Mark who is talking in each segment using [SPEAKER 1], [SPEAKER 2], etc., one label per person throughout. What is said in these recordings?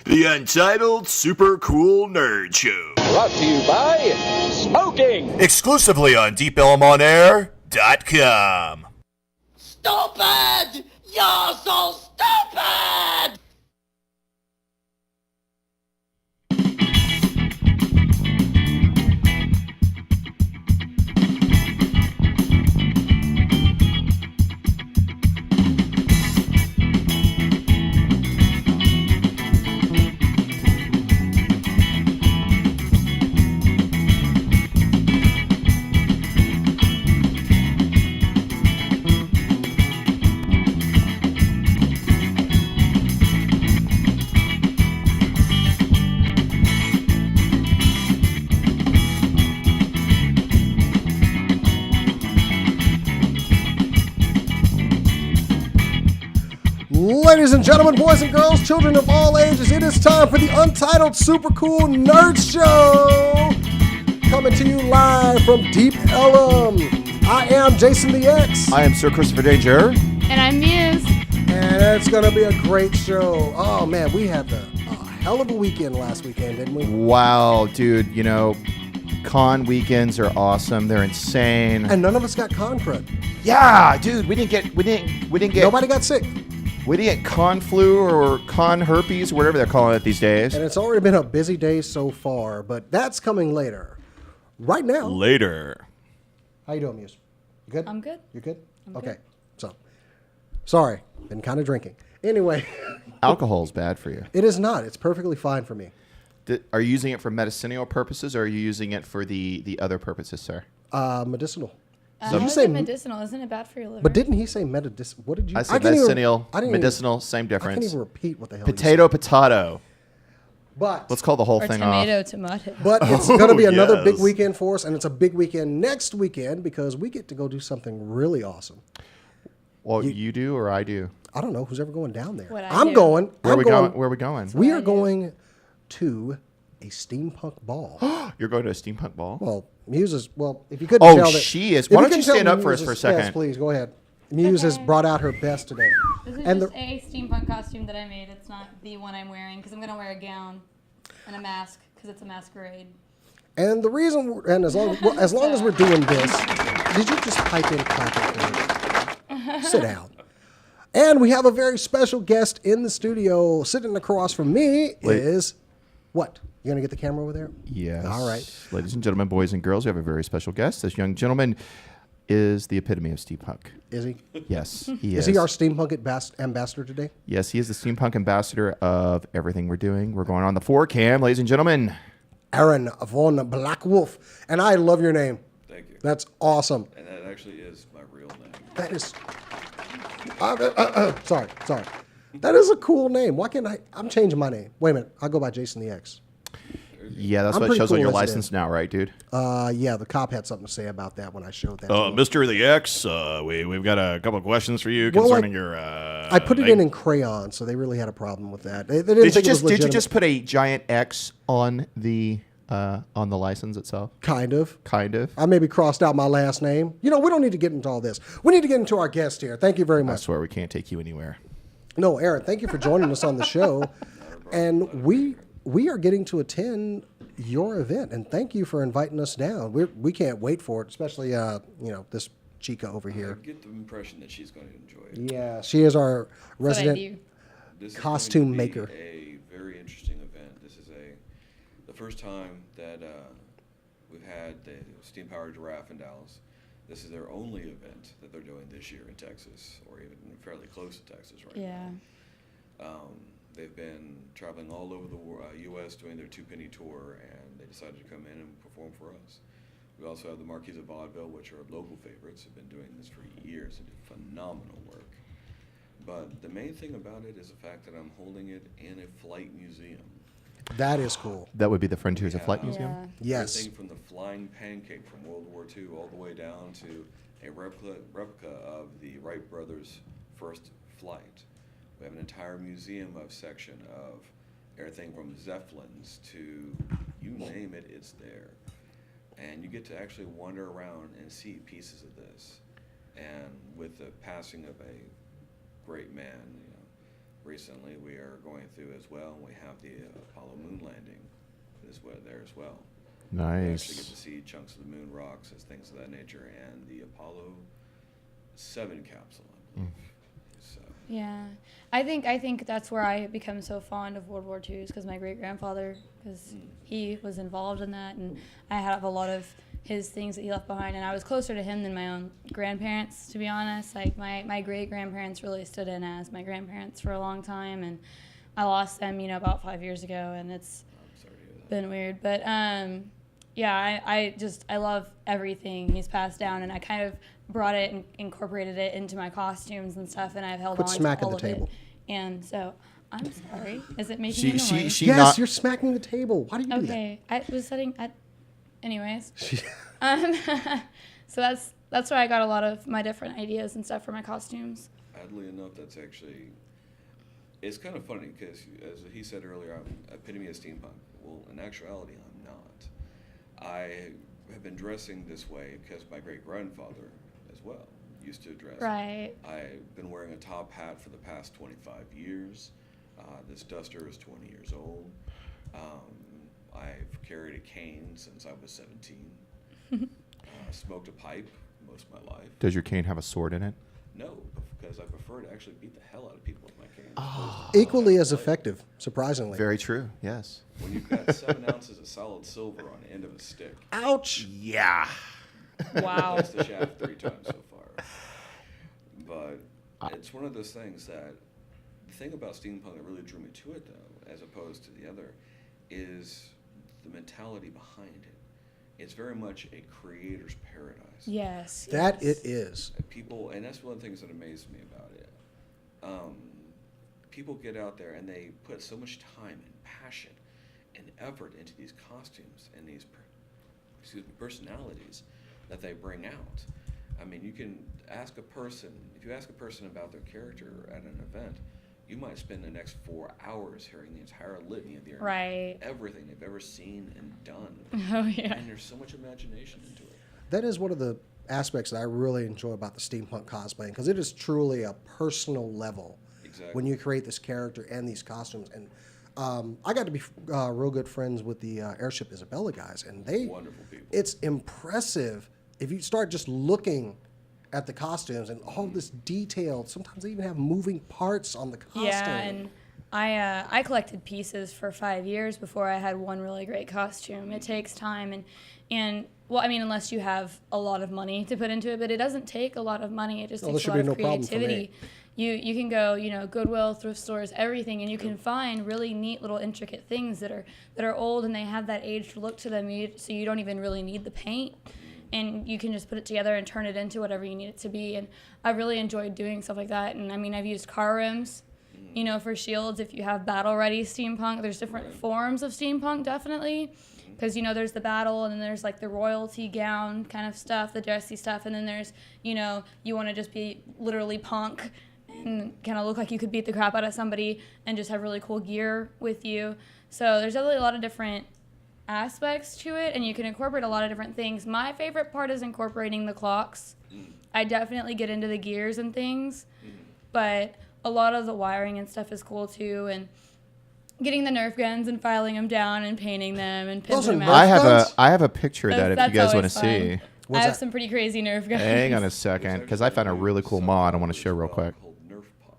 [SPEAKER 1] The Untitled Super Cool Nerd Show.
[SPEAKER 2] Brought to you by Smoking.
[SPEAKER 1] Exclusively on DeepElmOnAir.com.
[SPEAKER 3] Stupid! You're so stupid!
[SPEAKER 4] Ladies and gentlemen, boys and girls, children of all ages, it is time for the Untitled Super Cool Nerd Show. Coming to you live from Deep Ellum. I am Jason the X.
[SPEAKER 5] I am Sir Christopher Danger.
[SPEAKER 6] And I'm Muse.
[SPEAKER 4] And it's going to be a great show. Oh, man, we had a hell of a weekend last weekend, didn't we?
[SPEAKER 5] Wow, dude, you know, con weekends are awesome. They're insane.
[SPEAKER 4] And none of us got con crud.
[SPEAKER 5] Yeah, dude, we didn't get
[SPEAKER 4] Nobody got sick.
[SPEAKER 5] We didn't get con flu or con herpes, whatever they're calling it these days.
[SPEAKER 4] And it's already been a busy day so far, but that's coming later. Right now.
[SPEAKER 1] Later.
[SPEAKER 4] How you doing, Muse? You good?
[SPEAKER 6] I'm good.
[SPEAKER 4] You good?
[SPEAKER 6] I'm
[SPEAKER 4] okay.
[SPEAKER 6] good.
[SPEAKER 4] So, sorry, been kind of drinking. Anyway.
[SPEAKER 5] Alcohol's bad for you.
[SPEAKER 4] It is not. It's perfectly fine for me.
[SPEAKER 5] Are you using it for medicinal purposes, or are you using it for the other purposes, sir?
[SPEAKER 4] Medicinal.
[SPEAKER 6] Did you say medicinal? Isn't it bad for your liver?
[SPEAKER 4] But didn't he say medicinal? What did you?
[SPEAKER 5] I said medicinal, same difference.
[SPEAKER 4] I can't even repeat what the hell.
[SPEAKER 5] Potato.
[SPEAKER 4] But
[SPEAKER 5] let's call the whole thing off.
[SPEAKER 6] Tomato.
[SPEAKER 4] But it's going to be another
[SPEAKER 1] yes.
[SPEAKER 4] big weekend for us, and it's a big weekend next weekend because we get to go do something really awesome.
[SPEAKER 5] Well, you do or I do?
[SPEAKER 4] I don't know who's ever going down there.
[SPEAKER 6] I'm
[SPEAKER 4] I'm going.
[SPEAKER 5] Where are we going?
[SPEAKER 4] We are going to a steampunk ball.
[SPEAKER 5] You're going to a steampunk ball?
[SPEAKER 4] Well, Muse is, if you couldn't tell that.
[SPEAKER 5] She is. Why don't you stand up for us
[SPEAKER 4] Muse
[SPEAKER 5] for a
[SPEAKER 4] is-
[SPEAKER 5] second?
[SPEAKER 4] Yes, please, go ahead. Muse has brought out her best today.
[SPEAKER 6] This is
[SPEAKER 4] And
[SPEAKER 6] just a steampunk costume that I made. It's not the one I'm wearing because I'm going to wear a gown and a mask because it's a masquerade.
[SPEAKER 4] And the reason, and as long as we're doing this, did you just pipe in clapping? Sit down. And we have a very special guest in the studio. Sitting across from me is what? You gonna get the camera over there?
[SPEAKER 5] Yes.
[SPEAKER 4] All right.
[SPEAKER 5] Ladies and gentlemen, boys and girls, we have a very special guest. This young gentleman is the epitome of steampunk.
[SPEAKER 4] Is he?
[SPEAKER 5] Yes, he
[SPEAKER 4] Is he our steampunk ambassador today?
[SPEAKER 5] Yes, he is the steampunk ambassador of everything we're doing. We're going on the 4cam, ladies and gentlemen.
[SPEAKER 4] Aaron von Black Wolf. And I love your name.
[SPEAKER 7] Thank you.
[SPEAKER 4] That's awesome.
[SPEAKER 7] And that actually is my real name.
[SPEAKER 4] That is. Sorry. That is a cool name. Why can't I? I'm changing my name. Wait a minute. I'll go by Jason the X.
[SPEAKER 5] Yeah, that's
[SPEAKER 4] I'm
[SPEAKER 5] what it
[SPEAKER 4] pretty
[SPEAKER 5] shows
[SPEAKER 4] cool
[SPEAKER 5] on your
[SPEAKER 4] as it
[SPEAKER 5] license
[SPEAKER 4] is.
[SPEAKER 5] now, right, dude?
[SPEAKER 4] Yeah, the cop had something to say about that when I showed that. to him.
[SPEAKER 1] Mr. the X, we've got a couple of questions for you
[SPEAKER 4] Well,
[SPEAKER 1] concerning your.
[SPEAKER 4] I put it in crayon, so they really had a problem with that. They didn't
[SPEAKER 5] Did you
[SPEAKER 4] think it was
[SPEAKER 5] just
[SPEAKER 4] legitimate.
[SPEAKER 5] put a giant X on the license itself?
[SPEAKER 4] Kind of.
[SPEAKER 5] Kind of.
[SPEAKER 4] I maybe crossed out my last name. You know, we don't need to get into all this. We need to get into our guest here. Thank you very
[SPEAKER 5] I
[SPEAKER 4] much.
[SPEAKER 5] swear we can't take you anywhere.
[SPEAKER 4] No, Aaron, thank you for joining us on the show. And we are getting to attend your event, and thank you for inviting us down. We can't wait for it, especially this Chica over
[SPEAKER 7] I
[SPEAKER 4] here.
[SPEAKER 7] get the impression that she's going to enjoy it.
[SPEAKER 4] Yeah, she is our
[SPEAKER 6] That's what I
[SPEAKER 4] resident
[SPEAKER 6] do.
[SPEAKER 7] This
[SPEAKER 4] costume
[SPEAKER 7] is going to
[SPEAKER 4] maker.
[SPEAKER 7] be a very interesting event. This is the first time that we've had the Steam Powered Giraffe in Dallas. This is their only event that they're doing this year in Texas, or even fairly close to Texas right now. They've been traveling all over the U.S. doing their two-penny tour, and they decided to come in and perform for us. We also have the Marquis of Vaudeville, which are local favorites, have been doing this for years and do phenomenal work. But the main thing about it is the fact that I'm holding it in a flight museum.
[SPEAKER 4] That is cool.
[SPEAKER 5] That would be the Frontiers of Flight
[SPEAKER 7] Yeah.
[SPEAKER 5] Museum?
[SPEAKER 6] Yeah.
[SPEAKER 4] Yes.
[SPEAKER 7] Everything from the flying pancake from World War II all the way down to a replica of the Wright brothers' first flight. We have an entire museum section of everything from Zeppelins to you name it, it's there. And you get to actually wander around and see pieces of this. And with the passing of a great man, recently we are going through as well. We have the Apollo moon landing there as well. We actually get to
[SPEAKER 5] Nice.
[SPEAKER 7] see chunks of the moon rocks as things of that nature, and the Apollo 7 capsule, I believe. So,
[SPEAKER 6] Yeah, I think that's where I become so fond of World War II, because my great grandfather, because he was involved in that, and I have a lot of his things that he left behind, and I was closer to him than my own grandparents, to be honest. Like my great grandparents really stood in as my grandparents for a long time, and I lost them, about 5 years ago, and it's
[SPEAKER 7] I'm sorry to hear that.
[SPEAKER 6] been weird, but yeah, I love everything he's passed down, and I kind of brought it and incorporated it into my costumes and stuff, and I've held
[SPEAKER 4] Quit
[SPEAKER 6] on to
[SPEAKER 4] smacking
[SPEAKER 6] all
[SPEAKER 4] the
[SPEAKER 6] of
[SPEAKER 4] table.
[SPEAKER 6] it. And so I'm sorry. Is it making a noise?
[SPEAKER 5] She
[SPEAKER 4] Yes,
[SPEAKER 5] not,
[SPEAKER 4] you're smacking the table. Why do you do that?
[SPEAKER 6] Okay, I was setting. Anyways, so that's where I got a lot of my different ideas and stuff for my costumes.
[SPEAKER 7] Oddly enough, it's kind of funny because, as he said earlier, I'm epitome of steampunk. Well, in actuality, I'm not. I have been dressing this way because my great-grandfather as well used to dress.
[SPEAKER 6] Right.
[SPEAKER 7] I've been wearing a top hat for the past 25 years. This duster is 20 years old. I've carried a cane since I was 17. Smoked a pipe most of my life.
[SPEAKER 5] Does your cane have a sword in it?
[SPEAKER 7] No, because I prefer to actually beat the hell out of people with my cane.
[SPEAKER 4] Equally as effective, surprisingly.
[SPEAKER 5] Very true. Yes.
[SPEAKER 7] When you've got 7 ounces of solid silver on the end of a stick,
[SPEAKER 4] Ouch.
[SPEAKER 5] Yeah.
[SPEAKER 6] Wow.
[SPEAKER 7] that's the shaft 3 times so far. But it's one of those things that the thing about steampunk that really drew me to it, though, as opposed to the other, is the mentality behind it. It's very much a creator's paradise.
[SPEAKER 6] Yes.
[SPEAKER 4] That
[SPEAKER 6] yes.
[SPEAKER 4] it is.
[SPEAKER 7] People, and that's one of the things that amazes me about it. People get out there and they put so much time and passion and effort into these costumes and these personalities that they bring out. I mean, you can ask a person, if you ask a person about their character at an event, you might spend the next 4 hours hearing the entire litany of
[SPEAKER 6] Right.
[SPEAKER 7] everything they've ever seen and done.
[SPEAKER 6] Oh yeah.
[SPEAKER 7] And there's so much imagination into it.
[SPEAKER 4] That is one of the aspects that I really enjoy about the steampunk cosplaying, because it is truly a personal level
[SPEAKER 7] Exactly.
[SPEAKER 4] when you create this character and these costumes. And I got to be real good friends with the Airship Isabella guys, and
[SPEAKER 7] Wonderful people.
[SPEAKER 4] it's impressive if you start just looking at the costumes and all this detail. Sometimes they even have moving parts on the costume.
[SPEAKER 6] Yeah, and I collected pieces for 5 years before I had one really great costume. It takes time, and well, I mean, unless you have a lot of money to put into it, but it doesn't take a lot of money. It just
[SPEAKER 4] Well,
[SPEAKER 6] takes a
[SPEAKER 4] there should
[SPEAKER 6] lot
[SPEAKER 4] be
[SPEAKER 6] of
[SPEAKER 4] no problem for me.
[SPEAKER 6] creativity. You can go, Goodwill, thrift stores, everything, and you can find really neat little intricate things that are old and they have that aged look to them. So you don't even really need the paint. And you can just put it together and turn it into whatever you need it to be. And I really enjoyed doing stuff like that. And I mean, I've used car rims, for shields. If you have battle-ready steampunk, there's different forms of steampunk, definitely. Because, there's the battle, and then there's, like, the royalty gown kind of stuff, the dressy stuff. And then there's, you want to just be literally punk and kind of look like you could beat the crap out of somebody and just have really cool gear with you. So there's definitely a lot of different aspects to it, and you can incorporate a lot of different things. My favorite part is incorporating the clocks. I definitely get into the gears and things, but a lot of the wiring and stuff is cool too, and getting the Nerf guns and filing them down and painting them and
[SPEAKER 4] Those
[SPEAKER 6] pinning
[SPEAKER 4] are
[SPEAKER 6] them
[SPEAKER 4] Nerf
[SPEAKER 6] out.
[SPEAKER 5] I have a picture of that if you
[SPEAKER 6] That's
[SPEAKER 5] guys want to
[SPEAKER 6] always fun.
[SPEAKER 5] see.
[SPEAKER 6] I have
[SPEAKER 4] that?
[SPEAKER 6] some pretty crazy Nerf guns.
[SPEAKER 5] Hang on a
[SPEAKER 7] There's
[SPEAKER 5] second, because I
[SPEAKER 7] actually
[SPEAKER 5] found a really cool
[SPEAKER 7] something
[SPEAKER 5] mod I want to show
[SPEAKER 7] as
[SPEAKER 5] real
[SPEAKER 7] well
[SPEAKER 5] quick.
[SPEAKER 7] called Nerf Punk,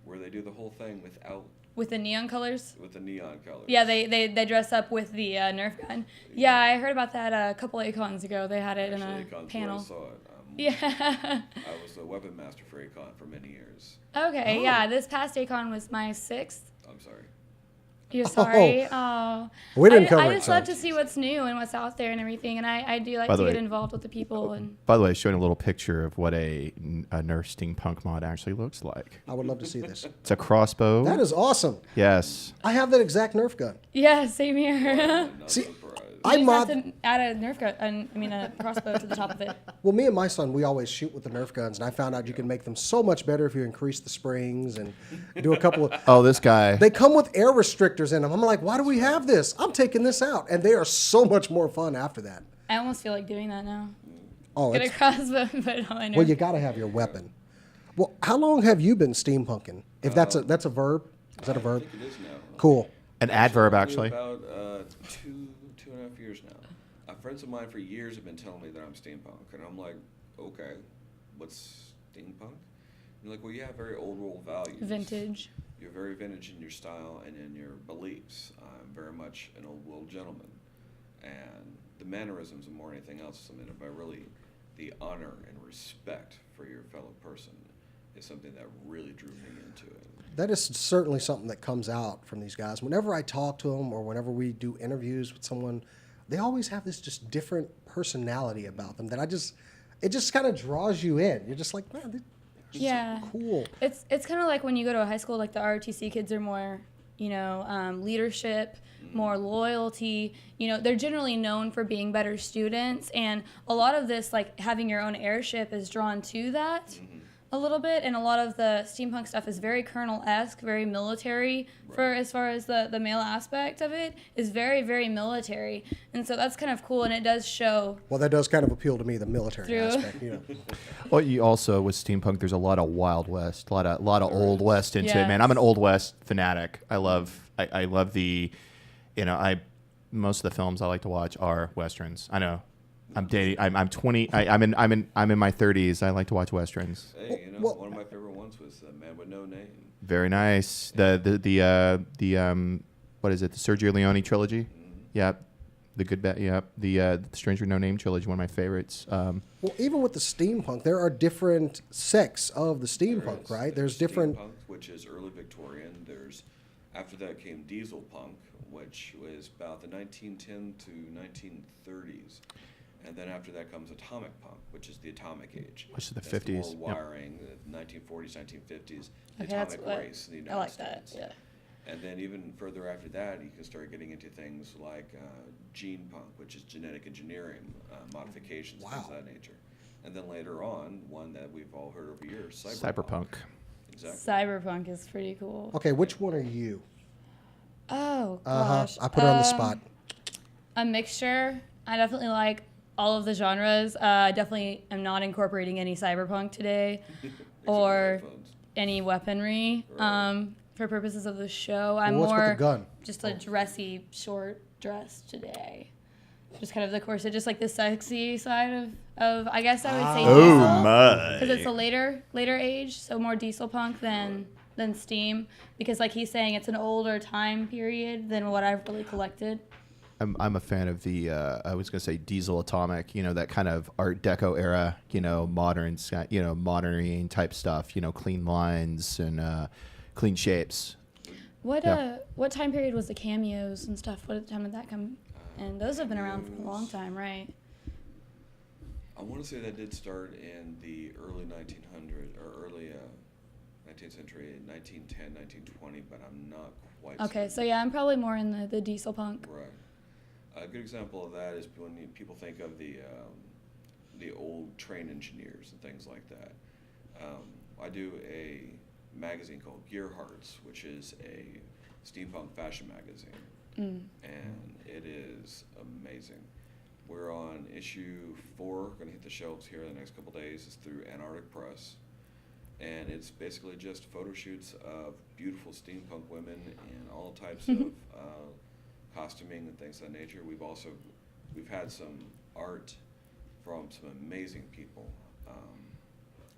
[SPEAKER 7] where they do the whole thing
[SPEAKER 6] With the neon colors?
[SPEAKER 7] with the neon colors.
[SPEAKER 6] Yeah, they dress up with the Nerf gun. Yeah, I heard about that a couple Acons ago. They had it
[SPEAKER 7] Actually,
[SPEAKER 6] in a
[SPEAKER 7] Acon's where I
[SPEAKER 6] panel.
[SPEAKER 7] saw it.
[SPEAKER 6] Yeah.
[SPEAKER 7] I was the weapon master for Acon for many years.
[SPEAKER 6] Okay, yeah, this past Acon was my 6th.
[SPEAKER 7] I'm sorry.
[SPEAKER 6] You're sorry. Oh.
[SPEAKER 4] We didn't cover
[SPEAKER 6] I
[SPEAKER 4] it,
[SPEAKER 6] just
[SPEAKER 4] so-
[SPEAKER 6] love to see what's new and what's out there and everything, and I do like
[SPEAKER 5] By
[SPEAKER 6] to
[SPEAKER 5] the
[SPEAKER 6] get
[SPEAKER 5] way-
[SPEAKER 6] involved with the people. And
[SPEAKER 5] By the way, showing a little picture of what a Nerf steampunk mod actually looks like.
[SPEAKER 4] I would love to see this.
[SPEAKER 5] It's a crossbow.
[SPEAKER 4] That is awesome.
[SPEAKER 5] Yes.
[SPEAKER 4] I have that exact Nerf gun.
[SPEAKER 6] yeah, same here.
[SPEAKER 7] Not
[SPEAKER 4] See,
[SPEAKER 7] surprised.
[SPEAKER 4] I
[SPEAKER 6] You just
[SPEAKER 4] mod.
[SPEAKER 6] have to add a Nerf gun, a crossbow to the top of it.
[SPEAKER 4] Well, me and my son, we always shoot with the Nerf guns, and I found out you can make them so much better if you increase the springs and do a couple of.
[SPEAKER 5] Oh, this guy.
[SPEAKER 4] They come with air restrictors in them. I'm like, why do we have this? I'm taking this out, and they are so much more fun after that.
[SPEAKER 6] I almost feel like doing that now.
[SPEAKER 4] Oh,
[SPEAKER 6] Get a
[SPEAKER 4] it's,
[SPEAKER 6] crossbow and put it on my Nerf.
[SPEAKER 4] well, you got to have your weapon. Well, how long have you been steampunking? If that's a verb, is that a
[SPEAKER 7] I
[SPEAKER 4] verb?
[SPEAKER 7] think it is now.
[SPEAKER 4] Cool.
[SPEAKER 5] An adverb,
[SPEAKER 7] Only
[SPEAKER 5] actually.
[SPEAKER 7] About 2.5 years now. Friends of mine for years have been telling me that I'm steampunk, and I'm like, okay, what's steampunk? And they're like, well, you have very old world values.
[SPEAKER 6] Vintage.
[SPEAKER 7] You're very vintage in your style and in your beliefs. I'm very much an old world gentleman, and the mannerisms and more than anything else is something about really the honor and respect for your fellow person is something that really drew me into it.
[SPEAKER 4] That is certainly something that comes out from these guys. Whenever I talk to them or whenever we do interviews with someone, they always have this just different personality about them that it just kind of draws you in. You're just like, man, they're
[SPEAKER 6] Yeah.
[SPEAKER 4] so cool.
[SPEAKER 6] It's kind of like when you go to a high school, like the ROTC kids are more, leadership, more loyalty. They're generally known for being better students, and a lot of this, like having your own airship, is drawn to that a little bit. And a lot of the steampunk stuff is very Colonel-esque, very military. For as far as the male aspect of it is very, very military, and so that's kind of cool, and it does show.
[SPEAKER 4] Well, that does kind of appeal to me, the military
[SPEAKER 6] Through-
[SPEAKER 4] aspect.
[SPEAKER 5] Well, you also with steampunk, there's a lot of Wild West, a lot of Old West into it, man.
[SPEAKER 6] Yes.
[SPEAKER 5] I'm an Old West fanatic. I love the, most of the films I like to watch are westerns. I know, I'm dating. I'm 20. I'm in my 30s. I like to watch westerns.
[SPEAKER 7] Hey,
[SPEAKER 4] Well-
[SPEAKER 7] one of my favorite ones was Man with No Name.
[SPEAKER 5] Very nice. The what is it? The Sergio Leone trilogy. Yep. The Good Bad. Yep. The Stranger No Name trilogy. One of my favorites.
[SPEAKER 4] Well, even with the steampunk, there are different sects of the steampunk, right? There's different.
[SPEAKER 7] Steampunk, which is early Victorian. After that came diesel punk, which was about the 1910 to 1930s. And then after that comes atomic punk, which is the atomic age.
[SPEAKER 5] Which is the
[SPEAKER 7] That's
[SPEAKER 5] 50s,
[SPEAKER 7] More
[SPEAKER 5] yep.
[SPEAKER 7] wiring, the 1940s, 1950s, the
[SPEAKER 6] Okay, that's
[SPEAKER 7] atomic
[SPEAKER 6] what
[SPEAKER 7] race in the United
[SPEAKER 6] I like
[SPEAKER 7] States.
[SPEAKER 6] that. Yeah.
[SPEAKER 7] And then even further after that, you can start getting into things like gene punk, which is genetic engineering modifications, things of that nature. And then later on, one that we've all heard over years, cyberpunk. Exactly.
[SPEAKER 6] Cyberpunk is pretty cool.
[SPEAKER 4] Okay, which one are you?
[SPEAKER 6] Oh
[SPEAKER 4] Uh-huh.
[SPEAKER 6] gosh.
[SPEAKER 4] I put her on the spot.
[SPEAKER 6] A mixture. I definitely like all of the genres. I definitely am not incorporating any cyberpunk today, or
[SPEAKER 7] Headphones.
[SPEAKER 6] any weaponry. For purposes of the show, I'm
[SPEAKER 4] Well, what's with
[SPEAKER 6] more
[SPEAKER 4] the gun?
[SPEAKER 6] just a dressy short dress today. Just kind of the corset, just like the sexy side of I guess I would say
[SPEAKER 1] Oh
[SPEAKER 6] diesel,
[SPEAKER 1] my.
[SPEAKER 6] because it's a later age, so more diesel punk than steam, because like he's saying, it's an older time period than what I've really collected.
[SPEAKER 5] I'm a fan of the I was gonna say diesel atomic, that kind of Art Deco era, modern, modern type stuff, clean lines and clean shapes.
[SPEAKER 6] What
[SPEAKER 5] Yeah.
[SPEAKER 6] what time period was the cameos and stuff? What time did that come? And those have been around for a long time, right?
[SPEAKER 7] I want to say that did start in the early 1900s or early 19th century, 1910, 1920, but I'm not quite
[SPEAKER 6] Okay,
[SPEAKER 7] certain.
[SPEAKER 6] so yeah, I'm probably more in the diesel punk.
[SPEAKER 7] Right. A good example of that is when people think of the old train engineers and things like that. I do a magazine called Gear Hearts, which is a steampunk fashion magazine, and it is amazing. We're on issue 4, going to hit the shelves here in the next couple days. It's through Antarctic Press, and it's basically just photo shoots of beautiful steampunk women in all types of costuming and things of that nature. We've had some art from some amazing people.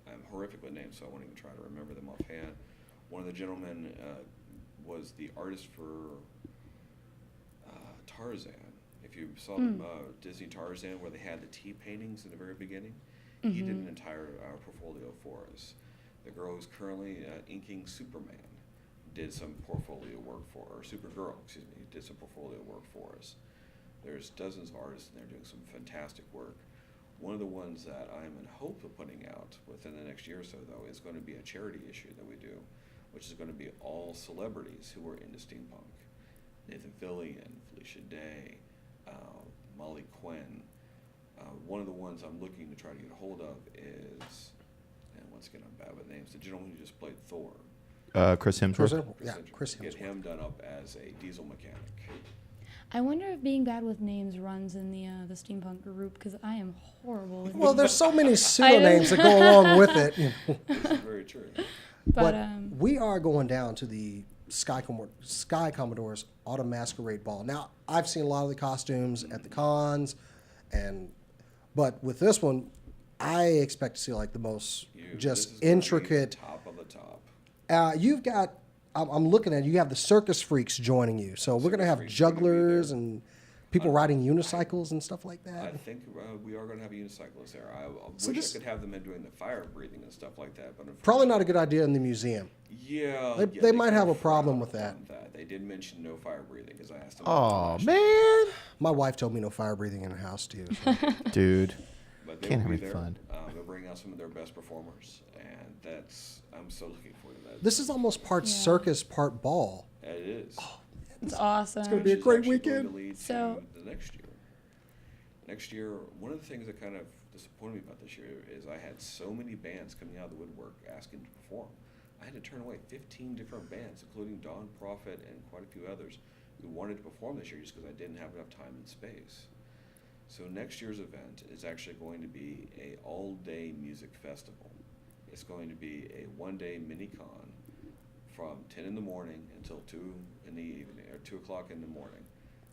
[SPEAKER 7] I'm horrific with names, so I won't even try to remember them offhand. One of the gentlemen was the artist for Tarzan. If you saw the Disney Tarzan, where they had the tea paintings in the very beginning, he did an entire portfolio for us. The girl who's currently inking Superman did some portfolio work for, or Supergirl, excuse me, did some portfolio work for us. There's dozens of artists in there doing some fantastic work. One of the ones that I'm in hope of putting out within the next year or so, though, is going to be a charity issue that we do, which is going to be all celebrities who are into steampunk. Nathan Fillion, Felicia Day, Molly Quinn. One of the ones I'm looking to try to get a hold of is, and once again I'm bad with names, the gentleman who just played Thor.
[SPEAKER 5] Chris Hemsworth.
[SPEAKER 4] Yeah, Chris
[SPEAKER 7] Get
[SPEAKER 4] Hemsworth.
[SPEAKER 7] him done up as a diesel mechanic.
[SPEAKER 6] I wonder if being bad with names runs in the steampunk group because I am horrible. With
[SPEAKER 4] Well,
[SPEAKER 6] names.
[SPEAKER 4] there's so many pseudonyms that go along with it.
[SPEAKER 7] This is very true.
[SPEAKER 6] But
[SPEAKER 4] We are going down to the Sky Commodore's Autumn Masquerade Ball. Now, I've seen a lot of the costumes at the cons, but with this one, I expect to see like the most
[SPEAKER 7] This
[SPEAKER 4] just
[SPEAKER 7] is gonna be
[SPEAKER 4] intricate.
[SPEAKER 7] top of the top.
[SPEAKER 4] You've got. I'm looking at. You have the circus freaks joining you, so we're gonna have
[SPEAKER 7] Freaks are gonna be
[SPEAKER 4] jugglers
[SPEAKER 7] there.
[SPEAKER 4] and people riding unicycles and stuff like
[SPEAKER 7] I
[SPEAKER 4] that.
[SPEAKER 7] think we are going to have a unicyclist there. I
[SPEAKER 4] So
[SPEAKER 7] wish
[SPEAKER 4] this-
[SPEAKER 7] I could have them in doing the fire breathing and stuff like that, but
[SPEAKER 4] Probably not a good idea in the museum.
[SPEAKER 7] Yeah,
[SPEAKER 4] They might
[SPEAKER 7] can
[SPEAKER 4] have a
[SPEAKER 7] frown
[SPEAKER 4] problem with that.
[SPEAKER 7] on They did mention no fire breathing because I asked them.
[SPEAKER 5] Oh man,
[SPEAKER 4] My wife told me no fire breathing in the house too. So.
[SPEAKER 5] dude.
[SPEAKER 7] But they
[SPEAKER 5] Can't
[SPEAKER 7] will
[SPEAKER 5] have
[SPEAKER 7] be
[SPEAKER 5] any
[SPEAKER 7] there.
[SPEAKER 5] fun.
[SPEAKER 7] They'll bring out some of their best performers, and I'm so looking forward to that.
[SPEAKER 4] This is almost part circus, part ball.
[SPEAKER 7] It is.
[SPEAKER 6] it's awesome.
[SPEAKER 4] gonna be a
[SPEAKER 7] Which is
[SPEAKER 4] great
[SPEAKER 7] actually going
[SPEAKER 4] weekend.
[SPEAKER 7] to lead
[SPEAKER 6] So-
[SPEAKER 7] to the next year. Next year, one of the things that kind of disappointed me about this year is I had so many bands coming out of the woodwork asking to perform. I had to turn away 15 different bands, including Dawn Prophet and quite a few others, who wanted to perform this year just because I didn't have enough time and space. So next year's event is actually going to be a all-day music festival. It's going to be a one-day mini-con from 10 in the morning until 2 in the evening, or 2 o'clock in the morning.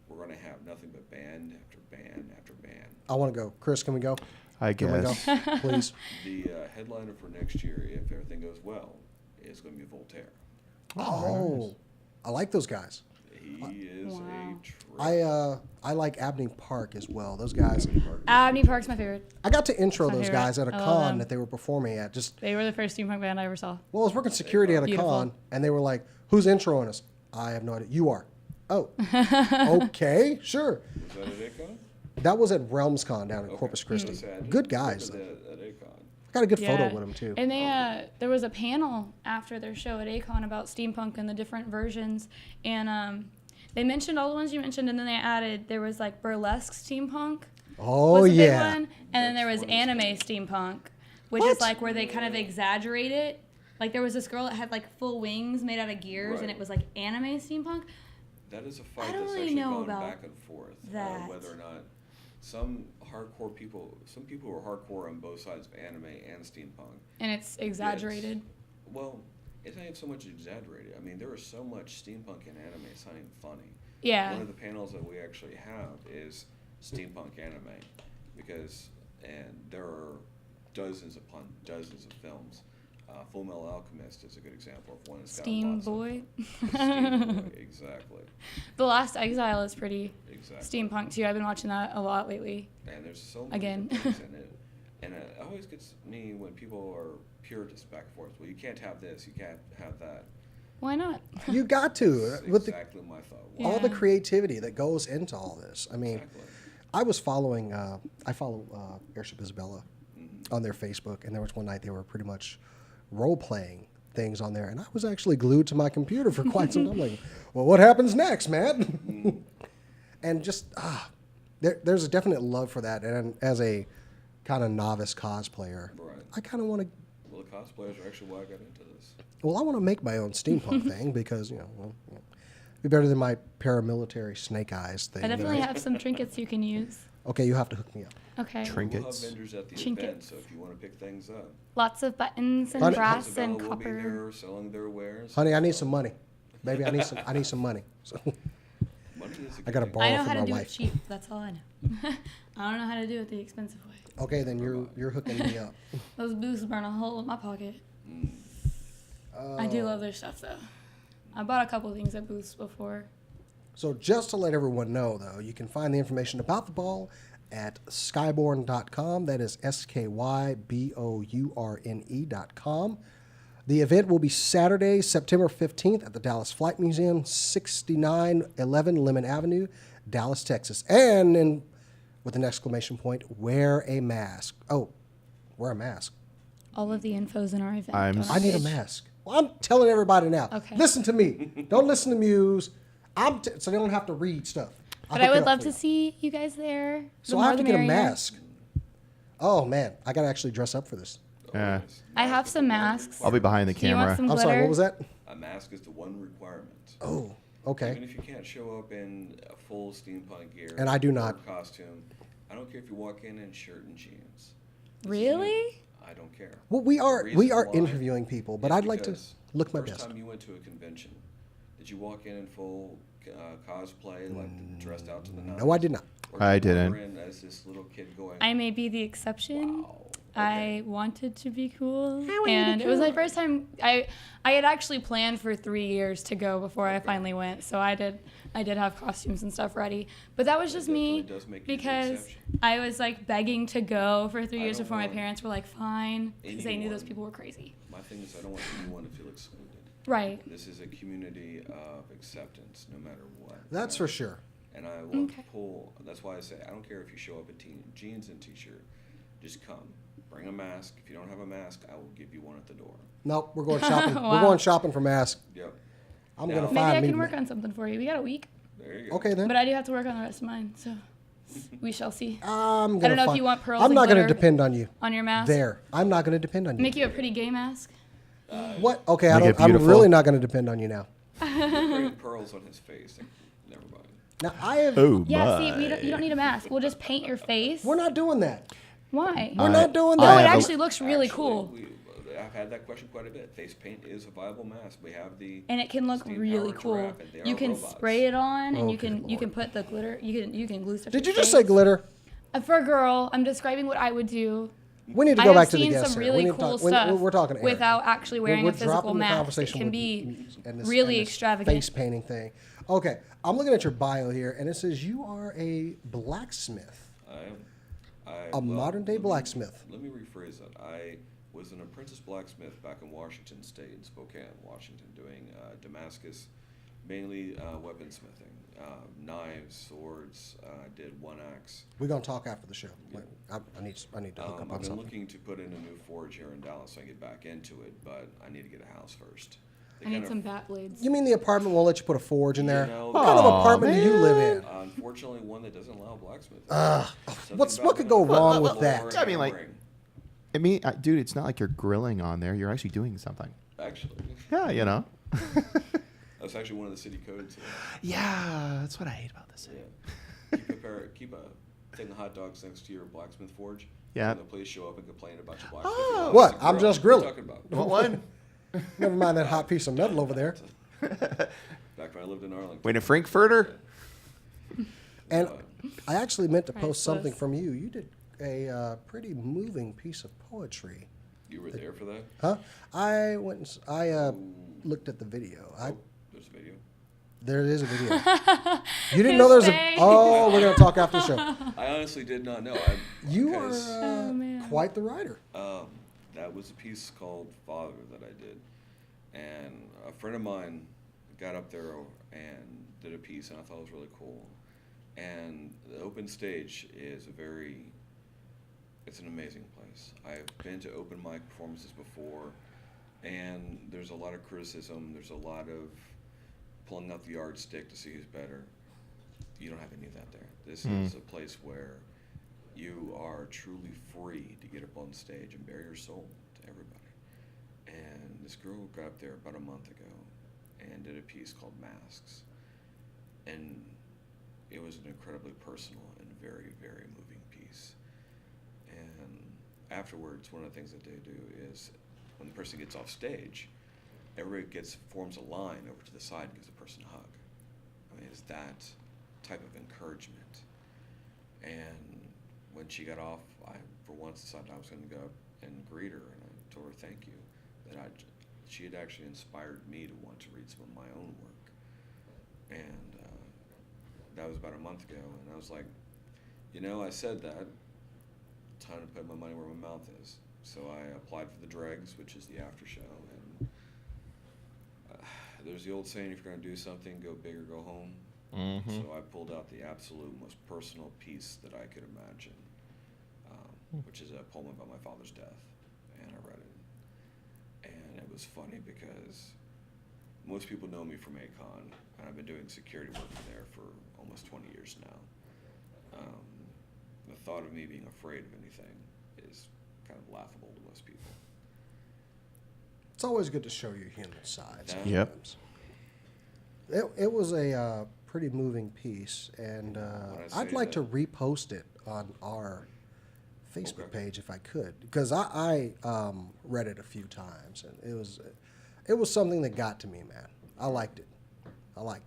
[SPEAKER 7] We're going to have nothing but band after band after band.
[SPEAKER 4] I want to go. Chris, can we go?
[SPEAKER 5] I
[SPEAKER 4] Can we go,
[SPEAKER 5] guess.
[SPEAKER 4] please?
[SPEAKER 7] The headliner for next year, if everything goes well, is going to be Voltaire.
[SPEAKER 4] Oh, I like those guys.
[SPEAKER 7] He is
[SPEAKER 6] Wow.
[SPEAKER 7] a trip.
[SPEAKER 4] I like Abney Park as well. Those guys.
[SPEAKER 6] Abney Park's my favorite.
[SPEAKER 4] I got to intro
[SPEAKER 6] My
[SPEAKER 4] those
[SPEAKER 6] favorite.
[SPEAKER 4] guys at a
[SPEAKER 6] I love
[SPEAKER 4] con
[SPEAKER 6] them.
[SPEAKER 4] that they were performing at. Just
[SPEAKER 6] They were the first steampunk band I ever saw.
[SPEAKER 4] well, I was working security at a
[SPEAKER 6] Beautiful.
[SPEAKER 4] con, and they were like, "Who's introing us?" I have no idea. You are. Oh, okay, sure.
[SPEAKER 7] Was that at Akon?
[SPEAKER 4] That was at RealmsCon down in
[SPEAKER 7] Okay.
[SPEAKER 4] Corpus
[SPEAKER 7] I
[SPEAKER 4] Christi.
[SPEAKER 7] was gonna say, I
[SPEAKER 4] Good
[SPEAKER 7] didn't
[SPEAKER 4] guys.
[SPEAKER 7] look
[SPEAKER 4] Though.
[SPEAKER 7] at Akon.
[SPEAKER 4] Got a good photo
[SPEAKER 6] Yeah.
[SPEAKER 4] with them too.
[SPEAKER 6] And there was a panel after their show at Akon about steampunk and the different versions, and they mentioned all the ones you mentioned, and then they added there was like burlesque steampunk.
[SPEAKER 4] Oh
[SPEAKER 6] was a
[SPEAKER 4] yeah.
[SPEAKER 6] big one, and then there was
[SPEAKER 7] That's one
[SPEAKER 6] anime
[SPEAKER 7] that's
[SPEAKER 6] steampunk, which
[SPEAKER 4] What?
[SPEAKER 6] is like where they kind of exaggerate it. Like there was this girl that had like full wings made out of gears, and
[SPEAKER 7] Right.
[SPEAKER 6] it was like anime steampunk.
[SPEAKER 7] That is a fight
[SPEAKER 6] I don't
[SPEAKER 7] that's
[SPEAKER 6] really
[SPEAKER 7] actually
[SPEAKER 6] know
[SPEAKER 7] gone
[SPEAKER 6] about
[SPEAKER 7] back and forth.
[SPEAKER 6] that.
[SPEAKER 7] Whether or not some people who are hardcore on both sides of anime and steampunk.
[SPEAKER 6] And it's exaggerated.
[SPEAKER 7] Well, it's not even so much exaggerated. I mean, there is so much steampunk in anime, it's not even funny.
[SPEAKER 6] Yeah.
[SPEAKER 7] One of the panels that we actually have is steampunk anime, and there are dozens upon dozens of films. Full Metal Alchemist is a good example of one that's got
[SPEAKER 6] Steam
[SPEAKER 7] lots of-
[SPEAKER 6] Boy.
[SPEAKER 7] Steam Boy, exactly.
[SPEAKER 6] The Last Exile is pretty
[SPEAKER 7] Exactly.
[SPEAKER 6] steampunk too. I've been watching that a lot lately.
[SPEAKER 7] And there's so many
[SPEAKER 6] Again.
[SPEAKER 7] things in it. And it always gets me when people are purists back and forth. Well, you can't have this, you can't have that.
[SPEAKER 6] Why not?
[SPEAKER 4] You got to
[SPEAKER 7] That's
[SPEAKER 4] with the,
[SPEAKER 7] exactly my thought.
[SPEAKER 6] Yeah.
[SPEAKER 4] all the creativity that goes into all this. I mean,
[SPEAKER 7] Exactly.
[SPEAKER 4] I was following. I follow Airship Isabella on their Facebook, and there was one night they were pretty much role playing things on there, and I was actually glued to my computer for quite some time. Like, well, what happens next, man? And just there's a definite love for that, and as a kind of novice cosplayer,
[SPEAKER 7] Right.
[SPEAKER 4] I kind of want to.
[SPEAKER 7] Well, the cosplayers are actually why I got into this.
[SPEAKER 4] Well, I want to make my own steampunk thing because it'd be better than my paramilitary snake eyes thing.
[SPEAKER 6] I
[SPEAKER 4] that
[SPEAKER 6] definitely have some trinkets you can use.
[SPEAKER 4] Okay, you have to hook me up.
[SPEAKER 6] Okay.
[SPEAKER 5] Trinkets.
[SPEAKER 7] We'll have vendors at the
[SPEAKER 6] Trinkets.
[SPEAKER 7] event, so if you want to pick things up.
[SPEAKER 6] Lots of buttons and
[SPEAKER 4] Honey-
[SPEAKER 6] brass
[SPEAKER 7] Isabella
[SPEAKER 6] and
[SPEAKER 7] will be
[SPEAKER 6] copper.
[SPEAKER 7] there selling their wares.
[SPEAKER 4] Honey, I need some money. Baby, I need some money. So,
[SPEAKER 7] Money is a
[SPEAKER 4] I
[SPEAKER 7] good
[SPEAKER 4] gotta
[SPEAKER 7] thing.
[SPEAKER 4] borrow
[SPEAKER 6] I know
[SPEAKER 4] from
[SPEAKER 6] how to
[SPEAKER 4] my
[SPEAKER 6] do it
[SPEAKER 4] wife.
[SPEAKER 6] cheap. That's all I know. I don't know how to do it the expensive way.
[SPEAKER 4] Okay, then you're hooking me up.
[SPEAKER 6] Those boosts burn a hole in my pocket. I do love their stuff though. I bought a couple things at Boost before.
[SPEAKER 4] So just to let everyone know, though, you can find the information about the ball at skyborn.com. That is SKYBOURNE.com. The event will be Saturday, September 15th at the Dallas Flight Museum, 6911 Lemon Avenue, Dallas, Texas. And with an exclamation point, wear a mask. Oh, wear a mask.
[SPEAKER 6] All of the info's in our event.
[SPEAKER 5] I'm
[SPEAKER 6] on our
[SPEAKER 4] I need a
[SPEAKER 6] page.
[SPEAKER 4] mask. Well, I'm telling everybody now.
[SPEAKER 6] Okay.
[SPEAKER 4] Listen to me. Don't listen to Muse. So they don't have to read stuff.
[SPEAKER 6] But I would love to see you guys there.
[SPEAKER 4] So
[SPEAKER 6] The
[SPEAKER 4] I
[SPEAKER 6] more
[SPEAKER 4] have to
[SPEAKER 6] the
[SPEAKER 4] get a
[SPEAKER 6] merrier.
[SPEAKER 4] mask. Oh man, I gotta actually dress up for this.
[SPEAKER 5] Yeah.
[SPEAKER 6] I have some masks.
[SPEAKER 5] I'll be behind the
[SPEAKER 6] Do you want
[SPEAKER 5] camera.
[SPEAKER 6] some
[SPEAKER 4] I'm
[SPEAKER 6] glitter?
[SPEAKER 4] sorry. What was that?
[SPEAKER 7] A mask is the one requirement.
[SPEAKER 4] Oh, Okay.
[SPEAKER 7] Even if you can't show up in a full steampunk gear,
[SPEAKER 4] And I do
[SPEAKER 7] or
[SPEAKER 4] not.
[SPEAKER 7] costume, I don't care if you walk in shirt and jeans. This is
[SPEAKER 6] Really?
[SPEAKER 7] new. I don't care.
[SPEAKER 4] Well, we are
[SPEAKER 7] Reason why
[SPEAKER 4] interviewing people, but
[SPEAKER 7] is
[SPEAKER 4] I'd like to
[SPEAKER 7] because
[SPEAKER 4] look my
[SPEAKER 7] first
[SPEAKER 4] best.
[SPEAKER 7] time you went to a convention, did you walk in full cosplay, like dressed out to the nines?
[SPEAKER 4] No, I did not.
[SPEAKER 7] Or
[SPEAKER 5] I
[SPEAKER 7] did you
[SPEAKER 5] didn't.
[SPEAKER 7] wander in as this little kid going,
[SPEAKER 6] I may be the exception.
[SPEAKER 7] wow,
[SPEAKER 6] I wanted to be cool, and it was my first time. I had actually planned for 3 years to go before I finally went, so I did have costumes and stuff ready. But that was just me
[SPEAKER 7] definitely does make you the
[SPEAKER 6] because
[SPEAKER 7] exception.
[SPEAKER 6] I was like begging to go for 3 years
[SPEAKER 7] don't
[SPEAKER 6] before my
[SPEAKER 7] want
[SPEAKER 6] parents were like fine because they knew those
[SPEAKER 7] anyone-
[SPEAKER 6] people were crazy.
[SPEAKER 7] My thing is I don't want anyone to feel excluded.
[SPEAKER 6] Right.
[SPEAKER 7] This is a community of acceptance, no matter what.
[SPEAKER 4] That's for sure.
[SPEAKER 7] And I will
[SPEAKER 6] Okay.
[SPEAKER 7] pull. That's why I say I don't care if you show up in jeans and t-shirt. Just come. Bring a mask. If you don't have a mask, I will give you one at the door.
[SPEAKER 4] Nope, we're going shopping. We're
[SPEAKER 6] Wow.
[SPEAKER 4] going shopping for masks.
[SPEAKER 7] Yep.
[SPEAKER 4] I'm
[SPEAKER 7] Now-
[SPEAKER 4] gonna
[SPEAKER 6] Maybe I
[SPEAKER 4] find
[SPEAKER 6] can
[SPEAKER 4] me.
[SPEAKER 6] work on something for you. We got a week,
[SPEAKER 7] There you go.
[SPEAKER 4] Okay then.
[SPEAKER 6] but I do have to work on the rest of mine, so we shall see.
[SPEAKER 4] I'm gonna
[SPEAKER 6] I don't know if
[SPEAKER 4] find-
[SPEAKER 6] you want pearls
[SPEAKER 4] I'm
[SPEAKER 6] and
[SPEAKER 4] not gonna
[SPEAKER 6] glitter
[SPEAKER 4] depend on you.
[SPEAKER 6] on your mask.
[SPEAKER 4] There. I'm not gonna depend on you.
[SPEAKER 6] Make you a pretty gay mask.
[SPEAKER 4] What? Okay,
[SPEAKER 5] Make it
[SPEAKER 4] I'm
[SPEAKER 5] beautiful.
[SPEAKER 4] really not gonna depend on you now.
[SPEAKER 7] Putting pearls on his face. Never mind.
[SPEAKER 4] Now I have.
[SPEAKER 5] Oh
[SPEAKER 6] Yeah,
[SPEAKER 5] my.
[SPEAKER 6] see, you don't need a mask. We'll just paint your face.
[SPEAKER 4] We're not doing that.
[SPEAKER 6] Why?
[SPEAKER 4] We're not doing
[SPEAKER 6] Oh,
[SPEAKER 4] that.
[SPEAKER 6] it
[SPEAKER 5] have a-
[SPEAKER 6] actually looks really cool.
[SPEAKER 7] I've had that question quite a bit. Face paint is a viable mask. We have the.
[SPEAKER 6] And it can look
[SPEAKER 7] Steam
[SPEAKER 6] really
[SPEAKER 7] powered
[SPEAKER 6] cool.
[SPEAKER 7] giraffe, and they
[SPEAKER 6] You
[SPEAKER 7] are
[SPEAKER 6] can
[SPEAKER 7] robots.
[SPEAKER 6] spray it on, and
[SPEAKER 4] Oh,
[SPEAKER 6] you can
[SPEAKER 4] good
[SPEAKER 6] you can
[SPEAKER 4] Lord.
[SPEAKER 6] put the glitter. You can glue stuff.
[SPEAKER 4] Did
[SPEAKER 6] to
[SPEAKER 4] you
[SPEAKER 6] your
[SPEAKER 4] just say
[SPEAKER 6] face.
[SPEAKER 4] glitter?
[SPEAKER 6] For a girl, I'm describing what I would do.
[SPEAKER 4] We need to
[SPEAKER 6] I
[SPEAKER 4] go
[SPEAKER 6] have
[SPEAKER 4] back to the
[SPEAKER 6] seen
[SPEAKER 4] guests
[SPEAKER 6] some
[SPEAKER 4] here.
[SPEAKER 6] really
[SPEAKER 4] We need to
[SPEAKER 6] cool
[SPEAKER 4] talk-
[SPEAKER 6] stuff
[SPEAKER 4] We're talking Eric.
[SPEAKER 6] without actually wearing
[SPEAKER 4] We're
[SPEAKER 6] a physical
[SPEAKER 4] dropping the
[SPEAKER 6] mask. It
[SPEAKER 4] conversation
[SPEAKER 6] can
[SPEAKER 4] with
[SPEAKER 6] be
[SPEAKER 4] Muse and
[SPEAKER 6] really
[SPEAKER 4] and
[SPEAKER 6] extravagant.
[SPEAKER 4] face painting thing. Okay, I'm looking at your bio here, and it says you are a blacksmith,
[SPEAKER 7] I am.
[SPEAKER 4] a modern day
[SPEAKER 7] let me-
[SPEAKER 4] blacksmith.
[SPEAKER 7] Let me rephrase that. I was an apprentice blacksmith back in Washington State, in Spokane, Washington, doing Damascus, mainly weaponsmithing, knives, swords. I did one axe.
[SPEAKER 4] We're gonna talk after the show. I need to hook up
[SPEAKER 7] I've
[SPEAKER 4] on
[SPEAKER 7] been
[SPEAKER 4] something.
[SPEAKER 7] looking to put in a new forge here in Dallas so I can get back into it, but I need to get a house first. They
[SPEAKER 6] I need
[SPEAKER 7] kind of-
[SPEAKER 6] some bat blades.
[SPEAKER 4] You mean the apartment won't let you put a forge in there?
[SPEAKER 7] know,
[SPEAKER 4] What kind of
[SPEAKER 5] Aw,
[SPEAKER 4] apartment do you live in?
[SPEAKER 7] Unfortunately, one that doesn't allow blacksmithing. Something
[SPEAKER 4] what
[SPEAKER 7] about
[SPEAKER 4] could
[SPEAKER 7] having
[SPEAKER 4] go
[SPEAKER 7] a
[SPEAKER 4] wrong with
[SPEAKER 7] floor
[SPEAKER 4] that?
[SPEAKER 7] and
[SPEAKER 5] I mean, like-
[SPEAKER 7] hammering.
[SPEAKER 5] I mean, dude, it's not like you're grilling on there. You're actually doing something.
[SPEAKER 7] Actually,
[SPEAKER 5] Yeah, you know.
[SPEAKER 7] that's actually one of the city codes.
[SPEAKER 5] Yeah, that's what I hate about this.
[SPEAKER 7] Yeah. Keep a thing of hot dogs next to your blacksmith forge.
[SPEAKER 5] Yeah.
[SPEAKER 7] And the police show up and complain about your blacksmith.
[SPEAKER 5] Oh.
[SPEAKER 7] forge.
[SPEAKER 4] What?
[SPEAKER 7] It's a
[SPEAKER 4] I'm
[SPEAKER 7] grill.
[SPEAKER 4] just
[SPEAKER 7] What are you
[SPEAKER 4] grilling.
[SPEAKER 7] talking about?
[SPEAKER 5] What one?
[SPEAKER 4] Never mind that hot piece of metal over there.
[SPEAKER 7] Back when I lived in Arlington.
[SPEAKER 5] Wait, a Frankfurter?
[SPEAKER 4] And I actually meant to post
[SPEAKER 6] Priceless.
[SPEAKER 4] something from you. You did a pretty moving piece of poetry.
[SPEAKER 7] You were there for that?
[SPEAKER 4] Huh? I went. Looked at the video.
[SPEAKER 7] There's a video.
[SPEAKER 4] There is a video. You didn't
[SPEAKER 6] His
[SPEAKER 4] know there's a.
[SPEAKER 6] face.
[SPEAKER 4] Oh, we're gonna talk after the show.
[SPEAKER 7] I honestly did not know.
[SPEAKER 4] You
[SPEAKER 7] because,
[SPEAKER 4] are
[SPEAKER 6] man.
[SPEAKER 4] quite the writer.
[SPEAKER 7] that was a piece called Father that I did. And a friend of mine got up there and did a piece, and I thought it was really cool. And the open stage is it's an amazing place. I've been to open mic performances before, and there's a lot of criticism. There's a lot of pulling out the yardstick to see who's better. You don't have any of that there. This is a place where you are truly free to get up on stage and bare your soul to everybody. And this girl got up there about a month ago and did a piece called Masks. And it was an incredibly personal and very, very moving piece. And afterwards, one of the things that they do is when the person gets off stage, everybody forms a line over to the side and gives the person a hug. I mean, it's that type of encouragement. And when she got off, I, for once, decided I was going to go up and greet her, and I told her thank you, that she had actually inspired me to want to read some of my own work. And that was about a month ago, and I was like, I said that, time to put my money where my mouth is. So I applied for the dregs, which is the after show, and there's the old saying, if you're going to do something, go big or go home. So I pulled out the absolute most personal piece that I could imagine, which is a poem about my father's death, and I read it. And it was funny because most people know me from ACON, and I've been doing security work there for almost 20 years now. The thought of me being afraid of anything is kind of laughable to most people.
[SPEAKER 4] It's always good to show your human side.
[SPEAKER 7] That-
[SPEAKER 5] Yep.
[SPEAKER 4] sometimes. It was a pretty moving piece, and I'd
[SPEAKER 7] say
[SPEAKER 4] like to
[SPEAKER 7] that-
[SPEAKER 4] repost it on our Facebook
[SPEAKER 7] Okay.
[SPEAKER 4] page if I could, because I read it a few times, and it was something that got to me, man. I liked it,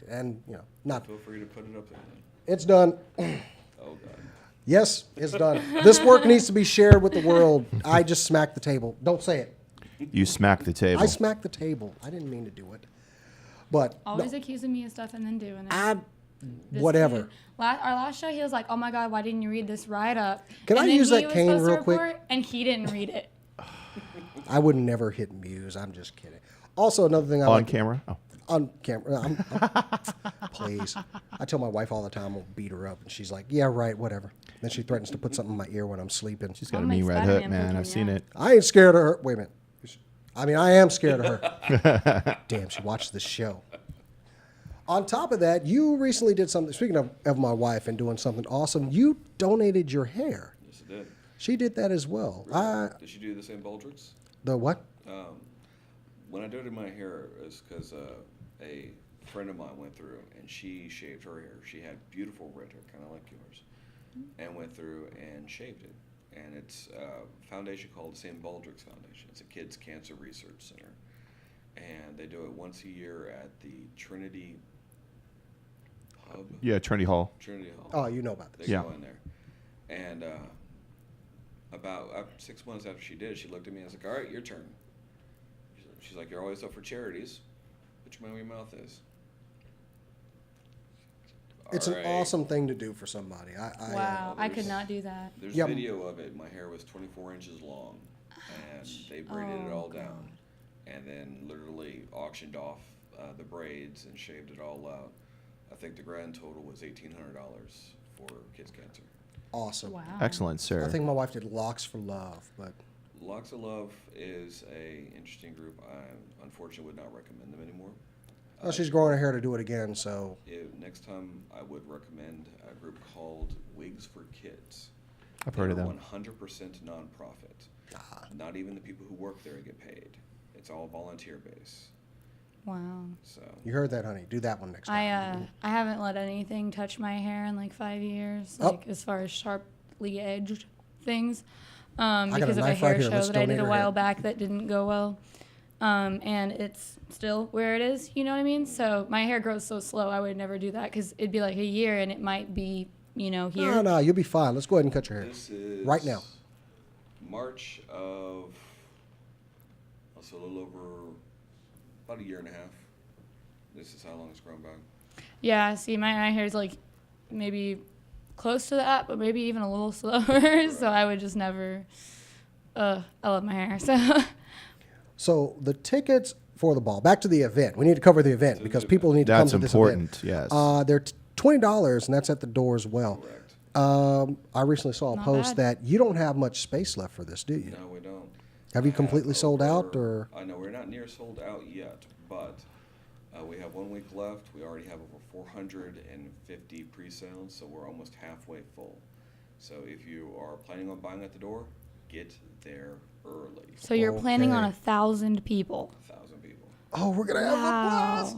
[SPEAKER 4] and not
[SPEAKER 7] Feel free to put it up there. Then.
[SPEAKER 4] it's done.
[SPEAKER 7] Oh God.
[SPEAKER 4] Yes, it's done. This work needs to be shared with the world. I just smacked the table. Don't say it.
[SPEAKER 5] You smack the table.
[SPEAKER 4] I smacked the table. I didn't mean to do it, but
[SPEAKER 6] Always
[SPEAKER 4] no,
[SPEAKER 6] accusing me of stuff and then doing it. This
[SPEAKER 4] whatever.
[SPEAKER 6] dude- Our last show, he was like, "Oh my God, why didn't you read this write-up?"
[SPEAKER 4] Can
[SPEAKER 6] and
[SPEAKER 4] I
[SPEAKER 6] then
[SPEAKER 4] use
[SPEAKER 6] he
[SPEAKER 4] that
[SPEAKER 6] was
[SPEAKER 4] cane
[SPEAKER 6] supposed to
[SPEAKER 4] real quick?
[SPEAKER 6] report, and he didn't read it.
[SPEAKER 4] I would never hit Muse. I'm just kidding. Also, another thing I
[SPEAKER 5] On
[SPEAKER 4] like
[SPEAKER 5] camera? Oh.
[SPEAKER 4] on camera. Please. I tell my wife all the time I'll beat her up, and she's like, "Yeah, right, whatever." Then she threatens to put something in my ear when I'm sleeping.
[SPEAKER 5] She's got a
[SPEAKER 6] I'll
[SPEAKER 5] mean
[SPEAKER 6] make
[SPEAKER 5] red
[SPEAKER 6] Spider-Man
[SPEAKER 5] hook, man.
[SPEAKER 6] poop
[SPEAKER 5] I've
[SPEAKER 6] in
[SPEAKER 5] seen
[SPEAKER 6] ya.
[SPEAKER 5] it.
[SPEAKER 4] I ain't scared of her. Wait a minute. I mean, I am scared of her. Damn, she watched the show. On top of that, you recently did something. Speaking of my wife and doing something awesome, you donated your hair.
[SPEAKER 7] Yes, it did.
[SPEAKER 4] She did that as well.
[SPEAKER 7] Did she do the same Baldric's?
[SPEAKER 4] The what?
[SPEAKER 7] When I donated my hair, it's because a friend of mine went through and she shaved her hair. She had beautiful red hair, kind of like yours, and went through and shaved it. And it's a foundation called the St. Baldrick's Foundation. It's a kids' cancer research center, and they do it once a year at the Trinity Hub.
[SPEAKER 5] Yeah, Trinity Hall.
[SPEAKER 7] Trinity Hall.
[SPEAKER 4] Oh, you know about this.
[SPEAKER 7] They
[SPEAKER 5] Yeah.
[SPEAKER 7] go in there, and about 6 months after she did it, she looked at me and was like, "All right, your turn." She's like, "You're always up for charities. Put your money where your mouth is."
[SPEAKER 4] It's
[SPEAKER 7] All
[SPEAKER 4] an
[SPEAKER 7] right.
[SPEAKER 4] awesome thing to do for somebody.
[SPEAKER 6] Wow, I could not do that.
[SPEAKER 7] There's
[SPEAKER 4] Yeah.
[SPEAKER 7] video of it. My hair was 24 inches long, and they braided it all down, and then literally auctioned off the braids and shaved it all out. I think the grand total was $1,800 for kids' cancer.
[SPEAKER 4] Awesome.
[SPEAKER 6] Wow.
[SPEAKER 5] Excellent, sir.
[SPEAKER 4] I think my wife did Locks for Love, but
[SPEAKER 7] Locks of Love is a interesting group. I unfortunately would not recommend them anymore.
[SPEAKER 4] well, she's growing her hair to do it again, so
[SPEAKER 7] Next time, I would recommend a group called Wigs for Kids.
[SPEAKER 5] I've heard of
[SPEAKER 7] They're
[SPEAKER 5] them.
[SPEAKER 7] 100% nonprofit. Not even the people who work there get paid. It's all volunteer base.
[SPEAKER 6] Wow.
[SPEAKER 7] So
[SPEAKER 4] you heard that, honey. Do that one next time.
[SPEAKER 6] I haven't let anything touch my hair in like 5 years,
[SPEAKER 4] Oh.
[SPEAKER 6] like as far as sharply edged things,
[SPEAKER 4] got a
[SPEAKER 6] because of a
[SPEAKER 4] knife right
[SPEAKER 6] hair
[SPEAKER 4] here.
[SPEAKER 6] show
[SPEAKER 4] Let's
[SPEAKER 6] that I did
[SPEAKER 4] donate
[SPEAKER 6] a
[SPEAKER 4] her
[SPEAKER 6] while
[SPEAKER 4] hair.
[SPEAKER 6] back that didn't go well. And it's still where it is, you know what I mean? So my hair grows so slow, I would never do that because it'd be like a year and it might be, here.
[SPEAKER 4] No, you'll be fine. Let's go ahead and cut your hair.
[SPEAKER 7] this is
[SPEAKER 4] Right now.
[SPEAKER 7] March of also a little over about a year and a half. This is how long it's grown back.
[SPEAKER 6] Yeah, see, my hair's like maybe close to that, but maybe even a little slower. So I would just never. I love my hair. So
[SPEAKER 4] So the tickets for the ball. Back to the event. We need to cover the event because people need to
[SPEAKER 5] That's
[SPEAKER 4] come to this
[SPEAKER 5] important,
[SPEAKER 4] event.
[SPEAKER 5] yes.
[SPEAKER 4] They're $20, and that's at the door as well.
[SPEAKER 7] Correct.
[SPEAKER 4] I recently saw a
[SPEAKER 6] Not
[SPEAKER 4] post
[SPEAKER 6] bad.
[SPEAKER 4] that you don't have much space left for this, do you?
[SPEAKER 7] No, we don't.
[SPEAKER 4] Have you
[SPEAKER 7] I
[SPEAKER 4] completely sold out, or?
[SPEAKER 7] I know we're not near sold out yet, but we have 1 week left. We already have over 450 pre-sales, so we're almost halfway full. So if you are planning on buying at the door, get there early.
[SPEAKER 6] So you're planning on
[SPEAKER 4] Okay.
[SPEAKER 6] 1,000 people.
[SPEAKER 7] 1,000 people.
[SPEAKER 4] Oh, we're gonna have a
[SPEAKER 6] Wow.
[SPEAKER 4] blast!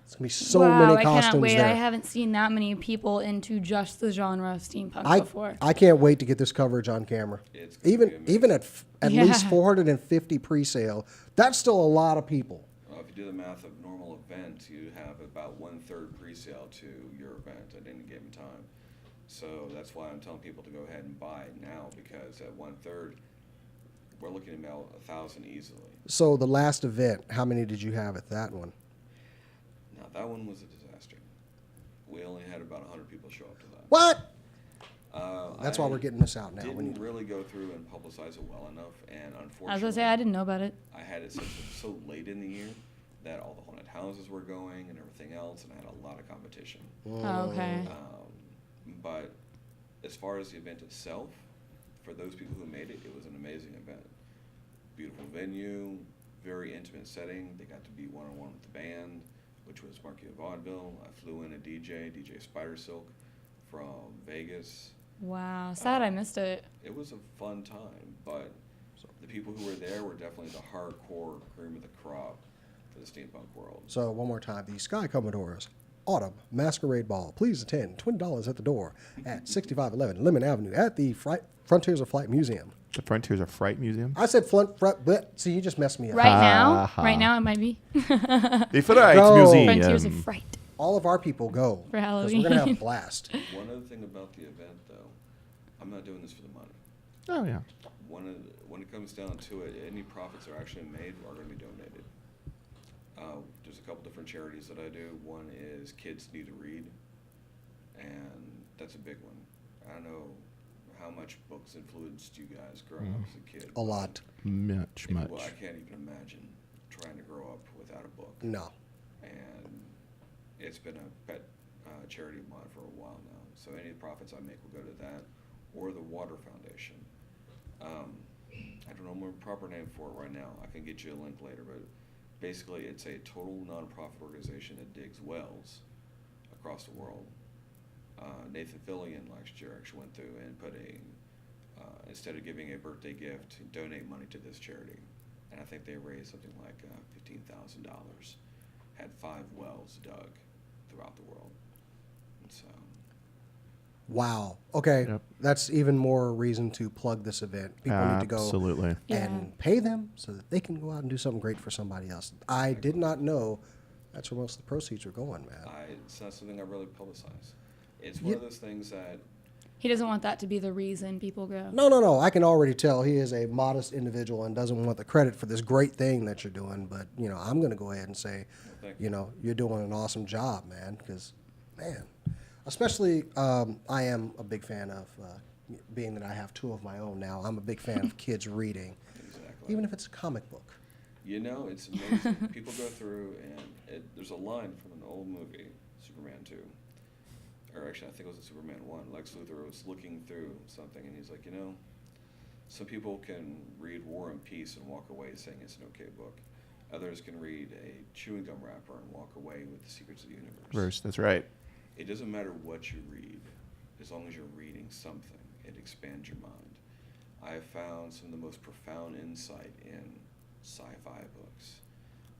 [SPEAKER 4] It's gonna be so
[SPEAKER 6] wow,
[SPEAKER 4] many
[SPEAKER 6] I cannot
[SPEAKER 4] costumes
[SPEAKER 6] wait.
[SPEAKER 4] there.
[SPEAKER 6] I haven't seen that many people into just the genre of steampunk
[SPEAKER 4] I,
[SPEAKER 6] before.
[SPEAKER 4] I can't wait to get this coverage on camera.
[SPEAKER 7] It's gonna
[SPEAKER 4] Even
[SPEAKER 7] be amazing.
[SPEAKER 4] even at
[SPEAKER 6] Yeah.
[SPEAKER 4] least 450 pre-sale, that's still a lot of people.
[SPEAKER 7] If you do the math of normal events, you have about 1/3 pre-sale to your event at any given time. So that's why I'm telling people to go ahead and buy now, because at 1/3, we're looking at about 1,000 easily.
[SPEAKER 4] So the last event, how many did you have at that one?
[SPEAKER 7] Now that one was a disaster. We only had about 100 people show up to that.
[SPEAKER 4] What? That's why
[SPEAKER 7] I
[SPEAKER 4] we're getting this out now. We
[SPEAKER 7] Didn't
[SPEAKER 4] need-
[SPEAKER 7] really go through and publicize it well enough, and unfortunately,
[SPEAKER 6] I was gonna say I didn't know about it.
[SPEAKER 7] I had it so late in the year that all the haunted houses were going and everything else, and I had a lot of competition.
[SPEAKER 6] Oh, okay.
[SPEAKER 7] But as far as the event itself, for those people who made it, it was an amazing event. Beautiful venue, very intimate setting. They got to be one-on-one with the band, which was Marquis of Vaudeville. I flew in a DJ Spider Silk from Vegas.
[SPEAKER 6] Wow. Sad I missed it.
[SPEAKER 7] It was a fun time, but the people who were there were definitely the hardcore cream of the crop for the steampunk world.
[SPEAKER 4] So one more time, the Sky Commodores Autumn Masquerade Ball. Please attend. $20 at the door at 6511 Lemon Avenue at the Frontiers of Flight Museum.
[SPEAKER 5] The Frontiers of Fright Museum.
[SPEAKER 4] I said front, but see, you just messed me up.
[SPEAKER 6] Right now it might be.
[SPEAKER 5] The Fright
[SPEAKER 4] Go.
[SPEAKER 5] Museum.
[SPEAKER 6] Frontiers of Fright.
[SPEAKER 4] All of our people go.
[SPEAKER 6] For
[SPEAKER 4] 'cause we're going to have a
[SPEAKER 6] Halloween.
[SPEAKER 4] blast.
[SPEAKER 7] One other thing about the event, though, I'm not doing this for the money.
[SPEAKER 5] Oh yeah.
[SPEAKER 7] When it comes down to it, any profits that are actually made are going to be donated. There's a couple different charities that I do. One is Kids Need to Read, and that's a big one. I don't know how much books influenced you guys growing up as a kid.
[SPEAKER 4] A lot.
[SPEAKER 5] Much.
[SPEAKER 7] Well, I can't even imagine trying to grow up without a book.
[SPEAKER 4] No.
[SPEAKER 7] And it's been a pet charity of mine for a while now. So any profits I make will go to that or the Water Foundation. I don't know the proper name for it right now. I can get you a link later, but basically it's a total nonprofit organization that digs wells across the world. Nathan Fillion last year actually went through and put instead of giving a birthday gift, donate money to this charity. And I think they raised something like $15,000. Had 5 wells dug throughout the world. And so,
[SPEAKER 4] Wow. Okay.
[SPEAKER 5] Yep.
[SPEAKER 4] That's even more reason to plug this event. People need to go
[SPEAKER 5] Absolutely.
[SPEAKER 4] and pay them so that they can go out and do something great for somebody else. I did not know that's where most of the proceeds are going, man.
[SPEAKER 7] it's not something I really publicize. It's one of those things that
[SPEAKER 6] He doesn't want that to be the reason people go.
[SPEAKER 4] No. I can already tell he is a modest individual and doesn't want the credit for this great thing that you're doing. But, I'm going to go ahead and say,
[SPEAKER 7] thank you.
[SPEAKER 4] you're doing an awesome job, man. Because, man, especially I am a big fan of, being that I have 2 of my own now, I'm a big fan of kids reading,
[SPEAKER 7] Exactly.
[SPEAKER 4] even if it's a comic book.
[SPEAKER 7] It's amazing. People go through and there's a line from an old movie, Superman 2. Or actually, I think it was a Superman 1. Lex Luthor was looking through something, and he's like, some people can read War and Peace and walk away saying it's an okay book. Others can read a chewing gum wrapper and walk away with the secrets of the universe.
[SPEAKER 5] Verse. That's right.
[SPEAKER 7] It doesn't matter what you read, as long as you're reading something, it expands your mind. I have found some of the most profound insight in sci-fi books.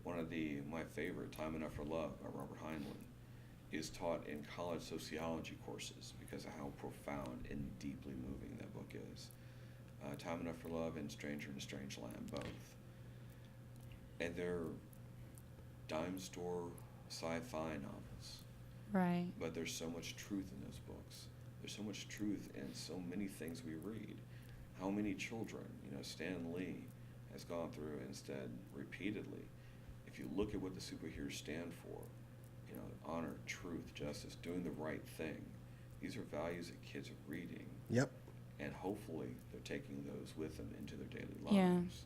[SPEAKER 7] One of my favorite, Time Enough for Love by Robert Heinlein, is taught in college sociology courses because of how profound and deeply moving that book is. Time Enough for Love and Stranger in a Strange Land, both. And they're dime store sci-fi novels.
[SPEAKER 6] Right.
[SPEAKER 7] But there's so much truth in those books. There's so much truth in so many things we read. How many children, Stan Lee has gone through and said repeatedly, if you look at what the superheroes stand for, honor, truth, justice, doing the right thing. These are values that kids are reading.
[SPEAKER 4] Yep.
[SPEAKER 7] And hopefully they're taking those with them into their daily
[SPEAKER 6] Yeah.
[SPEAKER 7] lives.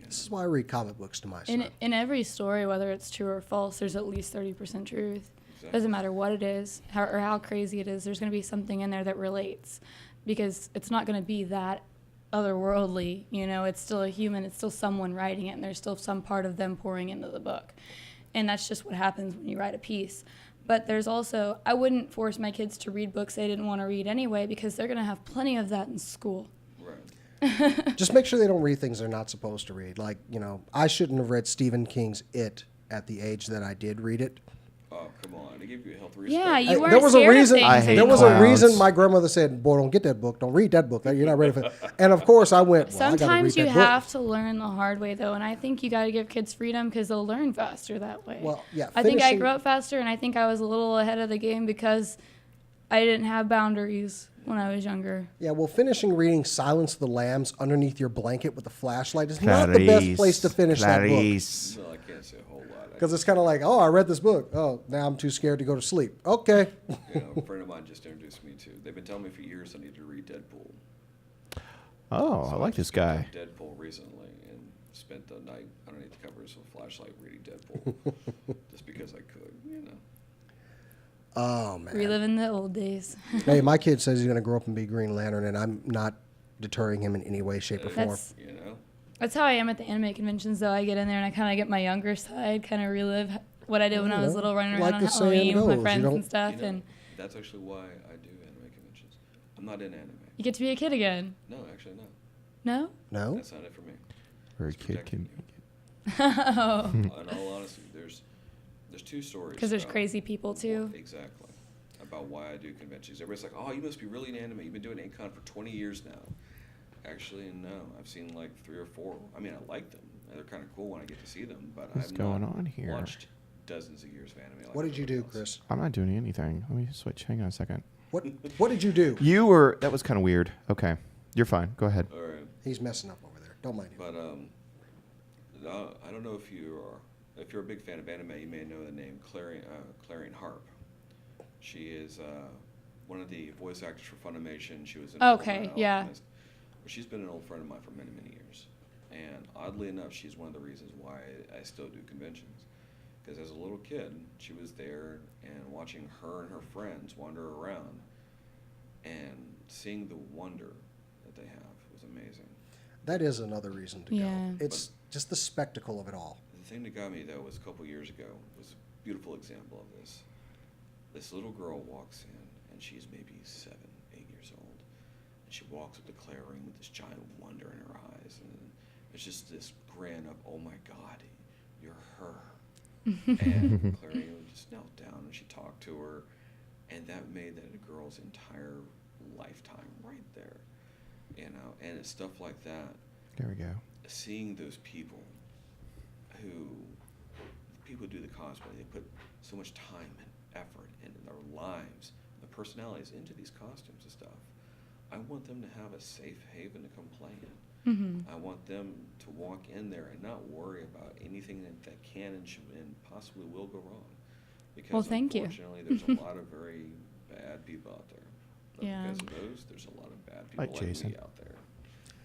[SPEAKER 4] This is why I read comic books to my son.
[SPEAKER 6] In every story, whether it's true or false, there's at least 30% truth.
[SPEAKER 7] Exactly.
[SPEAKER 6] Doesn't matter what it is or how crazy it is. There's going to be something in there that relates, because it's not going to be that otherworldly. It's still a human. It's still someone writing it, and there's still some part of them pouring into the book. And that's just what happens when you write a piece. But there's also, I wouldn't force my kids to read books they didn't want to read anyway, because they're going to have plenty of that in school.
[SPEAKER 7] Right.
[SPEAKER 4] Just make sure they don't read things they're not supposed to read. Like, I shouldn't have read Stephen King's It at the age that I did read it.
[SPEAKER 7] Oh, come on. They give you a health research.
[SPEAKER 6] Yeah, you
[SPEAKER 4] There
[SPEAKER 6] weren't
[SPEAKER 4] was a
[SPEAKER 6] scared
[SPEAKER 4] reason.
[SPEAKER 6] of things.
[SPEAKER 5] I hate
[SPEAKER 4] There was
[SPEAKER 5] clowns.
[SPEAKER 4] a reason my grandmother said, "Boy, don't get that book. Don't read that book. You're not ready for it." And of course, I went. Well, I gotta
[SPEAKER 6] Sometimes
[SPEAKER 4] read
[SPEAKER 6] you
[SPEAKER 4] that book.
[SPEAKER 6] have to learn the hard way, though, and I think you got to give kids freedom because they'll learn faster that way.
[SPEAKER 4] Well, yeah,
[SPEAKER 6] I think I
[SPEAKER 4] finishing-
[SPEAKER 6] grew up faster, and I think I was a little ahead of the game because I didn't have boundaries when I was younger.
[SPEAKER 4] Yeah, well, finishing reading Silence of the Lambs underneath your blanket with a flashlight is not the best place to finish that book.
[SPEAKER 5] Clarice.
[SPEAKER 7] No, I can't say a whole lot.
[SPEAKER 4] Because it's kind of like, oh, I read this book. Oh, now I'm too scared to go to sleep. Okay.
[SPEAKER 7] A friend of mine just introduced me to. They've been telling me for years I need to read Deadpool.
[SPEAKER 5] Oh, I like this guy.
[SPEAKER 7] Deadpool recently and spent the night underneath the covers with a flashlight reading Deadpool, just because I could.
[SPEAKER 4] Oh, man.
[SPEAKER 6] Reliving the old days.
[SPEAKER 4] Hey, my kid says he's going to grow up and be Green Lantern, and I'm not deterring him in any way, shape, or form.
[SPEAKER 6] That's how I am at the anime conventions, though. I get in there and I kind of get my younger side, kind of relive what I did when I was little, running
[SPEAKER 4] like
[SPEAKER 6] around on
[SPEAKER 4] the saying
[SPEAKER 6] Halloween with my
[SPEAKER 4] goes,
[SPEAKER 6] friends and stuff. And
[SPEAKER 7] That's actually why I do anime conventions. I'm not in anime.
[SPEAKER 6] you get to be a kid again.
[SPEAKER 7] No, actually, no.
[SPEAKER 6] No?
[SPEAKER 4] No?
[SPEAKER 7] That's not it for me.
[SPEAKER 5] Where a
[SPEAKER 7] It's
[SPEAKER 5] kid
[SPEAKER 7] protecting
[SPEAKER 5] can.
[SPEAKER 7] you. In all honesty, there's two stories.
[SPEAKER 6] Because there's
[SPEAKER 7] about
[SPEAKER 6] crazy people too.
[SPEAKER 7] Exactly. About why I do conventions. Everybody's like, oh, you must be really into anime. You've been doing ACON for 20 years now. Actually, no. I've seen like 3 or 4. I mean, I like them. They're kind of cool when I get to see them, but
[SPEAKER 5] What's
[SPEAKER 7] I've
[SPEAKER 5] going
[SPEAKER 7] not
[SPEAKER 5] on here?
[SPEAKER 7] watched dozens of years of anime. Like
[SPEAKER 4] What did you do,
[SPEAKER 7] everybody else.
[SPEAKER 4] Chris?
[SPEAKER 5] I'm not doing anything. Let me switch. Hang on a second.
[SPEAKER 4] What did you do?
[SPEAKER 5] You were. That was kind of weird. Okay, you're fine. Go ahead.
[SPEAKER 7] All right.
[SPEAKER 4] He's messing up over there. Don't mind him.
[SPEAKER 7] But I don't know if you're a big fan of anime, you may know the name Clarion Harp. She is one of the voice actors for Funimation. She was in
[SPEAKER 6] Okay,
[SPEAKER 7] Fullmetal
[SPEAKER 6] yeah.
[SPEAKER 7] Alchemist. She's been an old friend of mine for many, many years. And oddly enough, she's one of the reasons why I still do conventions. Because as a little kid, she was there and watching her and her friends wander around and seeing the wonder that they have was amazing.
[SPEAKER 4] That is another reason to
[SPEAKER 6] Yeah.
[SPEAKER 4] go. It's just the spectacle of it all.
[SPEAKER 7] The thing that got me, though, was a couple years ago, was a beautiful example of this. This little girl walks in, and she's maybe 7, 8 years old. And she walks up to Clarion with this giant wonder in her eyes. And it's just this grin of, oh my God, you're her. And Clarion just knelt down and she talked to her. And that made that a girl's entire lifetime right there. You know, and it's stuff like that.
[SPEAKER 5] There we go.
[SPEAKER 7] Seeing those people who do the cosplay, they put so much time and effort in their lives, their personalities into these costumes and stuff. I want them to have a safe haven to come play in. I want them to walk in there and not worry about anything that can and possibly will go wrong. Because
[SPEAKER 6] Well, thank you.
[SPEAKER 7] unfortunately, there's a lot of very bad people out there. But
[SPEAKER 6] Yeah.
[SPEAKER 7] because of those, there's a lot of bad people
[SPEAKER 5] Like
[SPEAKER 7] like
[SPEAKER 5] Jason.
[SPEAKER 7] me out there.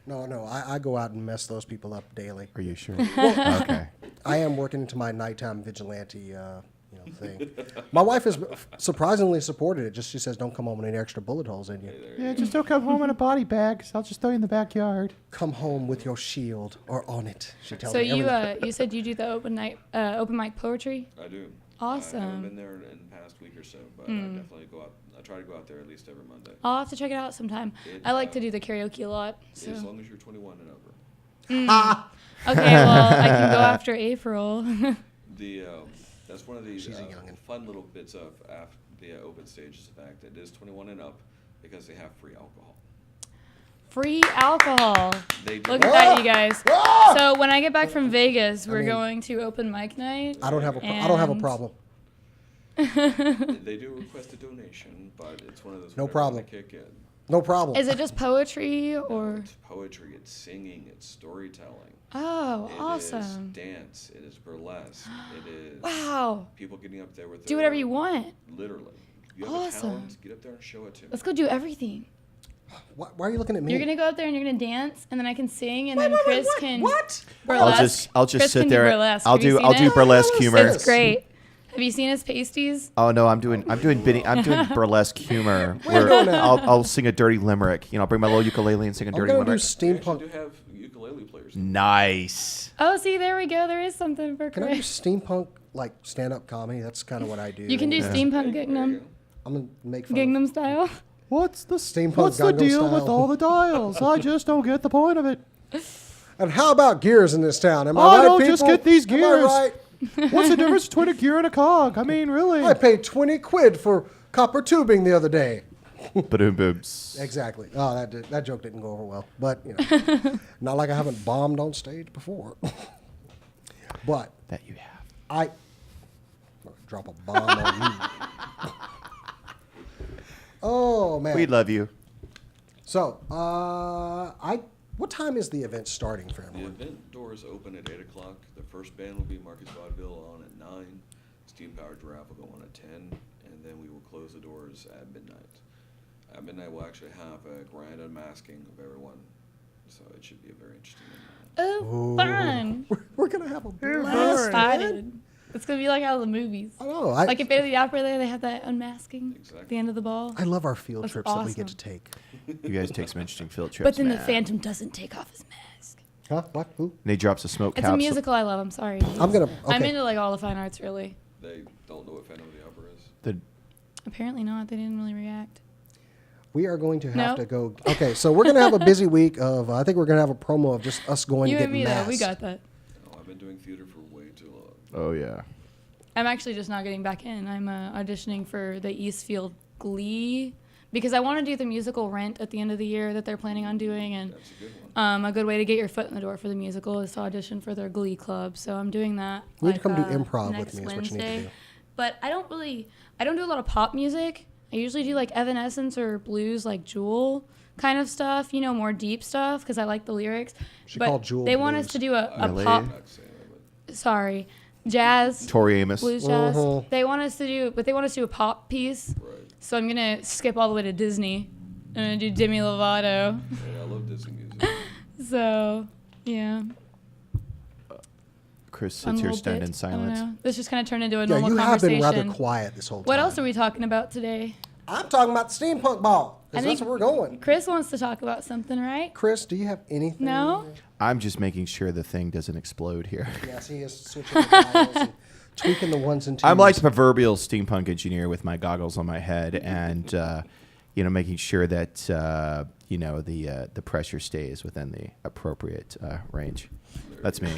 [SPEAKER 4] No, I go out and mess those people up daily.
[SPEAKER 5] Are you sure? Okay.
[SPEAKER 4] I am working into my nighttime vigilante thing. My wife has surprisingly supported it. Just she says, don't come home with any extra bullet holes in you.
[SPEAKER 5] Yeah, just don't come home in a body bag. So I'll just throw you in the backyard.
[SPEAKER 4] Come home with your shield or on it. She tells
[SPEAKER 6] So
[SPEAKER 4] me.
[SPEAKER 6] you
[SPEAKER 4] every night.
[SPEAKER 6] you said you do the open mic poetry?
[SPEAKER 7] I do.
[SPEAKER 6] Awesome.
[SPEAKER 7] I haven't been there in the past week or so, but I definitely go out. I try to go out there at least every Monday.
[SPEAKER 6] I'll have to check it out sometime.
[SPEAKER 7] It,
[SPEAKER 6] I like to do the karaoke a lot. So.
[SPEAKER 7] As long as you're 21 and over.
[SPEAKER 6] Okay, well, I can go after April.
[SPEAKER 7] That's one of the
[SPEAKER 4] She's a youngin'.
[SPEAKER 7] fun little bits of the open stage is the fact that it is 21 and up because they have free alcohol.
[SPEAKER 6] Free alcohol.
[SPEAKER 7] They do.
[SPEAKER 6] Look at that, you guys. So when I get back from Vegas, we're going to open mic night.
[SPEAKER 4] I don't have a
[SPEAKER 6] and-
[SPEAKER 4] problem.
[SPEAKER 7] They do request a donation, but it's one of those
[SPEAKER 4] No
[SPEAKER 7] whenever
[SPEAKER 4] problem.
[SPEAKER 7] they kick in.
[SPEAKER 4] No problem.
[SPEAKER 6] Is it just poetry or?
[SPEAKER 7] It's poetry, it's singing, it's storytelling.
[SPEAKER 6] Oh,
[SPEAKER 7] It is
[SPEAKER 6] awesome.
[SPEAKER 7] dance, it is burlesque, it is
[SPEAKER 6] Wow.
[SPEAKER 7] people getting up there with
[SPEAKER 6] Do whatever you want.
[SPEAKER 7] Literally. You have
[SPEAKER 6] Awesome.
[SPEAKER 7] a talent, get up there and show it to me.
[SPEAKER 6] Let's go do everything.
[SPEAKER 4] Why are you looking at me?
[SPEAKER 6] You're gonna go up there and you're gonna dance, and then I can sing, and then Chris can
[SPEAKER 4] What?
[SPEAKER 6] burlesque.
[SPEAKER 5] I'll just
[SPEAKER 6] Chris
[SPEAKER 5] sit
[SPEAKER 6] can do
[SPEAKER 5] there.
[SPEAKER 6] burlesque.
[SPEAKER 5] I'll
[SPEAKER 6] Have you
[SPEAKER 5] do
[SPEAKER 6] seen it?
[SPEAKER 5] burlesque humor.
[SPEAKER 6] It's great. Have you seen his pasties?
[SPEAKER 5] Oh no, I'm doing burlesque humor.
[SPEAKER 4] We're doing that.
[SPEAKER 5] I'll sing a dirty limerick. I'll bring my little ukulele and sing a
[SPEAKER 4] I'm
[SPEAKER 5] dirty
[SPEAKER 4] gonna do
[SPEAKER 5] limerick.
[SPEAKER 7] They actually
[SPEAKER 4] steampunk.
[SPEAKER 7] do have ukulele players.
[SPEAKER 5] Nice.
[SPEAKER 6] Oh, see, there we go. There is something for
[SPEAKER 4] Can I do
[SPEAKER 6] Chris.
[SPEAKER 4] steampunk like stand-up comedy? That's kind of what I do.
[SPEAKER 6] You can do steampunk
[SPEAKER 7] There you
[SPEAKER 6] Gangnam,
[SPEAKER 7] go.
[SPEAKER 4] I'm gonna make fun.
[SPEAKER 6] Gangnam style.
[SPEAKER 5] What's the
[SPEAKER 4] Steampunk what's the Gangnam deal with style. all the
[SPEAKER 5] dials? I just don't get the point of it.
[SPEAKER 4] And how about gears in this town? Am I
[SPEAKER 5] Oh,
[SPEAKER 4] right,
[SPEAKER 5] no,
[SPEAKER 4] people?
[SPEAKER 5] just get these
[SPEAKER 4] Am I
[SPEAKER 5] gears.
[SPEAKER 4] right?
[SPEAKER 5] What's the difference between a gear and a cog? I mean, really.
[SPEAKER 4] I paid 20 quid for copper tubing the other day.
[SPEAKER 5] Ba-doom boobs.
[SPEAKER 4] Exactly. Oh, that joke didn't go over well. But, not like I haven't bombed on stage before. But
[SPEAKER 5] That you have.
[SPEAKER 4] I'm gonna drop a bomb on you. Oh, man.
[SPEAKER 5] We love you.
[SPEAKER 4] So, what time is the event starting for
[SPEAKER 7] The
[SPEAKER 4] everyone?
[SPEAKER 7] event doors open at 8 o'clock. The first band will be Marcus Vaudeville on at 9. Steam Powered Giraffe will go on at 10. And then we will close the doors at midnight. At midnight, we'll actually have a grand unmasking of everyone. So it should be a very interesting night.
[SPEAKER 6] Oh, fun.
[SPEAKER 4] We're going to have a
[SPEAKER 6] I'm
[SPEAKER 4] blast.
[SPEAKER 6] excited. It's going to be like out of the movies.
[SPEAKER 4] I know.
[SPEAKER 6] Like in Phantom of the Opera there, they have that unmasking
[SPEAKER 7] Exactly.
[SPEAKER 6] at the end of the ball.
[SPEAKER 4] I love our field
[SPEAKER 6] That's
[SPEAKER 4] trips that we get
[SPEAKER 6] awesome.
[SPEAKER 4] to take.
[SPEAKER 5] You guys take some interesting field trips.
[SPEAKER 6] But then the
[SPEAKER 5] man.
[SPEAKER 6] Phantom doesn't take off his mask.
[SPEAKER 4] Huh? What? Who?
[SPEAKER 5] And he drops a smoke
[SPEAKER 6] It's
[SPEAKER 5] capsule.
[SPEAKER 6] a musical I love. I'm sorry.
[SPEAKER 4] I'm going to...
[SPEAKER 6] I'm
[SPEAKER 4] Okay.
[SPEAKER 6] into like all the fine arts, really.
[SPEAKER 7] They don't know what Phantom of the Opera is.
[SPEAKER 5] The
[SPEAKER 6] Apparently not. They didn't really react.
[SPEAKER 4] We are going to have
[SPEAKER 6] No.
[SPEAKER 4] to go... Okay, so we're going to have a busy week of... I think we're going to have a promo of just us going
[SPEAKER 6] You
[SPEAKER 4] to
[SPEAKER 6] and
[SPEAKER 4] get
[SPEAKER 6] me, though.
[SPEAKER 4] masked.
[SPEAKER 6] We got that.
[SPEAKER 7] been doing theater for way too long.
[SPEAKER 5] Oh yeah.
[SPEAKER 6] I'm actually just not getting back in. I'm auditioning for the Eastfield Glee because I want to do the musical Rent at the end of the year that they're planning on doing, and
[SPEAKER 7] That's a good one.
[SPEAKER 6] a good way to get your foot in the door for the musical is to audition for their Glee club. So I'm doing that.
[SPEAKER 4] You need to come do
[SPEAKER 6] like,
[SPEAKER 4] improv
[SPEAKER 6] next
[SPEAKER 4] with me is what you need to
[SPEAKER 6] Wednesday.
[SPEAKER 4] do.
[SPEAKER 6] But I don't do a lot of pop music. I usually do like Evanescence or blues, like Jewel kind of stuff, more deep stuff because I like the lyrics.
[SPEAKER 4] She
[SPEAKER 6] but
[SPEAKER 4] called Jewel
[SPEAKER 6] they want us
[SPEAKER 4] blues.
[SPEAKER 6] to do a
[SPEAKER 5] Really?
[SPEAKER 6] pop.
[SPEAKER 7] I'm not saying that,
[SPEAKER 6] Sorry, jazz.
[SPEAKER 5] Tori Amos.
[SPEAKER 6] Blues jazz.
[SPEAKER 4] Mhm.
[SPEAKER 6] They want us to do a pop piece.
[SPEAKER 7] but right.
[SPEAKER 6] So I'm gonna skip all the way to Disney. I'm gonna do Demi Lovato.
[SPEAKER 7] Yeah, I love Disney music.
[SPEAKER 6] So yeah.
[SPEAKER 5] Chris
[SPEAKER 6] I'm
[SPEAKER 5] sits
[SPEAKER 6] a
[SPEAKER 5] here
[SPEAKER 6] little
[SPEAKER 5] stunned
[SPEAKER 6] bit-
[SPEAKER 5] in
[SPEAKER 6] I
[SPEAKER 5] silence.
[SPEAKER 6] don't know. This just kind of turned into a
[SPEAKER 4] Yeah,
[SPEAKER 6] normal
[SPEAKER 4] you have been
[SPEAKER 6] conversation.
[SPEAKER 4] rather quiet this whole time.
[SPEAKER 6] What else are we talking about today?
[SPEAKER 4] I'm talking about the steampunk ball. 'Cause
[SPEAKER 6] I
[SPEAKER 4] that's
[SPEAKER 6] think
[SPEAKER 4] where we're going.
[SPEAKER 6] Chris wants to talk about something, right?
[SPEAKER 4] Chris, do you have anything?
[SPEAKER 6] No?
[SPEAKER 5] I'm just making sure the thing doesn't explode here.
[SPEAKER 4] Yes, he is switching the dials and tweaking the ones and twos.
[SPEAKER 5] I'm like the proverbial steampunk engineer with my goggles on my head, and making sure that the pressure stays within the appropriate range. That's me.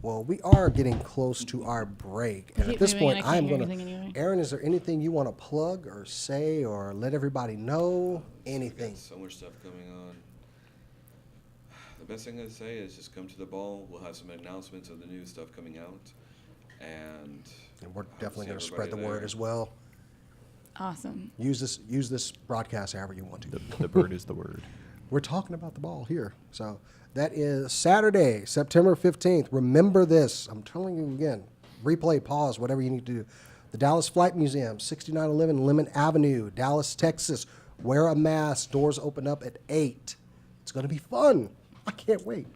[SPEAKER 4] Well, we are getting close to our break. And
[SPEAKER 6] keep
[SPEAKER 4] at this
[SPEAKER 6] moving
[SPEAKER 4] point,
[SPEAKER 6] and I can't
[SPEAKER 4] I'm
[SPEAKER 6] hear
[SPEAKER 4] going to.
[SPEAKER 6] anything anyway.
[SPEAKER 4] Aaron, is there anything you want to plug or say or let everybody know?
[SPEAKER 7] We've
[SPEAKER 4] Anything?
[SPEAKER 7] got so much stuff coming on. The best thing I'd say is just come to the ball. We'll have some announcements of the new stuff coming out. And
[SPEAKER 4] We're definitely
[SPEAKER 7] see
[SPEAKER 4] going to spread the
[SPEAKER 7] everybody
[SPEAKER 4] word
[SPEAKER 7] there.
[SPEAKER 4] as well.
[SPEAKER 6] Awesome.
[SPEAKER 4] Use this broadcast however you want to.
[SPEAKER 5] The bird is the word.
[SPEAKER 4] We're talking about the ball here. So that is Saturday, September 15th. Remember this. I'm telling you again. Replay, pause, whatever you need to do. The Dallas Flight Museum, 6911 Lemon Avenue, Dallas, Texas. Wear a mask. Doors open up at 8. It's going to be fun. I can't wait.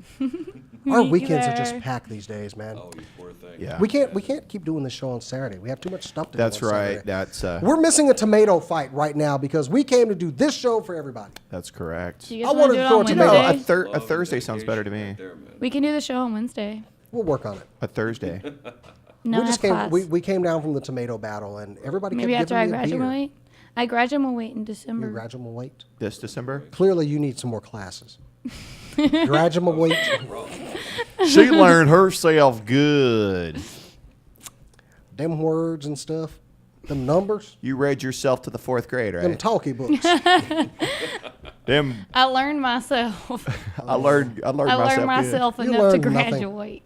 [SPEAKER 4] Our
[SPEAKER 6] Me
[SPEAKER 4] weekends are just
[SPEAKER 6] either.
[SPEAKER 4] packed these days, man.
[SPEAKER 7] oh, you poor thing.
[SPEAKER 5] Yeah.
[SPEAKER 4] We can't keep doing this show on Saturday. We have too much stuff to
[SPEAKER 5] That's
[SPEAKER 4] do on
[SPEAKER 5] right.
[SPEAKER 4] Saturday.
[SPEAKER 5] That's
[SPEAKER 4] We're missing a tomato fight right now because we came to do this show for everybody.
[SPEAKER 5] that's correct.
[SPEAKER 6] Do you
[SPEAKER 4] I
[SPEAKER 6] guys want
[SPEAKER 4] wanted
[SPEAKER 6] to do
[SPEAKER 4] to
[SPEAKER 6] it
[SPEAKER 4] throw
[SPEAKER 6] on
[SPEAKER 4] a tomato.
[SPEAKER 5] No,
[SPEAKER 6] Wednesday?
[SPEAKER 5] a
[SPEAKER 7] Love and
[SPEAKER 5] Thursday sounds better to me.
[SPEAKER 7] dedication right there, man.
[SPEAKER 6] We can do the show on Wednesday.
[SPEAKER 4] We'll work on it.
[SPEAKER 5] A Thursday.
[SPEAKER 6] No,
[SPEAKER 4] we just
[SPEAKER 6] I
[SPEAKER 4] came.
[SPEAKER 6] have
[SPEAKER 4] We,
[SPEAKER 6] class.
[SPEAKER 4] we came down from the tomato battle, and everybody
[SPEAKER 6] Maybe
[SPEAKER 4] kept
[SPEAKER 6] after I
[SPEAKER 4] giving me a beer.
[SPEAKER 6] graduate. I graduate in
[SPEAKER 4] You
[SPEAKER 6] December.
[SPEAKER 4] graduate.
[SPEAKER 5] This December.
[SPEAKER 4] Clearly, you need some more classes. Graduate.
[SPEAKER 5] She learned herself good.
[SPEAKER 4] Them words and stuff. Them numbers.
[SPEAKER 5] You read yourself to the 4th grade,
[SPEAKER 4] Them
[SPEAKER 5] right?
[SPEAKER 4] talkie books.
[SPEAKER 5] Them.
[SPEAKER 6] I learned myself.
[SPEAKER 5] I learned
[SPEAKER 6] I
[SPEAKER 5] myself.
[SPEAKER 6] learned
[SPEAKER 5] good.
[SPEAKER 6] myself
[SPEAKER 4] You
[SPEAKER 6] enough to
[SPEAKER 4] learned nothing.
[SPEAKER 6] graduate.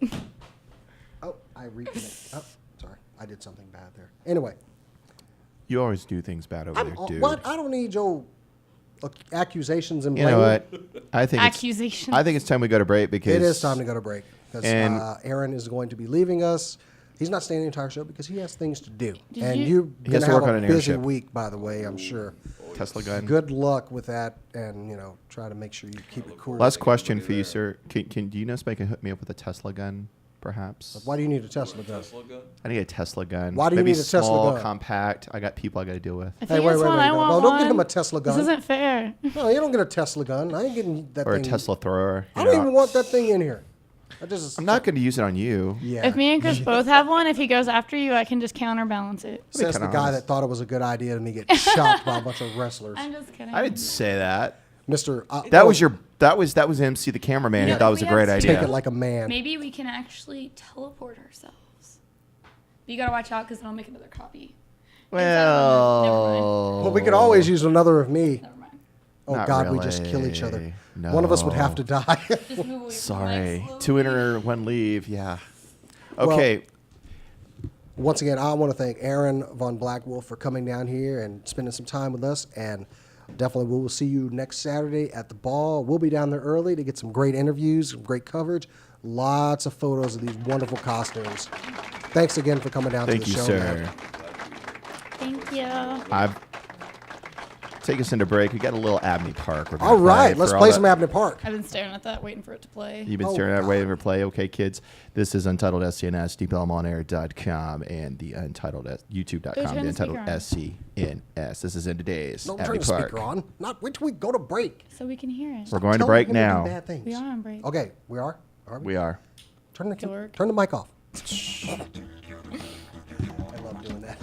[SPEAKER 4] Oh, I reconnect. Oh, sorry. I did something bad there. Anyway.
[SPEAKER 5] You always do things bad over there, dude.
[SPEAKER 4] What? I don't need your accusations and
[SPEAKER 5] You
[SPEAKER 4] blame.
[SPEAKER 5] know what? I think
[SPEAKER 6] Accusations.
[SPEAKER 5] I think it's time we go to break because
[SPEAKER 4] It is time to go to break because
[SPEAKER 5] And-
[SPEAKER 4] Aaron is going to be leaving us. He's not staying the entire show because he has things to do. and
[SPEAKER 6] you-
[SPEAKER 4] you're
[SPEAKER 5] He
[SPEAKER 4] going
[SPEAKER 5] has
[SPEAKER 4] to
[SPEAKER 5] to
[SPEAKER 4] have
[SPEAKER 5] work
[SPEAKER 4] a
[SPEAKER 5] on an
[SPEAKER 4] busy
[SPEAKER 5] airship.
[SPEAKER 4] week, by the way, I'm sure.
[SPEAKER 5] Tesla gun.
[SPEAKER 4] Good luck with that, and try to make sure you keep it cool.
[SPEAKER 5] Last question for you, sir. Do you know somebody can hook me up with a Tesla gun, perhaps?
[SPEAKER 4] Why do you need a Tesla gun?
[SPEAKER 7] Tesla gun?
[SPEAKER 5] I need a Tesla gun.
[SPEAKER 4] Why do you
[SPEAKER 5] Maybe
[SPEAKER 4] need a Tesla
[SPEAKER 5] small,
[SPEAKER 4] gun?
[SPEAKER 5] compact. I got people I got to deal with.
[SPEAKER 6] If
[SPEAKER 4] Hey,
[SPEAKER 6] he
[SPEAKER 4] wait,
[SPEAKER 6] gets
[SPEAKER 4] wait,
[SPEAKER 6] one,
[SPEAKER 4] wait,
[SPEAKER 6] I
[SPEAKER 4] no,
[SPEAKER 6] want
[SPEAKER 4] don't give him
[SPEAKER 6] one.
[SPEAKER 4] a Tesla gun.
[SPEAKER 6] This isn't fair.
[SPEAKER 4] No, you don't get a Tesla gun. I ain't getting that
[SPEAKER 5] Or
[SPEAKER 4] thing.
[SPEAKER 5] a Tesla thrower.
[SPEAKER 4] I don't even want that thing in here.
[SPEAKER 5] I'm not going to use it on you.
[SPEAKER 4] Yeah.
[SPEAKER 6] If me and Chris both have one, if he goes after you, I can just counterbalance it.
[SPEAKER 4] Says the
[SPEAKER 5] kinda
[SPEAKER 4] guy
[SPEAKER 5] honest.
[SPEAKER 4] that thought it was a good idea to me get shot by a bunch of wrestlers.
[SPEAKER 6] I'm just kidding.
[SPEAKER 5] I didn't say that.
[SPEAKER 4] Mr.
[SPEAKER 5] That was MC the cameraman who
[SPEAKER 6] Yeah,
[SPEAKER 5] thought it was a
[SPEAKER 6] we
[SPEAKER 5] great
[SPEAKER 6] have to-
[SPEAKER 5] idea.
[SPEAKER 4] take it like a man.
[SPEAKER 6] Maybe we can actually teleport ourselves. But you gotta watch out because then I'll make another copy.
[SPEAKER 5] Well,
[SPEAKER 4] Well, we could always use another of me.
[SPEAKER 6] Never mind.
[SPEAKER 4] Oh
[SPEAKER 5] Not
[SPEAKER 4] God, we just kill each other.
[SPEAKER 5] really.
[SPEAKER 4] One of us would
[SPEAKER 5] No.
[SPEAKER 4] have to die.
[SPEAKER 6] Just move away from the
[SPEAKER 5] sorry.
[SPEAKER 6] mic
[SPEAKER 5] 2
[SPEAKER 6] slowly.
[SPEAKER 5] enter, 1 leave. Yeah. Okay.
[SPEAKER 4] Once again, I want to thank Aaron Von Blackwolf for coming down here and spending some time with us. And definitely, we will see you next Saturday at the ball. We'll be down there early to get some great interviews, some great coverage, lots of photos of these wonderful costumes. Thanks again for coming down
[SPEAKER 5] Thank
[SPEAKER 4] to the
[SPEAKER 5] you,
[SPEAKER 4] show.
[SPEAKER 5] sir.
[SPEAKER 4] man.
[SPEAKER 6] Thank you.
[SPEAKER 5] I've take us into break. We got a little Abney Park. We're gonna
[SPEAKER 4] All right,
[SPEAKER 5] play
[SPEAKER 4] let's
[SPEAKER 5] for all
[SPEAKER 4] play
[SPEAKER 5] the-
[SPEAKER 4] some Abney Park.
[SPEAKER 6] I've been staring at that, waiting for it to play.
[SPEAKER 5] You've been
[SPEAKER 4] Oh,
[SPEAKER 5] staring at
[SPEAKER 4] God.
[SPEAKER 5] waiting for play. Okay, kids. This is Untitled SCNS, DeepElmonair.com, and the Untitled YouTube.com,
[SPEAKER 6] Go
[SPEAKER 5] the
[SPEAKER 6] turn the
[SPEAKER 5] Untitled
[SPEAKER 6] speaker on.
[SPEAKER 5] SCNS. This is in today's
[SPEAKER 4] Don't
[SPEAKER 5] Abney
[SPEAKER 4] turn the
[SPEAKER 5] Park.
[SPEAKER 4] speaker on. Not wait till we go to break.
[SPEAKER 6] So we can hear it.
[SPEAKER 5] We're going to
[SPEAKER 4] Telling
[SPEAKER 5] break
[SPEAKER 4] him to do
[SPEAKER 5] now.
[SPEAKER 4] bad things.
[SPEAKER 6] We are on break.
[SPEAKER 4] Okay, we are. Are we?
[SPEAKER 5] We are.
[SPEAKER 4] Turn the
[SPEAKER 6] Dork.
[SPEAKER 4] turn the mic off. I love doing that.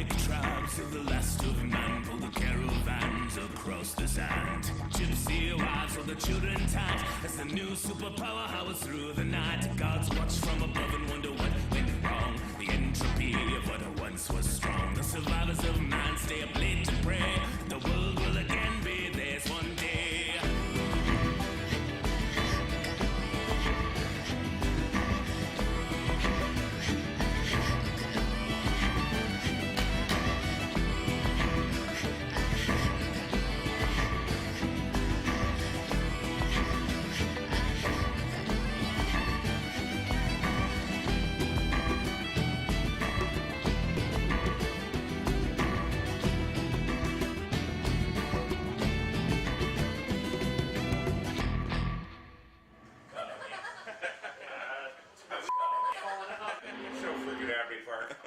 [SPEAKER 8] Nomadic tribes of the last of man pull the caravans across the sand. Gypsy wives of the children times as the new superpower hovers through the night. Gods watch from above and wonder what went wrong. The entropy of what once was strong. The survivors of man stay up late to pray. The world will again be theirs one day.
[SPEAKER 9] So freaking happy, Park.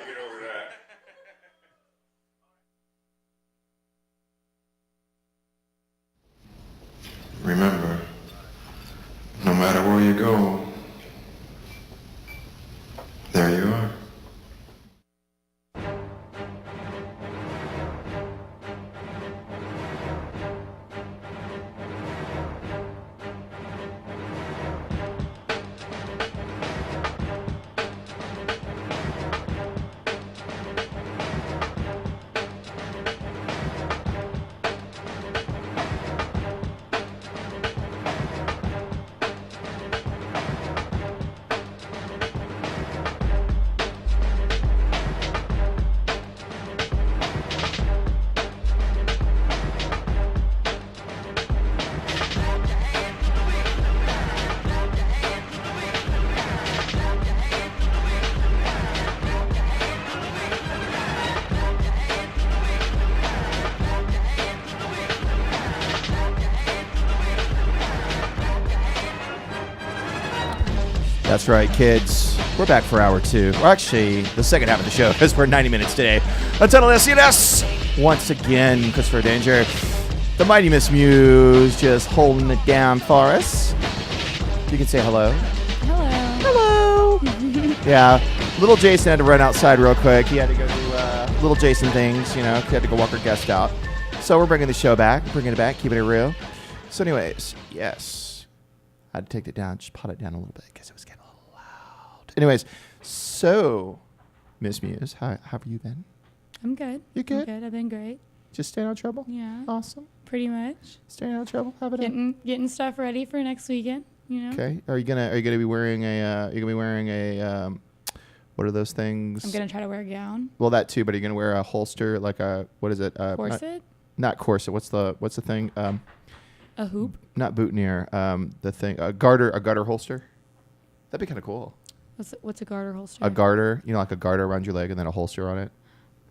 [SPEAKER 9] Get over that.
[SPEAKER 10] Remember, no matter where you go, there you are.
[SPEAKER 5] That's right, kids. We're back for hour 2. Or actually, the second half of the show, because we're 90 minutes today. Untitled SCNS, once again, Christopher Danger. The mighty Miss Muse just holding it down for us. You can say hello.
[SPEAKER 6] Hello.
[SPEAKER 5] Hello. Yeah, little Jason had to run outside real quick. He had to go do little Jason things, you know. He had to go walk our guest out. So we're bringing the show back, keeping it real. So anyways, yes. I had to take it down, just pot it down a little bit because it was getting a little loud. Anyways, so, Miss Muse, how have you been?
[SPEAKER 6] I'm good.
[SPEAKER 5] You good?
[SPEAKER 6] I'm good. I've been great.
[SPEAKER 5] Just staying out of trouble?
[SPEAKER 6] Yeah.
[SPEAKER 5] Awesome.
[SPEAKER 6] Pretty much.
[SPEAKER 5] Staying out of trouble? Have it
[SPEAKER 6] Getting stuff ready for next weekend. You know.
[SPEAKER 5] Okay. Are you gonna be wearing a what are those things?
[SPEAKER 6] I'm gonna try to wear a gown.
[SPEAKER 5] Well, that too, but are you gonna wear a holster, like a, what is it?
[SPEAKER 6] Corset?
[SPEAKER 5] Not corset. What's the thing?
[SPEAKER 6] A hoop?
[SPEAKER 5] Not boutonniere. The thing, a garter holster. That'd be kind of cool.
[SPEAKER 6] What's a garter holster?
[SPEAKER 5] A garter, like a garter around your leg and then a holster on it.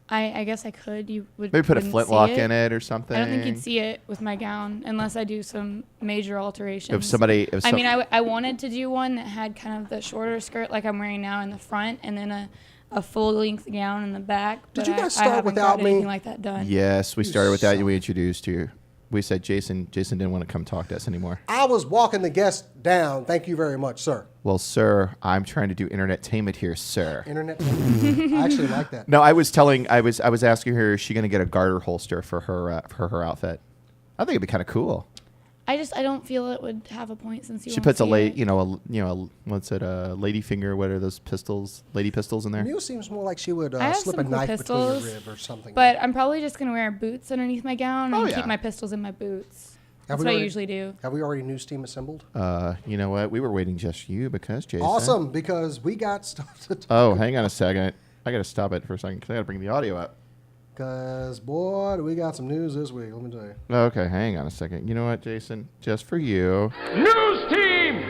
[SPEAKER 6] I guess I could. You would
[SPEAKER 5] maybe put a
[SPEAKER 6] wouldn't
[SPEAKER 5] flintlock
[SPEAKER 6] see it.
[SPEAKER 5] in it or something.
[SPEAKER 6] I don't think you'd see it with my gown unless I do some major alterations. I wanted to do one that had kind of the shorter skirt like I'm wearing now in the front, and then a full length gown in the back.
[SPEAKER 4] Did you guys
[SPEAKER 6] I
[SPEAKER 4] start
[SPEAKER 6] haven't
[SPEAKER 4] without
[SPEAKER 6] got
[SPEAKER 4] me?
[SPEAKER 6] anything like that done.
[SPEAKER 5] Yes, we started with that. We introduced you. We said Jason didn't want to come talk to us anymore.
[SPEAKER 4] I was walking the guest down. Thank you very much, sir.
[SPEAKER 5] Well, sir, I'm trying to do internet-tainment here, sir.
[SPEAKER 4] Internet. I actually like that.
[SPEAKER 5] No, I was asking her, is she going to get a garter holster for her outfit? I think it'd be kind of cool.
[SPEAKER 6] I don't feel it would have a point since
[SPEAKER 5] She puts what's it, a lady finger? What are those pistols? Lady pistols in there?
[SPEAKER 4] Muse seems more like she would
[SPEAKER 6] I have
[SPEAKER 4] slip a
[SPEAKER 6] some cool
[SPEAKER 4] knife
[SPEAKER 6] pistols,
[SPEAKER 4] between your rib or something.
[SPEAKER 6] But I'm probably just gonna wear boots underneath my gown and
[SPEAKER 5] yeah.
[SPEAKER 6] keep my pistols in my boots.
[SPEAKER 4] Have
[SPEAKER 6] That's
[SPEAKER 4] we
[SPEAKER 6] what I
[SPEAKER 4] already-
[SPEAKER 6] usually do.
[SPEAKER 4] Have we already new steam assembled?
[SPEAKER 5] You know what? We were waiting just for you because Jason.
[SPEAKER 4] Awesome, because we got stuff to talk
[SPEAKER 5] Oh, hang on a second. I got to stop it for a second because I got to bring the audio up.
[SPEAKER 4] Because, boy, do we got some news this week, let me tell you.
[SPEAKER 5] Okay, hang on a second. You know what, Jason? Just for you.
[SPEAKER 9] News team,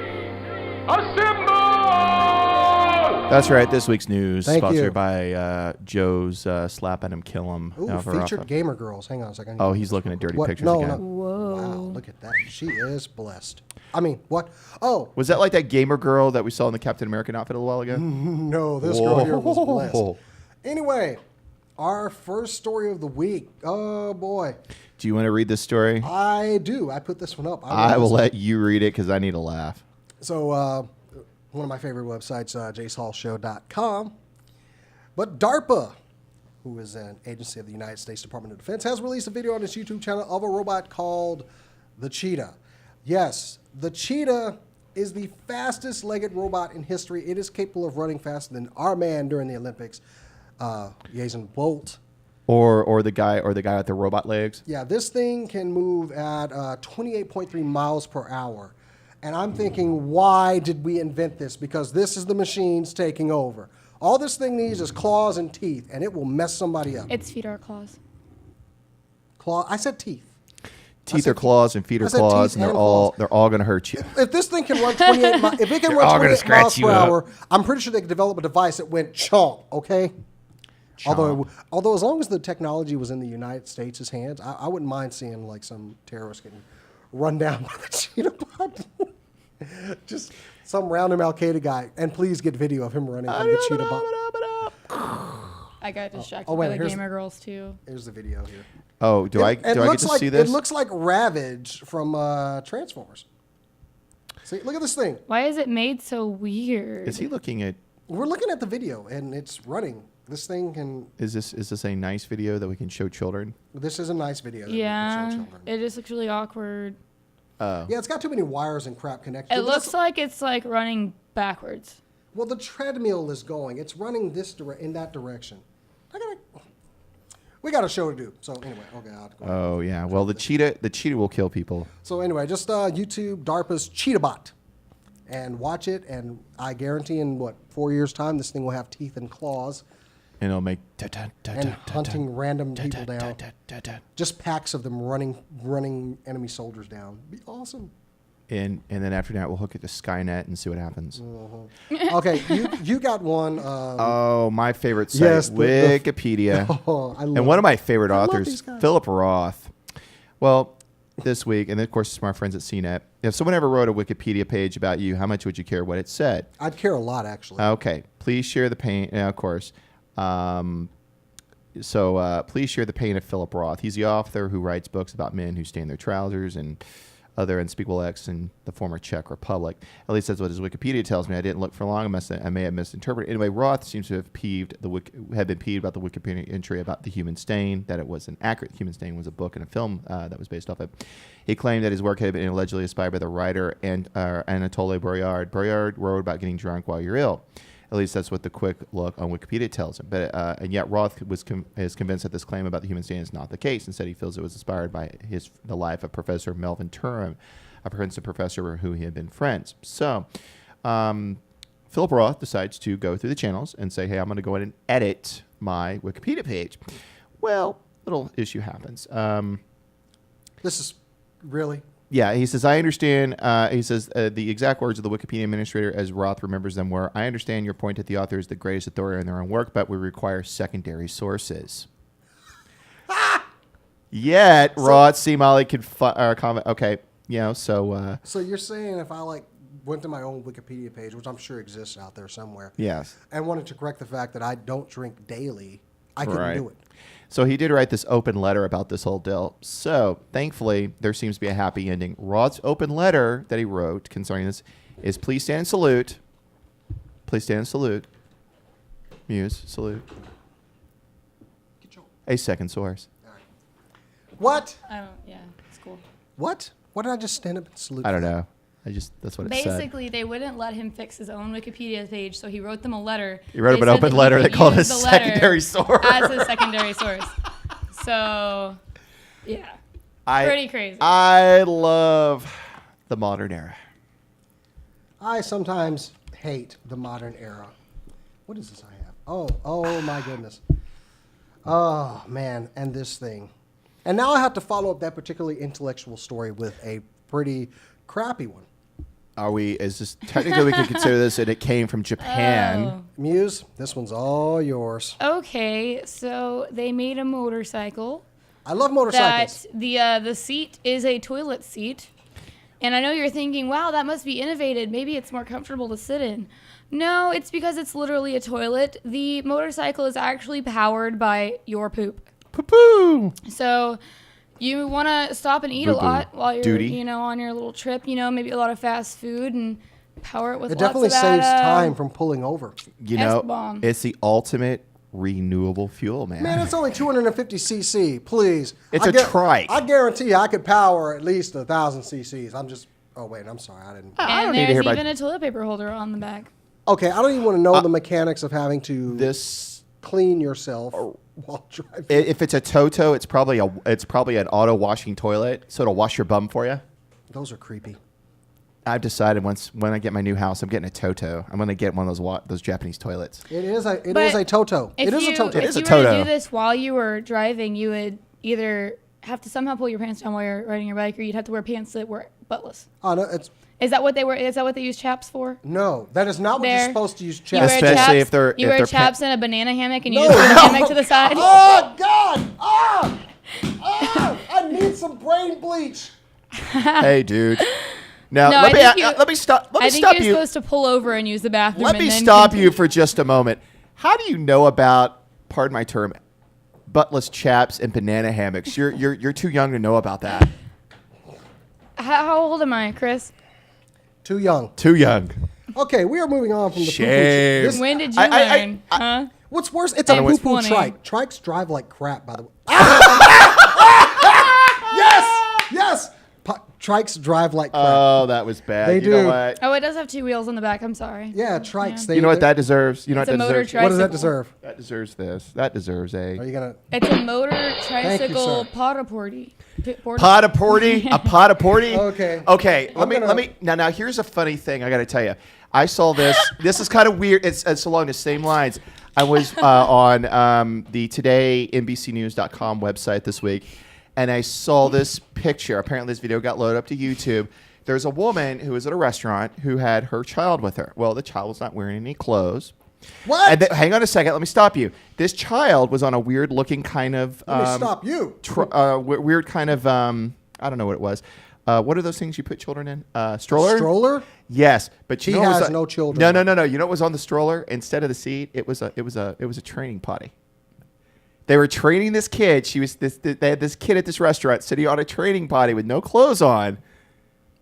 [SPEAKER 9] assemble!
[SPEAKER 5] That's right. This week's news
[SPEAKER 4] Thank
[SPEAKER 5] sponsored
[SPEAKER 4] you.
[SPEAKER 5] by Joe's Slap at Him, Kill Him.
[SPEAKER 4] Ooh, featured gamer girls. Hang on a second.
[SPEAKER 5] Oh, he's looking at dirty
[SPEAKER 4] What?
[SPEAKER 5] pictures
[SPEAKER 4] No,
[SPEAKER 5] again.
[SPEAKER 4] no.
[SPEAKER 6] Whoa.
[SPEAKER 4] Wow, look at that. She is blessed. I mean, what? Oh,
[SPEAKER 5] Was that like that gamer girl that we saw in the Captain American outfit a little while ago?
[SPEAKER 4] no, this girl here was blessed. Anyway, our first story of the week. Oh, boy.
[SPEAKER 5] Do you want to read this story?
[SPEAKER 4] I do. I put this one up.
[SPEAKER 5] I will let you read it because I need a laugh.
[SPEAKER 4] So, one of my favorite websites, jacehallshow.com. But DARPA who is an agency of the United States Department of Defense, has released a video on his YouTube channel of a robot called the Cheetah. Yes, the Cheetah is the fastest-legged robot in history. It is capable of running faster than our man during the Olympics, Usain Bolt.
[SPEAKER 5] Or the guy with the robot legs.
[SPEAKER 4] Yeah, this thing can move at 28.3 miles per hour. And I'm thinking, why did we invent this? Because this is the machines taking over. All this thing needs is claws and teeth, and it will mess somebody up.
[SPEAKER 6] Its feet are claws.
[SPEAKER 4] Claw? I said teeth.
[SPEAKER 5] Teeth are claws and feet are claws, and they're all going to hurt you.
[SPEAKER 4] If this thing can run 28 miles, if it can run 28 miles per hour, I'm pretty sure they could develop a device that went chomp. Okay. Although as long as the technology was in the United States' hands, I wouldn't mind seeing like some terrorist getting run down by the cheetah bot. Just some random Al Qaeda guy, and please get video of him running from the cheetah bot.
[SPEAKER 6] I got distracted by the gamer girls too.
[SPEAKER 4] Here's the video here.
[SPEAKER 5] Oh, do I get to see this?
[SPEAKER 4] It looks like Ravage from Transformers. See, look at this thing.
[SPEAKER 6] Why is it made so weird?
[SPEAKER 5] Is he looking at?
[SPEAKER 4] We're looking at the video, and it's running. This thing can.
[SPEAKER 5] Is this a nice video that we can show children?
[SPEAKER 4] This is a nice video. That we can show children.
[SPEAKER 6] It just looks really awkward.
[SPEAKER 4] Yeah, it's got too many wires and crap connected.
[SPEAKER 6] It looks like it's like running backwards.
[SPEAKER 4] Well, the treadmill is going. It's running in that direction. We got a show to do. So anyway, okay.
[SPEAKER 5] Oh yeah. Well, the cheetah will kill people.
[SPEAKER 4] So anyway, just YouTube DARPA's Cheetah Bot, and watch it. And I guarantee in 4 years' time, this thing will have teeth and claws.
[SPEAKER 5] And it'll make
[SPEAKER 4] and hunting random people down. Just packs of them running enemy soldiers down. Be awesome.
[SPEAKER 5] And then after that, we'll hook it to Skynet and see what happens.
[SPEAKER 4] Okay, you got one.
[SPEAKER 5] Oh, my favorite site,
[SPEAKER 4] yes,
[SPEAKER 5] Wikipedia. And one of my favorite authors, Philip Roth. Well, this week, and of course, it's my friends at CNET. If someone ever wrote a Wikipedia page about you, how much would you care what it said?
[SPEAKER 4] I'd care a lot, actually.
[SPEAKER 5] Okay, please share the pain. Of course. Please share the pain of Philip Roth. He's the author who writes books about men who stain their trousers and other unspeakable acts in the former Czech Republic. At least that's what his Wikipedia tells me. I didn't look for long. I may have misinterpreted. Anyway, Roth seems to have been peeved about the Wikipedia entry about the human stain, that it was an accurate human stain was a book and a film that was based off it. He claimed that his work had been allegedly inspired by the writer Anatole Boryard. Boryard wrote about getting drunk while you're ill. At least that's what the quick look on Wikipedia tells him. But and yet Roth is convinced that this claim about the human stain is not the case. Instead, he feels it was inspired by the life of Professor Melvin Turum, a Princeton professor who he had been friends. So Philip Roth decides to go through the channels and say, hey, I'm going to go in and edit my Wikipedia page. Well, little issue happens.
[SPEAKER 4] This is really...
[SPEAKER 5] Yeah, he says, I understand. He says, the exact words of the Wikipedia administrator, as Roth remembers them, were, I understand your point that the author is the greatest authority on their own work, but we require secondary sources. Yet, Roth, C. Molly could comment. Okay, so...
[SPEAKER 4] So you're saying if I, went to my own Wikipedia page, which I'm sure exists out there somewhere,
[SPEAKER 5] yes,
[SPEAKER 4] and wanted to correct the fact that I don't drink daily, I couldn't do it.
[SPEAKER 5] So he did write this open letter about this whole deal. So thankfully, there seems to be a happy ending. Roth's open letter that he wrote concerning this is please stand and salute. Please stand and salute. Muse, salute. A second source.
[SPEAKER 4] What?
[SPEAKER 6] Yeah, it's cool.
[SPEAKER 4] What? Why did I just stand up and salute?
[SPEAKER 5] I don't know. That's what it said.
[SPEAKER 6] Basically, they wouldn't let him fix his own Wikipedia page, so he wrote them a letter.
[SPEAKER 5] He wrote an open letter that called it a secondary source.
[SPEAKER 6] As a secondary source. So, yeah. Pretty crazy.
[SPEAKER 5] I love the modern era.
[SPEAKER 4] I sometimes hate the modern era. What is this I have? Oh my goodness. Oh, man, and this thing. And now I have to follow up that particularly intellectual story with a pretty crappy one.
[SPEAKER 5] Is this technically we can consider this and it came from Japan?
[SPEAKER 6] Oh.
[SPEAKER 4] Muse, this one's all yours.
[SPEAKER 6] Okay, so they made a motorcycle.
[SPEAKER 4] I love motorcycles.
[SPEAKER 6] That the seat is a toilet seat. And I know you're thinking, wow, that must be innovative. Maybe it's more comfortable to sit in. No, it's because it's literally a toilet. The motorcycle is actually powered by your poop.
[SPEAKER 5] Poo-poo!
[SPEAKER 6] So you want to stop and eat a lot while you're, on your little trip, maybe a lot of fast food and power it with lots of
[SPEAKER 4] It definitely saves time from pulling over.
[SPEAKER 5] It's the ultimate renewable fuel, man.
[SPEAKER 4] Man, it's only 250 cc. Please,
[SPEAKER 5] It's a trike.
[SPEAKER 4] I guarantee you, I could power at least 1,000 cc's. I'm just. Oh wait, I'm sorry, I didn't.
[SPEAKER 5] I don't
[SPEAKER 6] And
[SPEAKER 5] need to
[SPEAKER 6] there's
[SPEAKER 5] hear
[SPEAKER 6] even
[SPEAKER 5] about
[SPEAKER 6] a toilet paper holder on the back.
[SPEAKER 4] Okay, I don't even want to know the mechanics of having to
[SPEAKER 5] this.
[SPEAKER 4] clean yourself while driving.
[SPEAKER 5] If it's a Toto, it's probably an auto washing toilet, so it'll wash your bum for you.
[SPEAKER 4] Those are creepy.
[SPEAKER 5] I've decided when I get my new house, I'm getting a Toto. I'm going to get one of those Japanese toilets.
[SPEAKER 4] It is a
[SPEAKER 6] But
[SPEAKER 4] Toto. It is a Toto.
[SPEAKER 6] If you were to do this while you were driving, you would either have to somehow pull your pants down while you're riding your bike, or you'd have to wear pants that were buttless.
[SPEAKER 4] Oh no, it's
[SPEAKER 6] Is that what they were? Is that what they use chaps for?
[SPEAKER 4] no. That is not what you're
[SPEAKER 6] There.
[SPEAKER 4] supposed to use
[SPEAKER 6] You wear
[SPEAKER 4] chaps.
[SPEAKER 5] Especially
[SPEAKER 6] chaps,
[SPEAKER 5] if they're-
[SPEAKER 6] you
[SPEAKER 5] if
[SPEAKER 6] wear
[SPEAKER 5] they're
[SPEAKER 6] chaps in a banana hammock and you
[SPEAKER 4] No.
[SPEAKER 6] just put the hammock to the side.
[SPEAKER 4] Oh God! I need some brain bleach.
[SPEAKER 5] Hey, dude. Now
[SPEAKER 6] No,
[SPEAKER 5] let
[SPEAKER 6] I think
[SPEAKER 5] me stop. Let me
[SPEAKER 6] I think
[SPEAKER 5] stop
[SPEAKER 6] you're
[SPEAKER 5] you.
[SPEAKER 6] supposed to pull over and use the bathroom.
[SPEAKER 5] Let
[SPEAKER 6] and
[SPEAKER 5] me
[SPEAKER 6] then
[SPEAKER 5] stop
[SPEAKER 6] continue.
[SPEAKER 5] you for just a moment. How do you know about, pardon my term, buttless chaps and banana hammocks? You're too young to know about that.
[SPEAKER 6] How old am I, Chris?
[SPEAKER 4] Too young.
[SPEAKER 5] Too young.
[SPEAKER 4] Okay, we are moving on from the
[SPEAKER 5] Shame.
[SPEAKER 4] poo-poo. This-
[SPEAKER 6] When did you
[SPEAKER 5] I-
[SPEAKER 6] learn? Huh?
[SPEAKER 4] What's worse? It's a
[SPEAKER 6] I was
[SPEAKER 4] poo-poo
[SPEAKER 6] 20.
[SPEAKER 4] trike. Trikes drive like crap, by the way. Yes. Trikes drive like crap.
[SPEAKER 5] Oh, that was bad.
[SPEAKER 4] They
[SPEAKER 5] you know
[SPEAKER 4] do.
[SPEAKER 5] what?
[SPEAKER 6] Oh, it does have two wheels on the back. I'm sorry.
[SPEAKER 4] Yeah, trikes.
[SPEAKER 6] Yeah.
[SPEAKER 4] They,
[SPEAKER 5] You know what
[SPEAKER 4] they're-
[SPEAKER 5] that deserves? You know
[SPEAKER 6] It's
[SPEAKER 5] what
[SPEAKER 6] a
[SPEAKER 5] that
[SPEAKER 6] motor
[SPEAKER 5] deserves?
[SPEAKER 4] What does that
[SPEAKER 6] tricycle.
[SPEAKER 4] deserve?
[SPEAKER 5] That deserves this. That deserves a
[SPEAKER 4] Are you gonna?
[SPEAKER 6] It's a motor tricycle
[SPEAKER 4] sir.
[SPEAKER 6] potaporty.
[SPEAKER 5] Potaporty. A potaporty.
[SPEAKER 4] Okay.
[SPEAKER 5] Okay.
[SPEAKER 4] I'm gonna-
[SPEAKER 5] Let me. Now here's a funny thing. I got to tell you. I saw this. This is kind of weird. It's along the same lines. I was on the Today NBCNews.com website this week, and I saw this picture. Apparently, this video got loaded up to YouTube. There's a woman who was at a restaurant who had her child with her. Well, the child was not wearing any clothes.
[SPEAKER 4] What?
[SPEAKER 5] And hang on a second. Let me stop you. This child was on a weird-looking kind of.
[SPEAKER 4] Let me stop you.
[SPEAKER 5] Weird kind of. I don't know what it was. What are those things you put children in? Stroller.
[SPEAKER 4] Stroller?
[SPEAKER 5] Yes, but
[SPEAKER 4] He
[SPEAKER 5] you know what was
[SPEAKER 4] has
[SPEAKER 5] on-
[SPEAKER 4] no children.
[SPEAKER 5] No. You know what was on the stroller instead of the seat? It was a training potty. They were training this kid. They had this kid at this restaurant sitting on a training potty with no clothes on,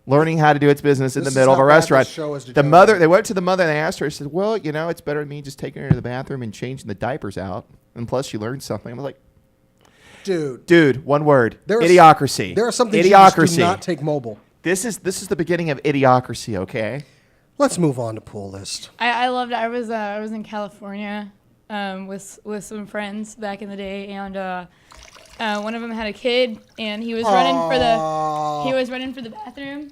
[SPEAKER 5] learning how to do its business in
[SPEAKER 4] This
[SPEAKER 5] the
[SPEAKER 4] is
[SPEAKER 5] middle of
[SPEAKER 4] how
[SPEAKER 5] a
[SPEAKER 4] bad
[SPEAKER 5] restaurant.
[SPEAKER 4] this show is
[SPEAKER 5] The
[SPEAKER 4] degenerating.
[SPEAKER 5] mother, they went to the mother and they asked her. She said, "Well, you know, it's better than me just taking her to the bathroom and changing the diapers out. And plus, she learned something." I'm like, dude, one word: idiocracy.
[SPEAKER 4] There are some things
[SPEAKER 5] idiocracy.
[SPEAKER 4] you just do not take mobile.
[SPEAKER 5] This is the beginning of idiocracy. Okay.
[SPEAKER 4] Let's move on to pull list.
[SPEAKER 6] I loved it. I was in California with some friends back in the day, and one of them had a kid, and he was running for the bathroom,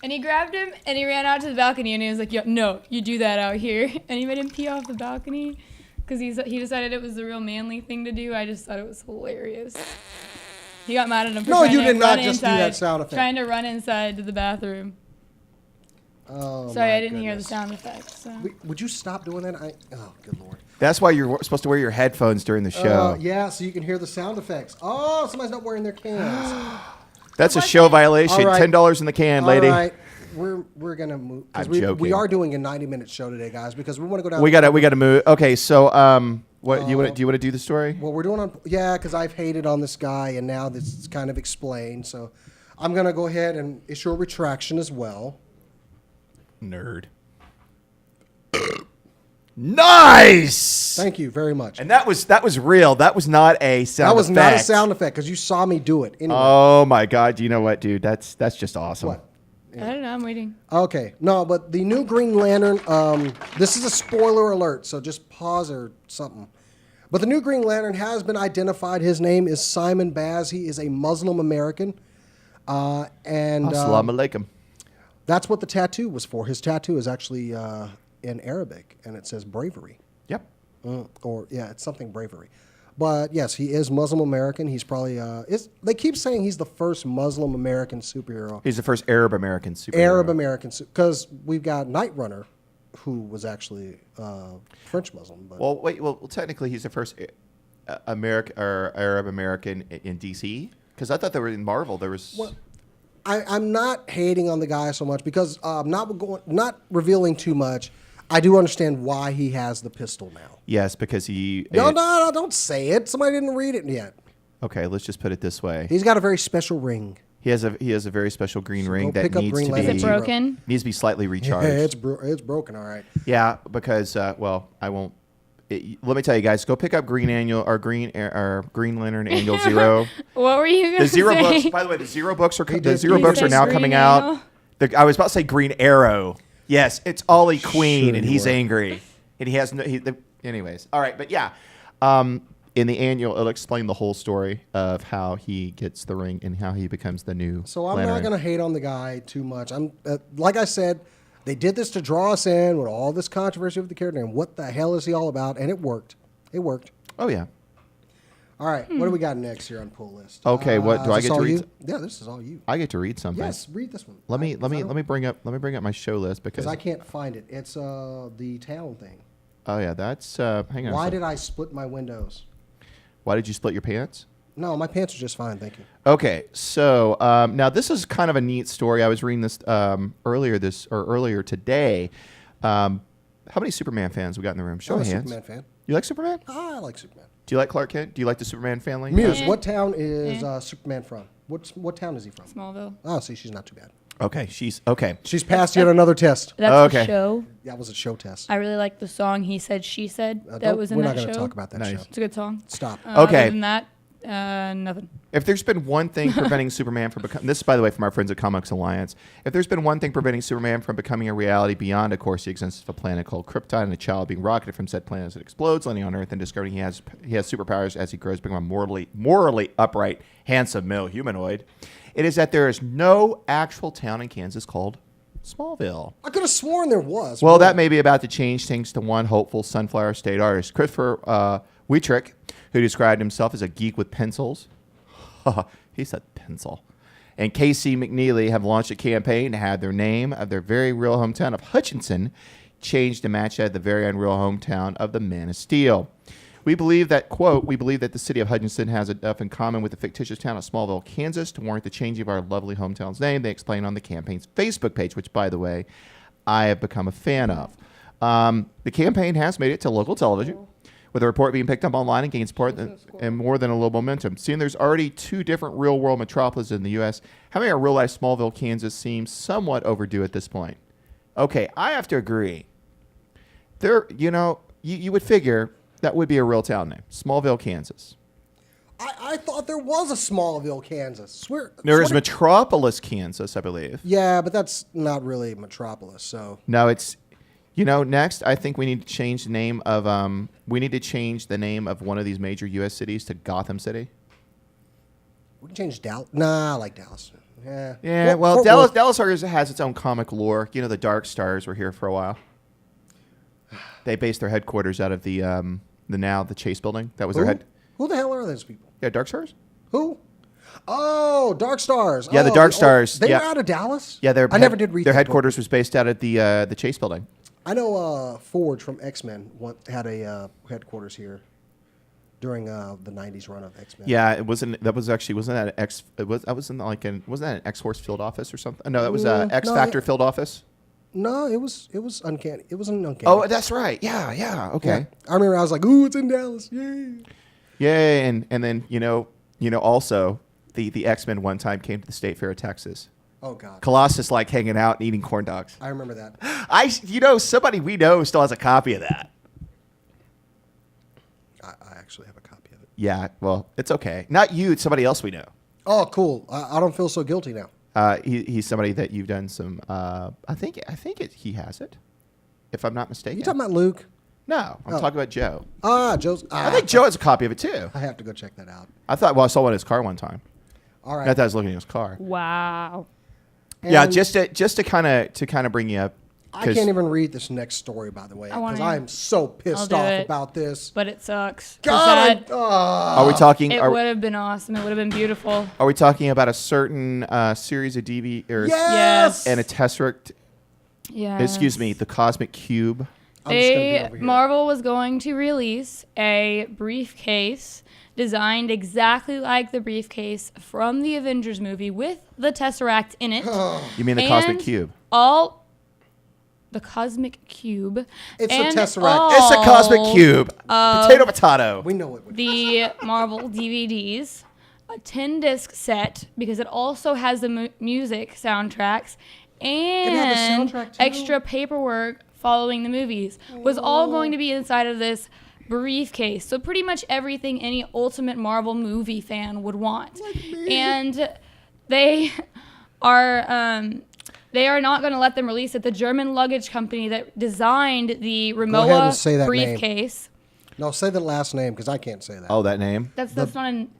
[SPEAKER 6] and he grabbed him and he ran out to the balcony, and he was like, "Yo, no, you do that out here," and he made him pee off the balcony because he decided it was the real manly thing to do. I just thought it was hilarious. He got mad at him for
[SPEAKER 4] No,
[SPEAKER 6] trying
[SPEAKER 4] you
[SPEAKER 6] to
[SPEAKER 4] did not
[SPEAKER 6] run
[SPEAKER 4] just do
[SPEAKER 6] inside,
[SPEAKER 4] that sound effect.
[SPEAKER 6] trying to run inside to the bathroom.
[SPEAKER 4] Oh,
[SPEAKER 6] Sorry,
[SPEAKER 4] my
[SPEAKER 6] I didn't hear the
[SPEAKER 4] goodness.
[SPEAKER 6] sound effects. So.
[SPEAKER 4] Would you stop doing that? Oh, good lord.
[SPEAKER 5] That's why you're supposed to wear your headphones during the show.
[SPEAKER 4] Yeah, so you can hear the sound effects. Oh, somebody's not wearing their cans.
[SPEAKER 5] That's a show violation.
[SPEAKER 4] All right.
[SPEAKER 5] $10 in the can, lady.
[SPEAKER 4] All right, we're gonna move. 'Cause
[SPEAKER 5] I'm
[SPEAKER 4] we
[SPEAKER 5] joking.
[SPEAKER 4] are doing a 90-minute show today, guys, because we want to go down.
[SPEAKER 5] We gotta move. Okay, so what do you want to do the story?
[SPEAKER 4] Well, we're doing on because I've hated on this guy, and now this is kind of explained. So I'm gonna go ahead and issue a retraction as well.
[SPEAKER 5] Nerd. Nice.
[SPEAKER 4] Thank you very much.
[SPEAKER 5] And that was real. That was not a sound.
[SPEAKER 4] That was not a
[SPEAKER 5] effect.
[SPEAKER 4] sound effect because you saw me do it. Anyway.
[SPEAKER 5] Oh my god! You know what, dude? That's just awesome.
[SPEAKER 4] What?
[SPEAKER 6] I don't know. I'm waiting.
[SPEAKER 4] Okay, no, but the new Green Lantern. This is a spoiler alert, so just pause or something. But the new Green Lantern has been identified. His name is Simon Baz. He is a Muslim American, and
[SPEAKER 5] Assalamu alaikum.
[SPEAKER 4] that's what the tattoo was for. His tattoo is actually in Arabic, and it says bravery.
[SPEAKER 5] Yep.
[SPEAKER 4] It's something bravery. But yes, he is Muslim American. He's probably they keep saying he's the first Muslim American superhero.
[SPEAKER 5] He's the first Arab American superhero.
[SPEAKER 4] Arab American, because we've got Night Runner, who was actually French Muslim. But
[SPEAKER 5] Well, technically, he's the first American or Arab American in DC. Because I thought they were in Marvel. There was.
[SPEAKER 4] Well, I'm not hating on the guy so much because not revealing too much. I do understand why he has the pistol now.
[SPEAKER 5] Yes, because he.
[SPEAKER 4] No, don't say it. Somebody didn't read it yet.
[SPEAKER 5] Okay, let's just put it this way.
[SPEAKER 4] He's got a very special ring.
[SPEAKER 5] He has a very special green ring
[SPEAKER 4] go
[SPEAKER 5] that
[SPEAKER 4] pick up
[SPEAKER 5] needs
[SPEAKER 4] Green
[SPEAKER 5] to
[SPEAKER 4] Lantern.
[SPEAKER 6] Is
[SPEAKER 5] be
[SPEAKER 6] it broken?
[SPEAKER 5] needs to be slightly
[SPEAKER 4] Yeah,
[SPEAKER 5] recharged.
[SPEAKER 4] it's broken. All right.
[SPEAKER 5] Yeah, because I won't let me tell you guys, go pick up Green Lantern Annual Zero.
[SPEAKER 6] What were you going
[SPEAKER 5] The
[SPEAKER 6] to
[SPEAKER 5] Zero
[SPEAKER 6] say?
[SPEAKER 5] books, by the way, the Zero books are
[SPEAKER 6] said
[SPEAKER 5] now
[SPEAKER 6] Green
[SPEAKER 5] coming
[SPEAKER 6] Arrow?
[SPEAKER 5] out. I was about to say Green Arrow. Yes, it's Ollie Queen,
[SPEAKER 4] Sure
[SPEAKER 5] and
[SPEAKER 4] you
[SPEAKER 5] he's
[SPEAKER 4] were.
[SPEAKER 5] angry, and he has no. Anyways, all right, but yeah, in the annual, it'll explain the whole story of how he gets the ring and how he becomes the new.
[SPEAKER 4] So I'm not
[SPEAKER 5] Lantern.
[SPEAKER 4] going to hate on the guy too much. I'm like I said, they did this to draw us in with all this controversy with the character and what the hell is he all about, and it worked. It worked.
[SPEAKER 5] Oh yeah.
[SPEAKER 4] All right, what do we got next here on pull list?
[SPEAKER 5] Okay, what do
[SPEAKER 4] is
[SPEAKER 5] I
[SPEAKER 4] this
[SPEAKER 5] get to
[SPEAKER 4] all
[SPEAKER 5] read?
[SPEAKER 4] you? Yeah, this is all you.
[SPEAKER 5] I get to read something.
[SPEAKER 4] Yes, read this one.
[SPEAKER 5] Let me bring up my show list because
[SPEAKER 4] I can't find it. It's the town thing.
[SPEAKER 5] Oh yeah, that's hang on.
[SPEAKER 4] Why did I split my windows?
[SPEAKER 5] Why did you split your pants?
[SPEAKER 4] No, my pants are just fine, thank you.
[SPEAKER 5] Okay, so now this is kind of a neat story. I was reading this earlier today. How many Superman fans we got in the room? Show
[SPEAKER 4] I'm
[SPEAKER 5] of
[SPEAKER 4] a
[SPEAKER 5] hands.
[SPEAKER 4] Superman fan.
[SPEAKER 5] You like Superman?
[SPEAKER 4] I like Superman.
[SPEAKER 5] Do you like Clark Kent? Do you like the Superman family?
[SPEAKER 4] Muse, what town is Superman from? What town is he from?
[SPEAKER 6] Smallville.
[SPEAKER 4] Oh, see, she's not too bad.
[SPEAKER 5] Okay, she's okay.
[SPEAKER 4] She's passed yet another test.
[SPEAKER 6] That's
[SPEAKER 5] Okay.
[SPEAKER 6] a show.
[SPEAKER 4] That was a show test.
[SPEAKER 6] I really like the song He Said, She Said that was in
[SPEAKER 4] We're
[SPEAKER 6] that
[SPEAKER 4] not going
[SPEAKER 6] show.
[SPEAKER 4] to talk about that
[SPEAKER 5] Nice.
[SPEAKER 4] show.
[SPEAKER 6] It's a good song.
[SPEAKER 4] Stop.
[SPEAKER 5] Okay.
[SPEAKER 6] Other than that, nothing.
[SPEAKER 5] If there's been one thing preventing Superman from becoming this, is, by the way, from our friends at Comics Alliance, if there's been one thing preventing Superman from becoming a reality beyond, of course, the existence of a planet called Krypton and a child being rocketed from said planet as it explodes, landing on Earth and discovering he has superpowers as he grows, becoming a morally upright, handsome male humanoid, it is that there is no actual town in Kansas called Smallville.
[SPEAKER 4] I could have sworn there was.
[SPEAKER 5] Well, that may be about to change thanks to one hopeful Sunflower State artist, Christopher Wietrich, who described himself as a geek with pencils. He said pencil. And Casey McNeely have launched a campaign to have their name of their very real hometown of Hutchinson changed to match that of the very unreal hometown of the Man of Steel. We believe that, quote, we believe that the city of Hutchinson has enough in common with the fictitious town of Smallville, Kansas to warrant the changing of our lovely hometown's name, they explain on the campaign's Facebook page, which, by the way, I have become a fan of. The campaign has made it to local television, with a report being picked up online and gained support and more than a little momentum. Seeing there's already 2 different real-world metropolises in the U.S., having a real-life Smallville, Kansas seems somewhat overdue at this point. Okay, I have to agree. There, you would figure that would be a real town name, Smallville, Kansas.
[SPEAKER 4] I thought there was a Smallville, Kansas.
[SPEAKER 5] There is Metropolis, Kansas, I believe.
[SPEAKER 4] Yeah, but that's not really Metropolis, so.
[SPEAKER 5] No, it's, next I think we need to change the name of, one of these major U.S. cities to Gotham City.
[SPEAKER 4] We can change Dallas. Nah, I like Dallas. Yeah.
[SPEAKER 5] Yeah, well, Dallas has its own comic lore. The Dark Stars were here for a while. They based their headquarters out of the Chase building. That was their head.
[SPEAKER 4] Who the hell are those people?
[SPEAKER 5] Yeah, Dark Stars?
[SPEAKER 4] Who? Oh, Dark Stars.
[SPEAKER 5] Yeah, the Dark Stars.
[SPEAKER 4] They
[SPEAKER 5] yeah.
[SPEAKER 4] were out of Dallas?
[SPEAKER 5] Yeah,
[SPEAKER 4] I never did read
[SPEAKER 5] their
[SPEAKER 4] that book.
[SPEAKER 5] headquarters was based out of the Chase building.
[SPEAKER 4] I know Forge from X-Men had a headquarters here during the 90s run of X-Men.
[SPEAKER 5] Yeah, it wasn't. That was actually wasn't that an X? It was. I wasn't wasn't that an X-Force field office or something? No, that was X Factor field office.
[SPEAKER 4] No, it was uncanny. It was an uncanny.
[SPEAKER 5] Oh, that's right. Yeah. Okay.
[SPEAKER 4] Yeah. I remember I was like, "Ooh, it's in Dallas!" Yay!
[SPEAKER 5] Yeah, and then also the X-Men one time came to the State Fair of Texas.
[SPEAKER 4] Oh God.
[SPEAKER 5] Colossus like hanging out and eating corn dogs.
[SPEAKER 4] I remember that.
[SPEAKER 5] Somebody we know still has a copy of that.
[SPEAKER 4] I actually have a copy of it.
[SPEAKER 5] Yeah, well, it's okay. Not you, it's somebody else we know.
[SPEAKER 4] Oh, cool. I don't feel so guilty now.
[SPEAKER 5] He's somebody that you've done some. I think he has it, if I'm not mistaken.
[SPEAKER 4] You talking about Luke?
[SPEAKER 5] No, I'm talking about Joe.
[SPEAKER 4] Joe's.
[SPEAKER 5] I think Joe has a copy of it too.
[SPEAKER 4] I have to go check that out.
[SPEAKER 5] I saw one in his car one time.
[SPEAKER 4] All right.
[SPEAKER 5] I thought I was looking at his car.
[SPEAKER 6] Wow.
[SPEAKER 5] Yeah,
[SPEAKER 4] And
[SPEAKER 5] just to kind of bring you up.
[SPEAKER 4] I can't even read this next story, by the way, because
[SPEAKER 6] wanna-
[SPEAKER 4] I'm so pissed
[SPEAKER 6] I'll do
[SPEAKER 4] off
[SPEAKER 6] it.
[SPEAKER 4] about this.
[SPEAKER 6] But it sucks.
[SPEAKER 4] God,
[SPEAKER 5] Are we talking?
[SPEAKER 6] It would have been awesome. It would have been beautiful.
[SPEAKER 5] Are we talking about a certain series of DVDs
[SPEAKER 6] Yes.
[SPEAKER 5] and a Tesseract?
[SPEAKER 6] Yeah.
[SPEAKER 5] Excuse me, the Cosmic Cube.
[SPEAKER 6] Marvel was going to release a briefcase designed exactly like the briefcase from the Avengers movie with the Tesseract in it.
[SPEAKER 5] You mean the Cosmic Cube?
[SPEAKER 6] The Cosmic Cube.
[SPEAKER 4] It's
[SPEAKER 6] and
[SPEAKER 4] the Tesseract.
[SPEAKER 5] It's a Cosmic Cube. Potato.
[SPEAKER 4] We know it.
[SPEAKER 6] The Marvel DVDs, a 10-disc set, because it also has the music soundtracks, and
[SPEAKER 4] soundtrack too?
[SPEAKER 6] extra paperwork following the movies, was all going to be inside of this briefcase. So pretty much everything any Ultimate Marvel movie fan would want. And they are not going to let them release it. The German luggage company that designed the
[SPEAKER 4] Go ahead and say
[SPEAKER 6] Rimowa
[SPEAKER 4] that
[SPEAKER 6] briefcase.
[SPEAKER 4] No, say the last name because I can't say that.
[SPEAKER 5] Oh, that name?
[SPEAKER 6] That's not a name.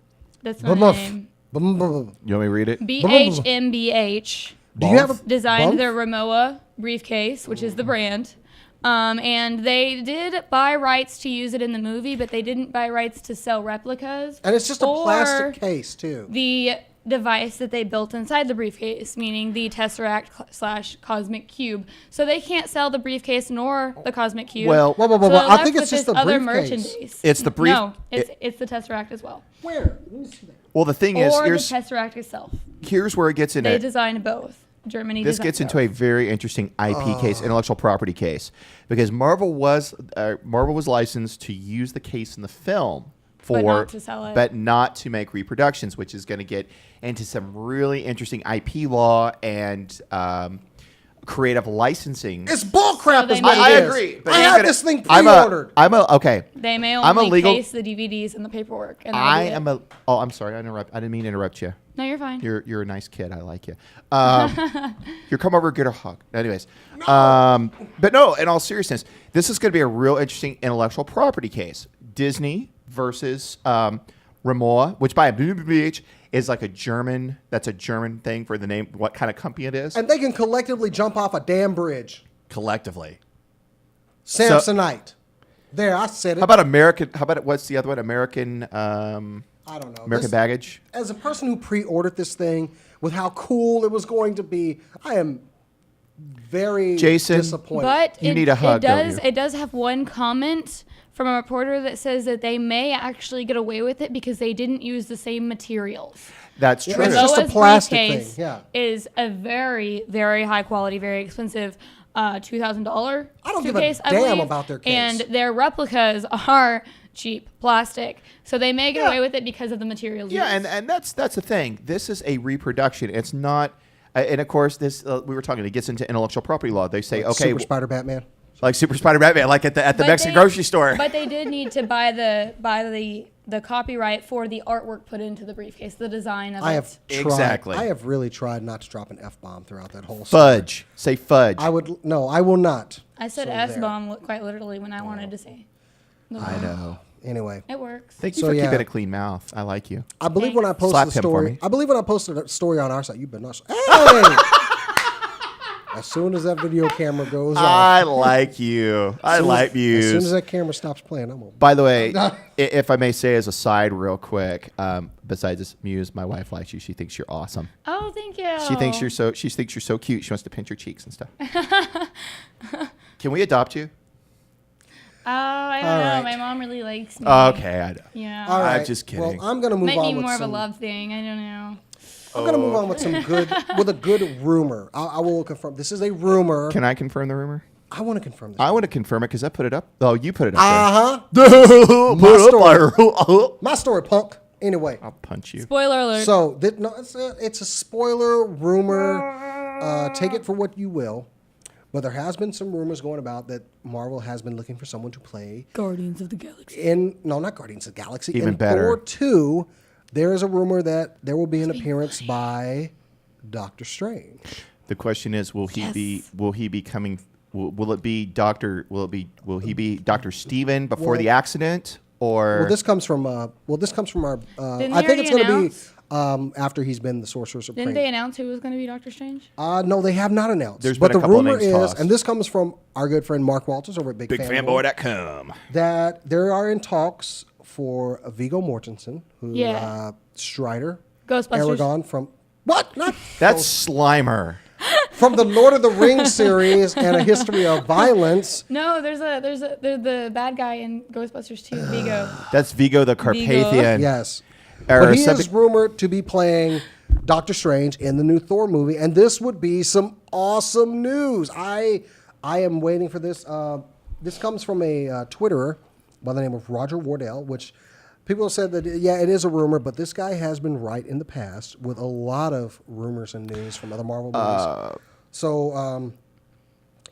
[SPEAKER 5] You want me to read it?
[SPEAKER 6] BHMBH.
[SPEAKER 4] Do you have a
[SPEAKER 6] designed
[SPEAKER 4] bump?
[SPEAKER 6] the Rimowa briefcase, which is the brand. And they did buy rights to use it in the movie, but they didn't buy rights to sell replicas.
[SPEAKER 4] And it's just a
[SPEAKER 6] or
[SPEAKER 4] plastic case, too.
[SPEAKER 6] The device that they built inside the briefcase, meaning the Tesseract / Cosmic Cube. So they can't sell the briefcase nor the Cosmic Cube.
[SPEAKER 5] Well,
[SPEAKER 6] so
[SPEAKER 4] I
[SPEAKER 6] they're
[SPEAKER 4] think
[SPEAKER 6] left
[SPEAKER 4] it's
[SPEAKER 6] with
[SPEAKER 4] just
[SPEAKER 6] this
[SPEAKER 4] the
[SPEAKER 6] other
[SPEAKER 4] briefcase.
[SPEAKER 6] merchandise.
[SPEAKER 5] It's the brief.
[SPEAKER 6] No, it's the Tesseract as well.
[SPEAKER 4] Where? Let me see that.
[SPEAKER 5] Well, the thing is,
[SPEAKER 6] Or the
[SPEAKER 5] here's
[SPEAKER 6] Tesseract itself.
[SPEAKER 5] where it gets into.
[SPEAKER 6] They designed both. Germany.
[SPEAKER 5] This gets into a very interesting IP case, intellectual property case, because Marvel was licensed to use the case in the film
[SPEAKER 6] But not to sell it.
[SPEAKER 5] but not to make reproductions, which is going to get into some really interesting IP law and creative licensing.
[SPEAKER 4] It's bullcrap,
[SPEAKER 6] So they
[SPEAKER 4] is what
[SPEAKER 5] I
[SPEAKER 4] it is.
[SPEAKER 5] agree. But
[SPEAKER 4] I
[SPEAKER 5] he's
[SPEAKER 4] had
[SPEAKER 5] gonna-
[SPEAKER 4] this thing pre-ordered.
[SPEAKER 5] Okay.
[SPEAKER 6] They may
[SPEAKER 5] I'm a
[SPEAKER 6] only
[SPEAKER 5] legal-
[SPEAKER 6] case the DVDs and the paperwork. And
[SPEAKER 5] I'm sorry. I didn't mean to interrupt you.
[SPEAKER 6] No, you're fine.
[SPEAKER 5] You're a nice kid. I like you. You come over, get a hug. Anyways, but no. In all seriousness, this is going to be a real interesting intellectual property case. Disney versus Rimowa, which by BH is like a German. That's a German thing for the name. What kind of company it is?
[SPEAKER 4] And they can collectively jump off a damn bridge.
[SPEAKER 5] Collectively.
[SPEAKER 4] Samsonite. There, I said it.
[SPEAKER 5] How about American? How about what's the other one? American.
[SPEAKER 4] I don't know.
[SPEAKER 5] American baggage.
[SPEAKER 4] As a person who pre-ordered this thing with how cool it was going to be, I am very
[SPEAKER 5] Jason,
[SPEAKER 4] disappointed.
[SPEAKER 5] But you need a hug, don't you?
[SPEAKER 6] It does have one comment from a reporter that says that they may actually get away with it because they didn't use the same materials.
[SPEAKER 5] That's true.
[SPEAKER 4] It's just a
[SPEAKER 6] Rimowa's
[SPEAKER 4] plastic
[SPEAKER 6] briefcase
[SPEAKER 4] thing. Yeah.
[SPEAKER 6] is a very, very high quality, very expensive $2,000
[SPEAKER 4] I don't give a
[SPEAKER 6] suitcase, I
[SPEAKER 4] damn
[SPEAKER 6] believe.
[SPEAKER 4] about their case.
[SPEAKER 6] And their replicas are cheap plastic. So they may get away with it because of the materials
[SPEAKER 5] Yeah,
[SPEAKER 6] used.
[SPEAKER 5] and that's the thing. This is a reproduction. It's not, and of course, this we were talking. It gets into intellectual property law. They say, okay,
[SPEAKER 4] Super Spider Batman.
[SPEAKER 5] like Super Spider Batman, like at the
[SPEAKER 6] But
[SPEAKER 5] Mexican
[SPEAKER 6] they-
[SPEAKER 5] grocery store.
[SPEAKER 6] But they did need to buy the copyright for the artwork put into the briefcase, the design of
[SPEAKER 4] I
[SPEAKER 6] it.
[SPEAKER 4] have tried.
[SPEAKER 5] Exactly.
[SPEAKER 4] I have really tried not to drop an F-bomb throughout that whole
[SPEAKER 5] Fudge. Say fudge.
[SPEAKER 4] I would no, I will not.
[SPEAKER 6] I said
[SPEAKER 4] So
[SPEAKER 6] S-bomb quite literally when I wanted to say.
[SPEAKER 5] I know.
[SPEAKER 4] Anyway,
[SPEAKER 6] It works.
[SPEAKER 5] Thank you
[SPEAKER 4] So,
[SPEAKER 5] for
[SPEAKER 4] yeah.
[SPEAKER 5] keeping a clean mouth. I like you.
[SPEAKER 4] I believe when I posted
[SPEAKER 5] Slap
[SPEAKER 4] the
[SPEAKER 5] him for
[SPEAKER 4] story,
[SPEAKER 5] me.
[SPEAKER 4] I believe when I posted a story on our site, you better not. Hey! As soon as that video camera goes
[SPEAKER 5] I
[SPEAKER 4] off,
[SPEAKER 5] like you. I like
[SPEAKER 4] as soon as
[SPEAKER 5] Muse.
[SPEAKER 4] that camera stops playing, I'm over.
[SPEAKER 5] By the way, if I may say as a side real quick, besides this, Muse, my wife likes you. She thinks you're awesome.
[SPEAKER 6] Oh, thank you.
[SPEAKER 5] She thinks you're so cute. She wants to pinch your cheeks and stuff. Can we adopt you?
[SPEAKER 6] Oh, I don't
[SPEAKER 4] All
[SPEAKER 6] know.
[SPEAKER 4] right.
[SPEAKER 6] My mom really likes me.
[SPEAKER 5] Okay, I know.
[SPEAKER 6] Yeah.
[SPEAKER 4] All right.
[SPEAKER 5] I'm just kidding.
[SPEAKER 4] Well, I'm gonna move
[SPEAKER 6] Might
[SPEAKER 4] on
[SPEAKER 6] be
[SPEAKER 4] with
[SPEAKER 6] more of
[SPEAKER 4] some.
[SPEAKER 6] a love thing. I don't know.
[SPEAKER 4] I'm gonna move on with some good, with a good rumor. I will confirm. This is a rumor.
[SPEAKER 5] Can I confirm the rumor?
[SPEAKER 4] I want to confirm this.
[SPEAKER 5] I want to confirm it because I put it up. Oh, you put it up
[SPEAKER 4] Uh huh.
[SPEAKER 5] there.
[SPEAKER 4] My story, punk. Anyway,
[SPEAKER 5] I'll punch you.
[SPEAKER 6] Spoiler alert.
[SPEAKER 4] so no, it's a spoiler rumor. Take it for what you will. But there has been some rumors going about that Marvel has been looking for someone to play
[SPEAKER 6] Guardians of the Galaxy.
[SPEAKER 4] not Guardians of the Galaxy.
[SPEAKER 5] Even
[SPEAKER 4] in
[SPEAKER 5] better.
[SPEAKER 4] Thor 2, there is a rumor that there will be an appearance by Doctor Strange.
[SPEAKER 5] The question is, will he be coming? Will it be Doctor? Will he be Dr. Steven before the accident? Or
[SPEAKER 4] Well, this comes from our.
[SPEAKER 6] Didn't
[SPEAKER 4] I
[SPEAKER 6] they
[SPEAKER 4] think it's
[SPEAKER 6] already
[SPEAKER 4] going to be after he's been the Sorcerer Supreme.
[SPEAKER 6] Didn't they announce who was going to be Doctor Strange?
[SPEAKER 4] No, they have not announced.
[SPEAKER 5] There's
[SPEAKER 4] but
[SPEAKER 5] been a
[SPEAKER 4] the
[SPEAKER 5] couple of
[SPEAKER 4] rumor
[SPEAKER 5] names
[SPEAKER 4] is,
[SPEAKER 5] tossed.
[SPEAKER 4] and this comes from our good friend Mark Walters over at
[SPEAKER 5] BigFanboy.com.
[SPEAKER 4] that there are in talks for Viggo Mortensen, who
[SPEAKER 6] Yeah.
[SPEAKER 4] Strider,
[SPEAKER 6] Ghostbusters.
[SPEAKER 4] Aragon from what? Not
[SPEAKER 5] That's Slimer.
[SPEAKER 4] from the Lord of the Rings series and A History of Violence.
[SPEAKER 6] No, there's the bad guy in Ghostbusters 2, Vigo.
[SPEAKER 5] That's Vigo the Carpathian.
[SPEAKER 4] Yes,
[SPEAKER 5] Or
[SPEAKER 4] but he is
[SPEAKER 5] something-
[SPEAKER 4] rumored to be playing Doctor Strange in the new Thor movie, and this would be some awesome news. I am waiting for this. This comes from a Twitterer by the name of Roger Wardell, which people have said that, yeah, it is a rumor, but this guy has been right in the past with a lot of rumors and news from other Marvel movies. So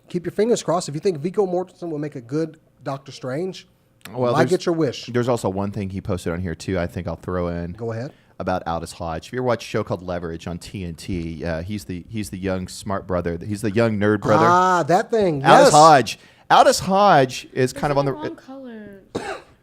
[SPEAKER 4] keep your fingers crossed. If you think Viggo Mortensen will make a good Doctor Strange,
[SPEAKER 5] Well,
[SPEAKER 4] Might
[SPEAKER 5] there's-
[SPEAKER 4] get your wish.
[SPEAKER 5] There's also one thing he posted on here too. I think I'll throw in.
[SPEAKER 4] Go ahead.
[SPEAKER 5] About Aldous Hodge. Have you ever watched a show called Leverage on TNT? He's the young smart brother. He's the young nerd brother.
[SPEAKER 4] Ah, that thing.
[SPEAKER 5] Aldous
[SPEAKER 4] Yes.
[SPEAKER 5] Hodge. Aldous Hodge is kind of on the
[SPEAKER 6] wrong color.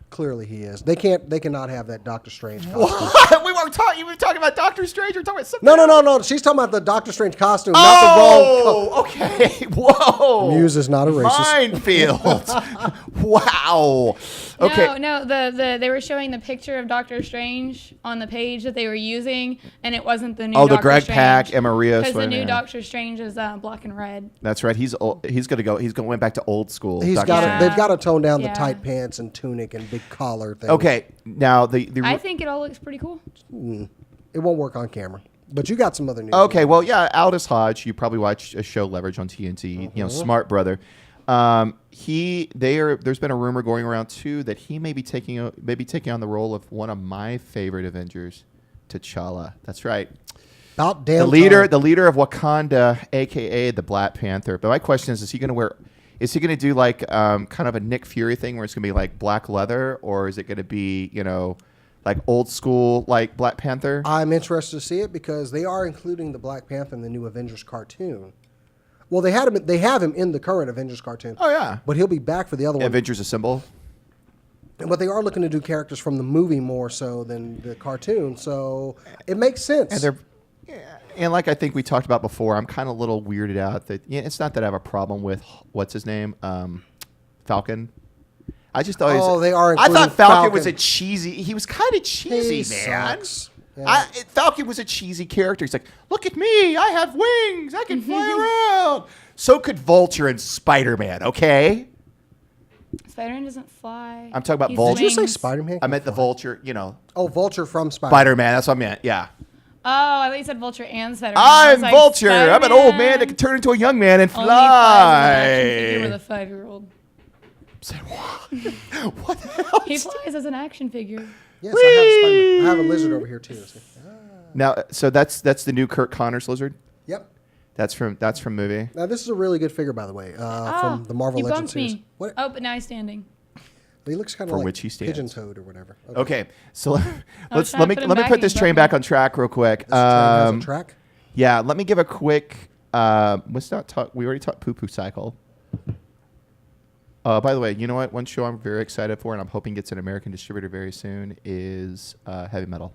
[SPEAKER 4] Clearly, he is. They cannot have that Doctor Strange costume.
[SPEAKER 5] What? We weren't talking. You were talking about Doctor Strange. We're talking about something.
[SPEAKER 4] No. She's talking about the Doctor Strange costume, not the wrong.
[SPEAKER 5] Oh, okay. Whoa.
[SPEAKER 4] Muse is not a racist.
[SPEAKER 5] Minefield. Wow. Okay.
[SPEAKER 6] No. They were showing the picture of Doctor Strange on the page that they were using, and it wasn't the new.
[SPEAKER 5] Oh, the
[SPEAKER 6] Doctor
[SPEAKER 5] Greg
[SPEAKER 6] Strange,
[SPEAKER 5] Pak and Maria.
[SPEAKER 6] because the new
[SPEAKER 5] Swift, yeah.
[SPEAKER 6] Doctor Strange is black and red.
[SPEAKER 5] That's right. He's old. He's gonna go. He's going went back to old school.
[SPEAKER 4] He's
[SPEAKER 5] Dr.
[SPEAKER 4] got.
[SPEAKER 5] Strange.
[SPEAKER 4] They've got to tone down the
[SPEAKER 6] Yeah.
[SPEAKER 4] tight pants and tunic and big collar thing.
[SPEAKER 5] Okay. Now the
[SPEAKER 6] I think it all looks pretty cool.
[SPEAKER 4] It won't work on camera. But you got some other news.
[SPEAKER 5] Okay, well, yeah, Aldous Hodge. You probably watched a show Leverage on TNT. You know, smart brother. There's been a rumor going around too that he may be taking on the role of one of my favorite Avengers, T'Challa. That's right.
[SPEAKER 4] About damn
[SPEAKER 5] The leader
[SPEAKER 4] time.
[SPEAKER 5] of Wakanda, aka the Black Panther. But my question is he going to wear? Is he going to do like kind of a Nick Fury thing where it's going to be like black leather, or is it going to be like old school like Black Panther?
[SPEAKER 4] I'm interested to see it because they are including the Black Panther in the new Avengers cartoon. Well, they have him in the current Avengers cartoon.
[SPEAKER 5] Oh yeah.
[SPEAKER 4] But he'll be back for the other one.
[SPEAKER 5] Avengers Assemble.
[SPEAKER 4] But they are looking to do characters from the movie more so than the cartoon, so it makes sense.
[SPEAKER 5] And like I think we talked about before, I'm kind of a little weirded out that it's not that I have a problem with what's his name, Falcon. I just always.
[SPEAKER 4] Oh, they are
[SPEAKER 5] I thought
[SPEAKER 4] including
[SPEAKER 5] Falcon was
[SPEAKER 4] Falcon.
[SPEAKER 5] a cheesy. He was kind of cheesy,
[SPEAKER 4] He
[SPEAKER 5] man.
[SPEAKER 4] sucks. Yeah.
[SPEAKER 5] Falcon was a cheesy character. He's like, look at me, I have wings, I can fly around. So could Vulture and Spider-Man. Okay.
[SPEAKER 6] Spider-Man doesn't fly.
[SPEAKER 5] I'm talking about
[SPEAKER 6] He's
[SPEAKER 5] Vulture.
[SPEAKER 4] Did you say
[SPEAKER 6] wings.
[SPEAKER 4] Spider-Man?
[SPEAKER 5] I meant the Vulture. You know,
[SPEAKER 4] Oh, Vulture from
[SPEAKER 5] Spider-Man. That's what I meant. Yeah.
[SPEAKER 6] Oh, I thought you said Vulture and Spider-Man.
[SPEAKER 5] I'm
[SPEAKER 6] I was like,
[SPEAKER 5] Vulture. I'm an old man that
[SPEAKER 6] Spider-Man
[SPEAKER 5] can turn into a young man and
[SPEAKER 6] only flies as an action figure
[SPEAKER 5] fly.
[SPEAKER 6] with a 5-year-old.
[SPEAKER 5] Said what? What the hell?
[SPEAKER 6] He flies as an action figure.
[SPEAKER 4] Yes, I have Spider-Man. I have a lizard over here too. See?
[SPEAKER 5] Now, so that's the new Kurt Connors lizard.
[SPEAKER 4] Yep.
[SPEAKER 5] That's from movie.
[SPEAKER 4] Now this is a really good figure, by the way, from the Marvel
[SPEAKER 6] He
[SPEAKER 4] Legends
[SPEAKER 6] bumped
[SPEAKER 4] series.
[SPEAKER 6] me.
[SPEAKER 4] What?
[SPEAKER 6] Oh, but now he's standing.
[SPEAKER 4] He looks kind
[SPEAKER 5] For
[SPEAKER 4] of like
[SPEAKER 5] which he stands.
[SPEAKER 4] Pigeon Toad or whatever.
[SPEAKER 5] Okay, so
[SPEAKER 6] was
[SPEAKER 5] let
[SPEAKER 6] trying
[SPEAKER 5] me
[SPEAKER 6] to put him
[SPEAKER 5] let me
[SPEAKER 6] back
[SPEAKER 5] put
[SPEAKER 6] and
[SPEAKER 5] this
[SPEAKER 6] he
[SPEAKER 5] train
[SPEAKER 6] bumped
[SPEAKER 5] back
[SPEAKER 6] me.
[SPEAKER 5] on track real quick.
[SPEAKER 4] This train has a track.
[SPEAKER 5] Yeah, let me give a quick. Let's not talk. We already talked Poo Poo Cycle. By the way, you know what? One show I'm very excited for, and I'm hoping gets an American distributor very soon, is Heavy Metal.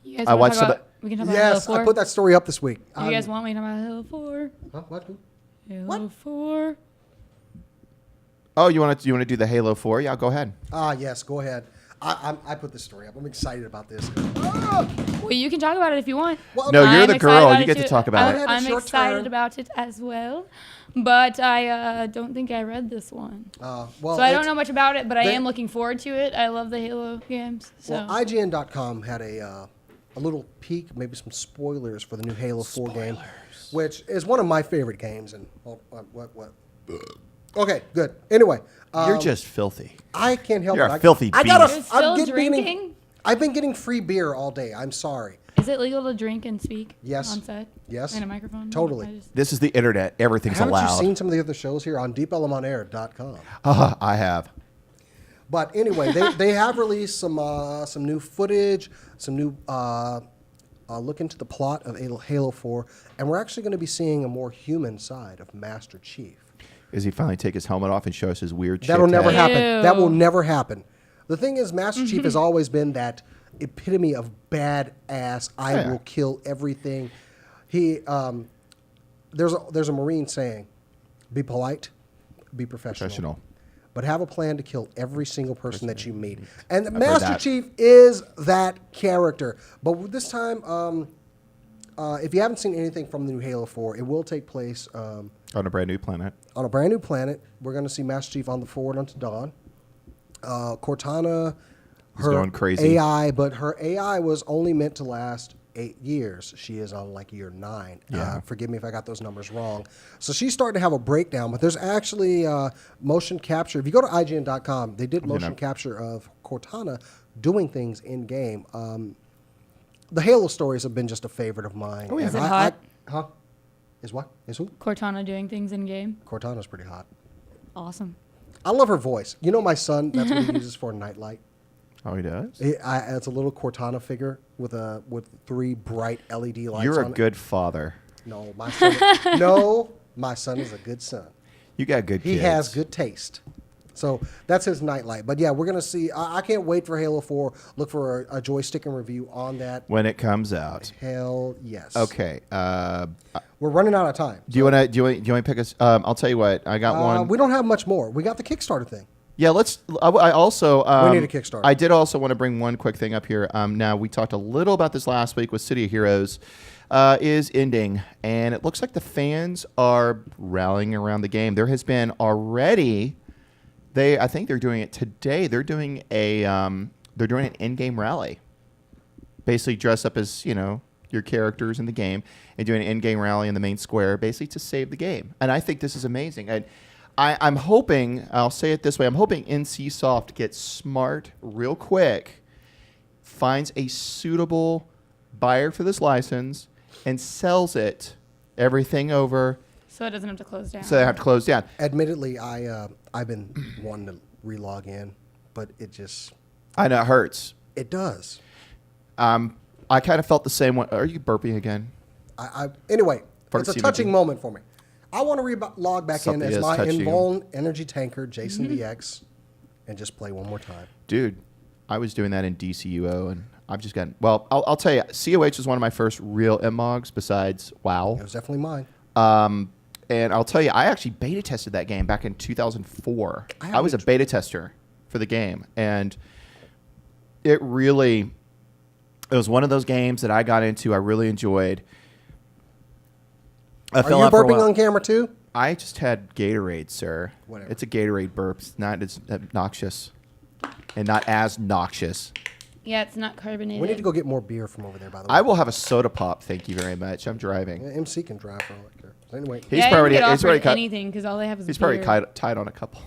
[SPEAKER 6] You guys
[SPEAKER 5] I
[SPEAKER 6] wanna
[SPEAKER 5] watched
[SPEAKER 6] talk
[SPEAKER 5] some-
[SPEAKER 6] about, we can talk about
[SPEAKER 4] Yes,
[SPEAKER 6] Halo 4?
[SPEAKER 4] I put that story up this week.
[SPEAKER 6] You guys want me to talk about Halo 4?
[SPEAKER 4] Huh? What?
[SPEAKER 6] Halo 4.
[SPEAKER 5] Oh, you want to do the Halo 4? Yeah, go ahead.
[SPEAKER 4] Yes, go ahead. I put this story up. I'm excited about this.
[SPEAKER 6] Well, you can talk about it if you want.
[SPEAKER 4] Well,
[SPEAKER 5] No, you're
[SPEAKER 6] I'm
[SPEAKER 5] the
[SPEAKER 6] excited
[SPEAKER 5] girl.
[SPEAKER 6] about
[SPEAKER 5] You
[SPEAKER 6] it
[SPEAKER 5] get to
[SPEAKER 6] too.
[SPEAKER 5] talk about it.
[SPEAKER 6] I'm
[SPEAKER 4] Your
[SPEAKER 6] excited
[SPEAKER 4] turn.
[SPEAKER 6] about it as well, but I don't think I read this one.
[SPEAKER 4] well,
[SPEAKER 6] So I don't know much about it, but I
[SPEAKER 4] they-
[SPEAKER 6] am looking forward to it. I love the Halo games. So
[SPEAKER 4] Well, IGN.com had a little peek, maybe some spoilers for the new Halo 4 game, which is one of my favorite games. And what? Okay, good. Anyway,
[SPEAKER 5] You're just filthy.
[SPEAKER 4] I can't help
[SPEAKER 5] You're
[SPEAKER 4] it.
[SPEAKER 5] a filthy
[SPEAKER 6] You're
[SPEAKER 5] beast.
[SPEAKER 6] still drinking?
[SPEAKER 4] I've been getting free beer all day. I'm sorry.
[SPEAKER 6] Is it legal to drink and speak?
[SPEAKER 4] Yes.
[SPEAKER 6] On set?
[SPEAKER 4] Yes.
[SPEAKER 6] In a microphone?
[SPEAKER 4] Totally.
[SPEAKER 6] I just-
[SPEAKER 5] This is the internet. Everything's
[SPEAKER 4] Haven't
[SPEAKER 5] allowed.
[SPEAKER 4] you seen some of the other shows here on DeepElemonair.com?
[SPEAKER 5] I have.
[SPEAKER 4] But anyway, they have released some new footage, some new look into the plot of Halo 4, and we're actually going to be seeing a more human side of Master Chief.
[SPEAKER 5] Is he finally take his helmet off and show us his weird shit?
[SPEAKER 4] That'll never
[SPEAKER 5] head?
[SPEAKER 4] happen. That will never happen. The thing is, Master Chief has always been that epitome of badass. I
[SPEAKER 5] Yeah.
[SPEAKER 4] will kill everything. He there's a Marine saying, "Be polite, be professional. But have a plan to kill every single person that you meet." And Master
[SPEAKER 5] that.
[SPEAKER 4] Chief is that character. But this time, if you haven't seen anything from the new Halo 4, it will take place
[SPEAKER 5] On a brand new planet.
[SPEAKER 4] on a brand new planet. We're going to see Master Chief on the Forward Unto Dawn. Cortana,
[SPEAKER 5] He's
[SPEAKER 4] her
[SPEAKER 5] going crazy.
[SPEAKER 4] AI, but her AI was only meant to last 8 years. She is on like year 9.
[SPEAKER 5] Yeah.
[SPEAKER 4] Forgive me if I got those numbers wrong. So she's starting to have a breakdown, but there's actually motion capture. If you go to IGN.com, they did motion capture of Cortana doing things in game. The Halo stories have been just a favorite of mine.
[SPEAKER 5] Oh, yeah.
[SPEAKER 6] Is it hot?
[SPEAKER 4] Huh? Is what? Is who?
[SPEAKER 6] Cortana doing things in game.
[SPEAKER 4] Cortana's pretty hot.
[SPEAKER 6] Awesome.
[SPEAKER 4] I love her voice. You know, my son, that's what he uses for a nightlight.
[SPEAKER 5] Oh, he does?
[SPEAKER 4] It's a little Cortana figure with 3 bright LED lights
[SPEAKER 5] You're
[SPEAKER 4] on
[SPEAKER 5] a good father.
[SPEAKER 4] No, my son. My son is a good son.
[SPEAKER 5] You got good kids.
[SPEAKER 4] He has good taste. So that's his nightlight. But yeah, we're going to see. I can't wait for Halo 4. Look for a joystick and review on that.
[SPEAKER 5] When it comes out.
[SPEAKER 4] Hell yes.
[SPEAKER 5] Okay.
[SPEAKER 4] We're running out of time.
[SPEAKER 5] Do you want to pick us? I'll tell you what. I got one.
[SPEAKER 4] We don't have much more. We got the Kickstarter thing.
[SPEAKER 5] Yeah, let's. I also.
[SPEAKER 4] We need a Kickstarter.
[SPEAKER 5] I did also want to bring one quick thing up here. Now we talked a little about this last week with City of Heroes. Is ending, and it looks like the fans are rallying around the game. There has been already. I think they're doing it today. They're doing an in-game rally. Basically, dress up as your characters in the game and doing an in-game rally in the main square, basically to save the game. And I think this is amazing. And I'm hoping, I'll say it this way, I'm hoping NCSoft gets smart real quick, finds a suitable buyer for this license, and sells it, everything over.
[SPEAKER 6] So it doesn't have to close down.
[SPEAKER 5] So they have to close down.
[SPEAKER 4] Admittedly, I've been wanting to relog in, but it just...
[SPEAKER 5] I know, it hurts.
[SPEAKER 4] It does.
[SPEAKER 5] I kind of felt the same way. Are you burping again?
[SPEAKER 4] Anyway,
[SPEAKER 5] Fart
[SPEAKER 4] it's a
[SPEAKER 5] emoji.
[SPEAKER 4] touching moment for me. I want to log back
[SPEAKER 5] Something
[SPEAKER 4] in as
[SPEAKER 5] is
[SPEAKER 4] my
[SPEAKER 5] touching.
[SPEAKER 4] Invuln energy tanker, Jason DX, and just play one more time.
[SPEAKER 5] Dude, I was doing that in DCUO, and I've just gotten... Well, I'll tell you, COH was one of my first real MMOGs besides WoW.
[SPEAKER 4] It was definitely mine.
[SPEAKER 5] And I'll tell you, I actually beta tested that game back in 2004. I was a beta tester for the game, and it was one of those games that I got into. I really enjoyed.
[SPEAKER 4] Are you burping on camera too?
[SPEAKER 5] I just had Gatorade, sir.
[SPEAKER 4] Whatever.
[SPEAKER 5] It's a Gatorade burp. It's not as obnoxious, and not as noxious.
[SPEAKER 6] Yeah, it's not carbonated.
[SPEAKER 4] We need to go get more beer from over there, by the way.
[SPEAKER 5] I will have a soda pop. Thank you very much. I'm driving.
[SPEAKER 4] MC can drive for all I care. Anyway,
[SPEAKER 6] He's already cut anything because all they have is
[SPEAKER 5] He's
[SPEAKER 6] beer.
[SPEAKER 5] probably tied on a couple.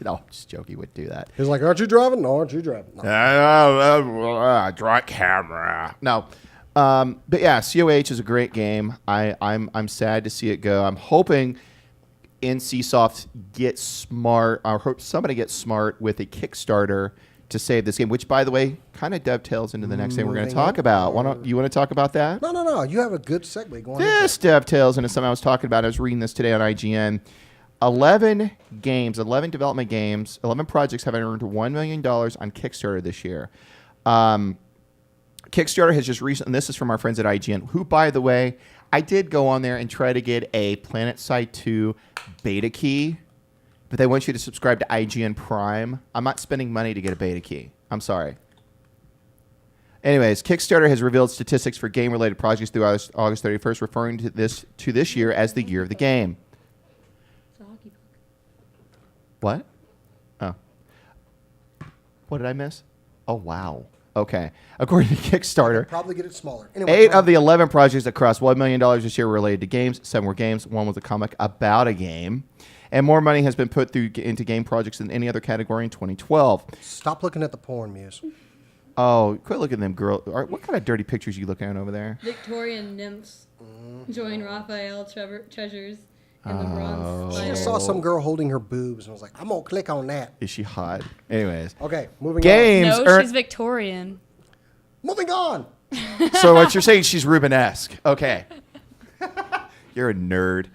[SPEAKER 5] No, I'm just joking. He would do that.
[SPEAKER 4] He's like, "Aren't you driving? No, aren't you driving?" No.
[SPEAKER 5] Dry camera. No. But yeah, COH is a great game. I'm sad to see it go. I'm hoping NCSoft gets smart. I hope somebody gets smart with a Kickstarter to save this game, which, by the way, kind of dovetails into the next thing we're going to talk about. You want to talk about that?
[SPEAKER 4] No. You have a good segue going.
[SPEAKER 5] This dovetails into something I was talking about. I was reading this today on IGN. 11 development games, 11 projects have earned $1 million on Kickstarter this year. Kickstarter has just recently, and this is from our friends at IGN, who, by the way, I did go on there and try to get a PlanetSide 2 beta key, but they want you to subscribe to IGN Prime. I'm not spending money to get a beta key. I'm sorry. Anyways, Kickstarter has revealed statistics for game-related projects through August 31st, referring to this year as the year of the game. What? Oh. What did I miss? Oh, wow. Okay. According to Kickstarter,
[SPEAKER 4] Probably get it smaller. Anyway,
[SPEAKER 5] 8 of the 11 projects that crossed $1 million this year were related to games. 7 were games. 1 was a comic about a game. And more money has been put into game projects than any other category in 2012.
[SPEAKER 4] Stop looking at the porn, Muse.
[SPEAKER 5] Oh, quit looking at them girls. What kind of dirty pictures are you looking at over there?
[SPEAKER 11] Victorian nymphs join Raphael treasures in the bronze
[SPEAKER 4] She
[SPEAKER 11] spider.
[SPEAKER 4] just saw some girl holding her boobs and was like, "I'm gonna click on that."
[SPEAKER 5] Is she hot? Anyways.
[SPEAKER 4] Okay, moving
[SPEAKER 5] Games
[SPEAKER 6] No,
[SPEAKER 5] earn-
[SPEAKER 6] she's Victorian.
[SPEAKER 4] Moving on.
[SPEAKER 5] So what you're saying, she's Rubenesque. Okay. You're a nerd.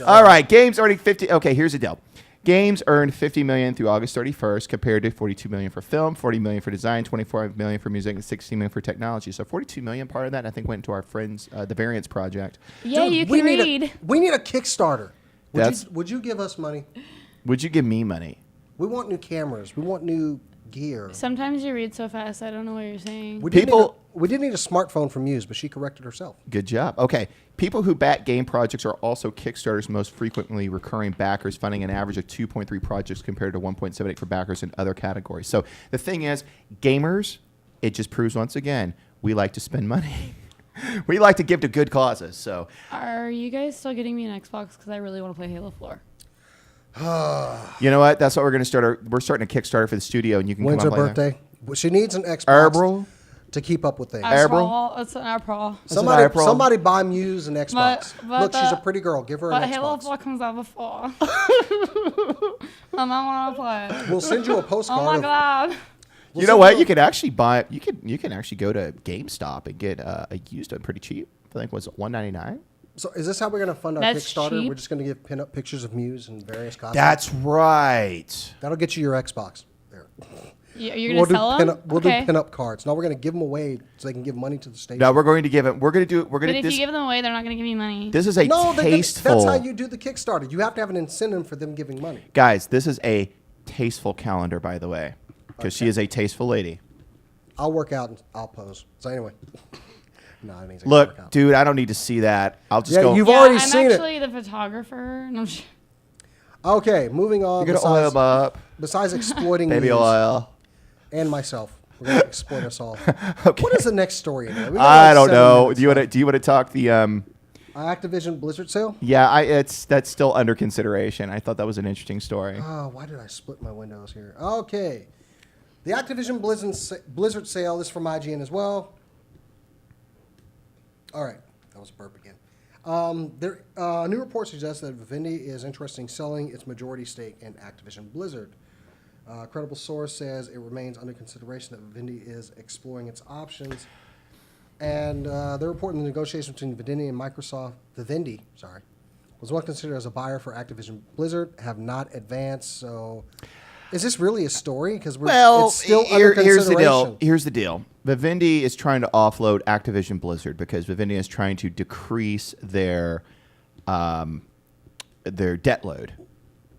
[SPEAKER 5] All right, games earning 50. Okay, here's the deal. Games earned $50 million through August 31st, compared to $42 million for film, $40 million for design, $24 million for music, and $16 million for technology. So $42 million, part of that, I think, went to our friends, the Variants Project.
[SPEAKER 6] Yeah,
[SPEAKER 4] Dude,
[SPEAKER 6] you can read.
[SPEAKER 4] We need a Kickstarter. Would you give us money?
[SPEAKER 5] Would you give me money?
[SPEAKER 4] We want new cameras. We want new gear.
[SPEAKER 6] Sometimes you read so fast, I don't know what you're saying.
[SPEAKER 4] We did need a smartphone from Muse, but she corrected herself.
[SPEAKER 5] Good job. Okay. People who back game projects are also Kickstarter's most frequently recurring backers, funding an average of 2.3 projects compared to 1.78 for backers in other categories. So the thing is, gamers, it just proves once again, we like to spend money. We like to give to good causes. So,
[SPEAKER 6] Are you guys still getting me an Xbox? Because I really want to play Halo 4.
[SPEAKER 5] you know what? That's what we're going to start. We're starting a Kickstarter for the studio, and you can
[SPEAKER 4] When's
[SPEAKER 5] come
[SPEAKER 4] her
[SPEAKER 5] up
[SPEAKER 4] birthday? Well, she needs an Xbox.
[SPEAKER 5] April.
[SPEAKER 4] to keep up with things.
[SPEAKER 5] April?
[SPEAKER 6] It's an April.
[SPEAKER 4] Somebody buy Muse an Xbox.
[SPEAKER 6] But
[SPEAKER 4] Look, she's a pretty girl. Give her an
[SPEAKER 6] But
[SPEAKER 4] Xbox.
[SPEAKER 6] Halo 4 comes out before. I want to play it.
[SPEAKER 4] We'll send you a postcard.
[SPEAKER 6] Oh my god.
[SPEAKER 5] You know what? You can actually buy. You can actually go to GameStop and get a used one pretty cheap. I think it was $199.
[SPEAKER 4] So is this how we're going to fund our
[SPEAKER 6] That's
[SPEAKER 4] Kickstarter?
[SPEAKER 6] cheap.
[SPEAKER 4] We're just going to give pin-up pictures of Muse and various costumes?
[SPEAKER 5] That's right.
[SPEAKER 4] That'll get you your Xbox. There.
[SPEAKER 6] You're going to sell them?
[SPEAKER 4] We'll do pin-up cards. No, we're going to give them away so they can give money to the station.
[SPEAKER 5] No, we're going to give it. We're going to do. We're going
[SPEAKER 6] But
[SPEAKER 5] to.
[SPEAKER 6] if you give them away, they're not going to give you money.
[SPEAKER 5] This is a tasteful.
[SPEAKER 4] That's how you do the Kickstarter. You have to have an incentive for them giving money.
[SPEAKER 5] Guys, this is a tasteful calendar, by the way, because she is a tasteful lady.
[SPEAKER 4] I'll work out and I'll pose. So anyway. No, it means
[SPEAKER 5] Look, dude, I don't need to see that. I'll just go.
[SPEAKER 4] You've already seen it.
[SPEAKER 6] I'm actually the photographer. No,
[SPEAKER 4] Okay, moving on.
[SPEAKER 5] You're gonna oil them up.
[SPEAKER 4] Besides exploiting
[SPEAKER 5] baby
[SPEAKER 4] Muse
[SPEAKER 5] oil
[SPEAKER 4] and myself, we're gonna exploit us all.
[SPEAKER 5] Okay.
[SPEAKER 4] What is the next story?
[SPEAKER 5] I don't know. Do you want to talk the
[SPEAKER 4] Activision Blizzard sale?
[SPEAKER 5] Yeah, that's still under consideration. I thought that was an interesting story.
[SPEAKER 4] Oh, why did I split my windows here? Okay, the Activision Blizzard sale. This is from IGN as well. All right, that was a burp again. A new report suggests that Vivendi is interested in selling its majority stake in Activision Blizzard. A credible source says it remains under consideration that Vivendi is exploring its options. And they're reporting the negotiations between Vivendi and Microsoft. Vivendi, was once considered as a buyer for Activision Blizzard, have not advanced. So, is this really a story? Because it's still under consideration.
[SPEAKER 5] Here's the deal. Vivendi is trying to offload Activision Blizzard because Vivendi is trying to decrease their debt load.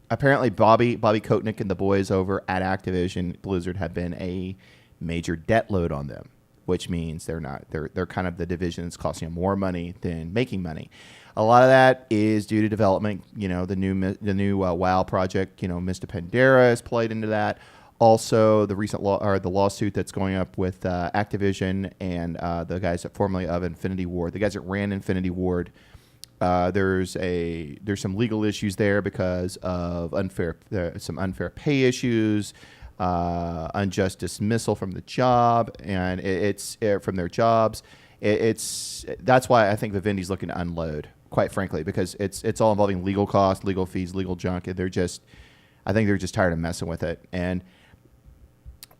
[SPEAKER 5] Apparently, Bobby Kotick and the boys over at Activision Blizzard have been a major debt load on them, which means they're kind of the division that's costing them more money than making money. A lot of that is due to development. You know, the new WoW project. You know, Mr. Pandera has played into that. Also, the recent the lawsuit that's going up with Activision and the guys that formerly of Infinity Ward, the guys that ran Infinity Ward. There's some legal issues there because of some unfair pay issues, unjust dismissal from the job, and it's from their jobs. That's why I think Vivendi's looking to unload, quite frankly, because it's all involving legal costs, legal fees, legal junk, and I think they're just tired of messing with it. And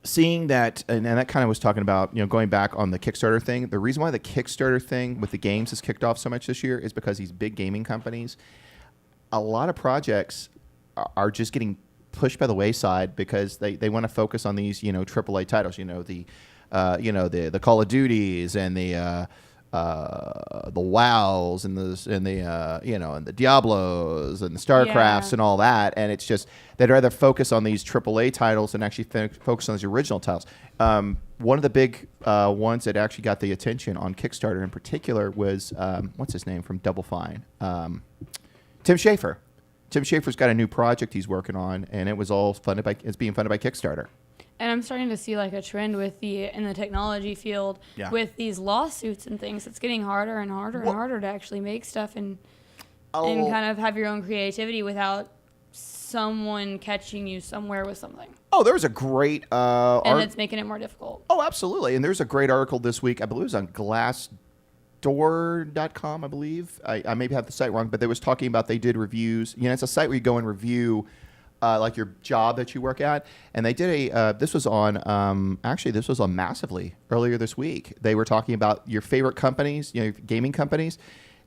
[SPEAKER 5] seeing that, and that kind of was talking about, going back on the Kickstarter thing. The reason why the Kickstarter thing with the games has kicked off so much this year is because these big gaming companies, a lot of projects are just getting pushed by the wayside because they want to focus on these, AAA titles, the Call of Duties and the WoWs and the Diablos and the StarCrafts and all that, and it's just they'd rather focus on these AAA titles than actually focus on these original titles. One of the big ones that actually got the attention on Kickstarter in particular was what's his name from Double Fine, Tim Schafer. Tim Schafer's got a new project he's working on, and it's being funded by Kickstarter.
[SPEAKER 6] And I'm starting to see like a trend in the technology field with these lawsuits and things. It's getting harder and harder and harder to actually make stuff and kind of have your own creativity without someone catching you somewhere with something.
[SPEAKER 5] Oh, there was a great
[SPEAKER 6] and it's making it more difficult.
[SPEAKER 5] Oh, absolutely. And there's a great article this week. I believe it was on Glassdoor.com, I believe. I maybe have the site wrong, but they was talking about they did reviews. It's a site where you go and review like your job that you work at, and they did this was on Massively earlier this week. They were talking about your favorite companies, gaming companies,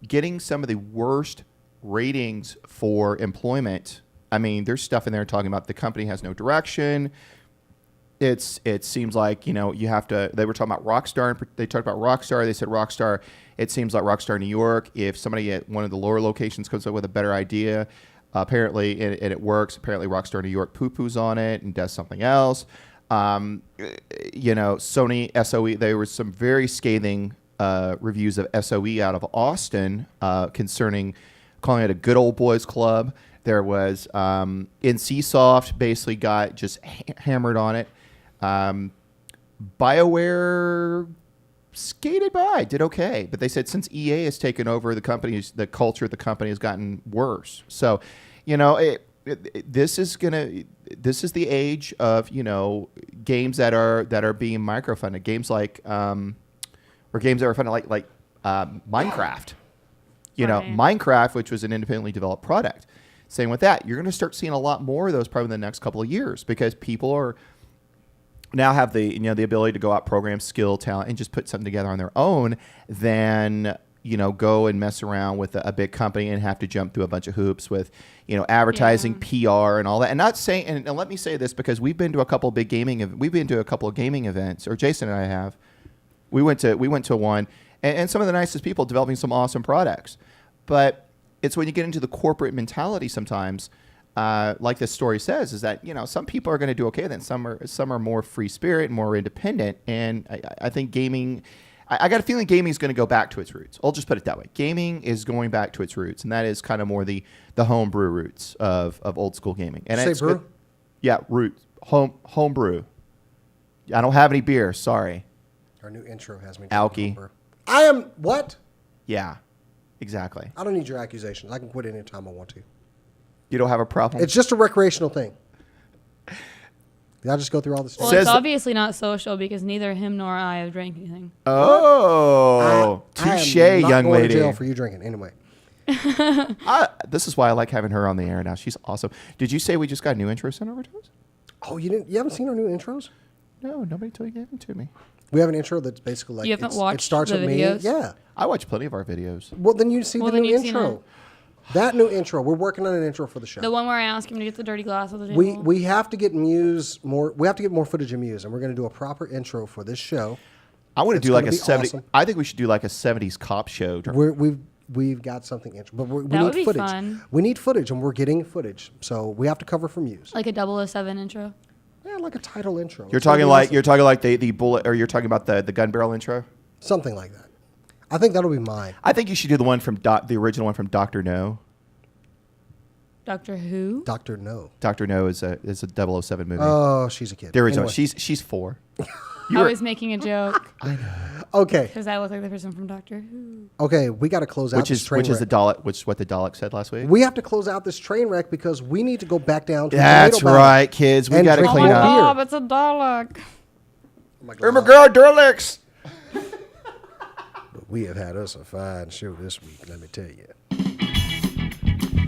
[SPEAKER 5] getting some of the worst ratings for employment. I mean, there's stuff in there talking about the company has no direction. It seems like, you have to, they were talking about Rockstar. They talked about Rockstar. They said Rockstar, it seems like Rockstar New York, if somebody at one of the lower locations comes up with a better idea, apparently, and it works. Apparently, Rockstar New York poo-poos on it and does something else. Sony SOE. There were some very scathing reviews of SOE out of Austin concerning calling it a good old boys club. There was NCSoft basically got just hammered on it. BioWare skated by, did okay, but they said since EA has taken over the culture of the company has gotten worse. So, this is gonna. this is the age of games that are being microfunded. Games like or games that are funded like Minecraft. Minecraft, which was an independently developed product. Same with that. You're going to start seeing a lot more of those probably in the next couple of years because people are now have the the ability to go out, program, skill, talent, and just put something together on their own than go and mess around with a big company and have to jump through a bunch of hoops with advertising, PR, and all that. And not saying, and let me say this because we've been to a couple of gaming events, or Jason and I have. We went to one, and some of the nicest people developing some awesome products, but it's when you get into the corporate mentality sometimes, like this story says, is that some people are going to do okay, then some are more free spirit and more independent. And I think gaming, I got a feeling gaming is going to go back to its roots. I'll just put it that way. Gaming is going back to its roots, and that is kind of more the homebrew roots of old school gaming. And
[SPEAKER 4] Say brew?
[SPEAKER 5] Yeah, roots. Homebrew. I don't have any beer. Sorry.
[SPEAKER 4] Our new intro has me.
[SPEAKER 5] Alky.
[SPEAKER 4] I am what?
[SPEAKER 5] Yeah. Exactly.
[SPEAKER 4] I don't need your accusations. I can quit anytime I want to.
[SPEAKER 5] You don't have a problem?
[SPEAKER 4] It's just a recreational thing. Did I just go through all this?
[SPEAKER 6] Well, it's obviously not social because neither him nor I have drank anything.
[SPEAKER 5] Oh, touche, young lady.
[SPEAKER 4] I'm not going to jail for you drinking. Anyway.
[SPEAKER 5] This is why I like having her on the air now. She's awesome. Did you say we just got a new intro sent over to us?
[SPEAKER 4] Oh, you haven't seen our new intros?
[SPEAKER 5] No, nobody told you gave them to me.
[SPEAKER 4] We have an intro that's basically like
[SPEAKER 6] you haven't watched
[SPEAKER 4] it starts
[SPEAKER 6] the
[SPEAKER 4] with
[SPEAKER 6] videos?
[SPEAKER 4] me. Yeah.
[SPEAKER 5] I watch plenty of our videos.
[SPEAKER 4] Well, then you see the new intro. That new intro. We're working on an intro for the show.
[SPEAKER 6] The one where I ask him to get the dirty glass of the table.
[SPEAKER 4] We have to get Muse more. We have to get more footage of Muse, and we're going to do a proper intro for this show.
[SPEAKER 5] I want to do like a 70s.
[SPEAKER 4] Awesome.
[SPEAKER 5] I think we should do like a 70s cop show.
[SPEAKER 4] We've got something intro, but we
[SPEAKER 6] that
[SPEAKER 4] need
[SPEAKER 6] would be
[SPEAKER 4] footage.
[SPEAKER 6] Fun.
[SPEAKER 4] We need footage, and we're getting footage, so we have to cover for Muse.
[SPEAKER 6] Like a 007 intro.
[SPEAKER 4] Yeah, like a title intro.
[SPEAKER 5] You're talking like the bullet, or you're talking about the gun barrel intro.
[SPEAKER 4] Something like that. I think that'll be mine.
[SPEAKER 5] I think you should do the one from the original one from Dr. No.
[SPEAKER 6] Doctor Who?
[SPEAKER 4] Dr. No.
[SPEAKER 5] Dr. No is a 007 movie.
[SPEAKER 4] Oh, she's a kid.
[SPEAKER 5] The original.
[SPEAKER 4] Anyway.
[SPEAKER 5] She's 4.
[SPEAKER 6] I was making a joke.
[SPEAKER 4] I know. Okay.
[SPEAKER 6] Because I look like the person from Doctor Who.
[SPEAKER 4] Okay, we got to close out this train wreck.
[SPEAKER 5] Which is the Dalek, which is what the Dalek said last week.
[SPEAKER 4] We have to close out this train wreck because we need to go back down to
[SPEAKER 5] That's right, kids. We got to clean up.
[SPEAKER 6] Oh, it's a Dalek.
[SPEAKER 5] Oh my God, Daleks.
[SPEAKER 4] We have had us a fine show this week, let me tell you.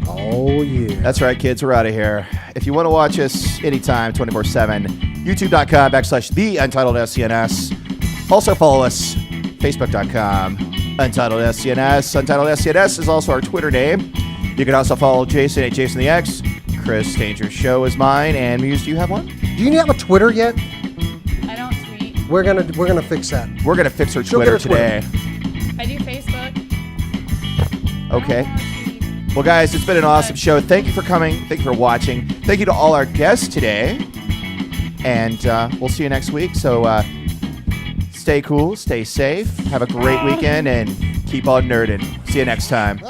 [SPEAKER 4] Oh, yeah.
[SPEAKER 5] That's right, kids. We're out of here. If you want to watch us anytime, 24/7, youtube.com/the Untitled SCNS. Also follow us, facebook.com, Untitled SCNS. Untitled SCNS is also our Twitter name. You can also follow Jason at Jason the X. Chris Danger's show is mine. And Muse, do you have one?
[SPEAKER 4] Do you have a Twitter yet?
[SPEAKER 6] I don't tweet.
[SPEAKER 4] We're gonna fix that.
[SPEAKER 5] We're gonna fix her Twitter today.
[SPEAKER 6] I do Facebook.
[SPEAKER 5] Okay. Well, guys, it's been an awesome show. Thank you for coming. Thank you for watching. Thank you to all our guests today. And we'll see you next week. So stay cool, stay safe, have a great weekend, and keep on nerding. See you next time.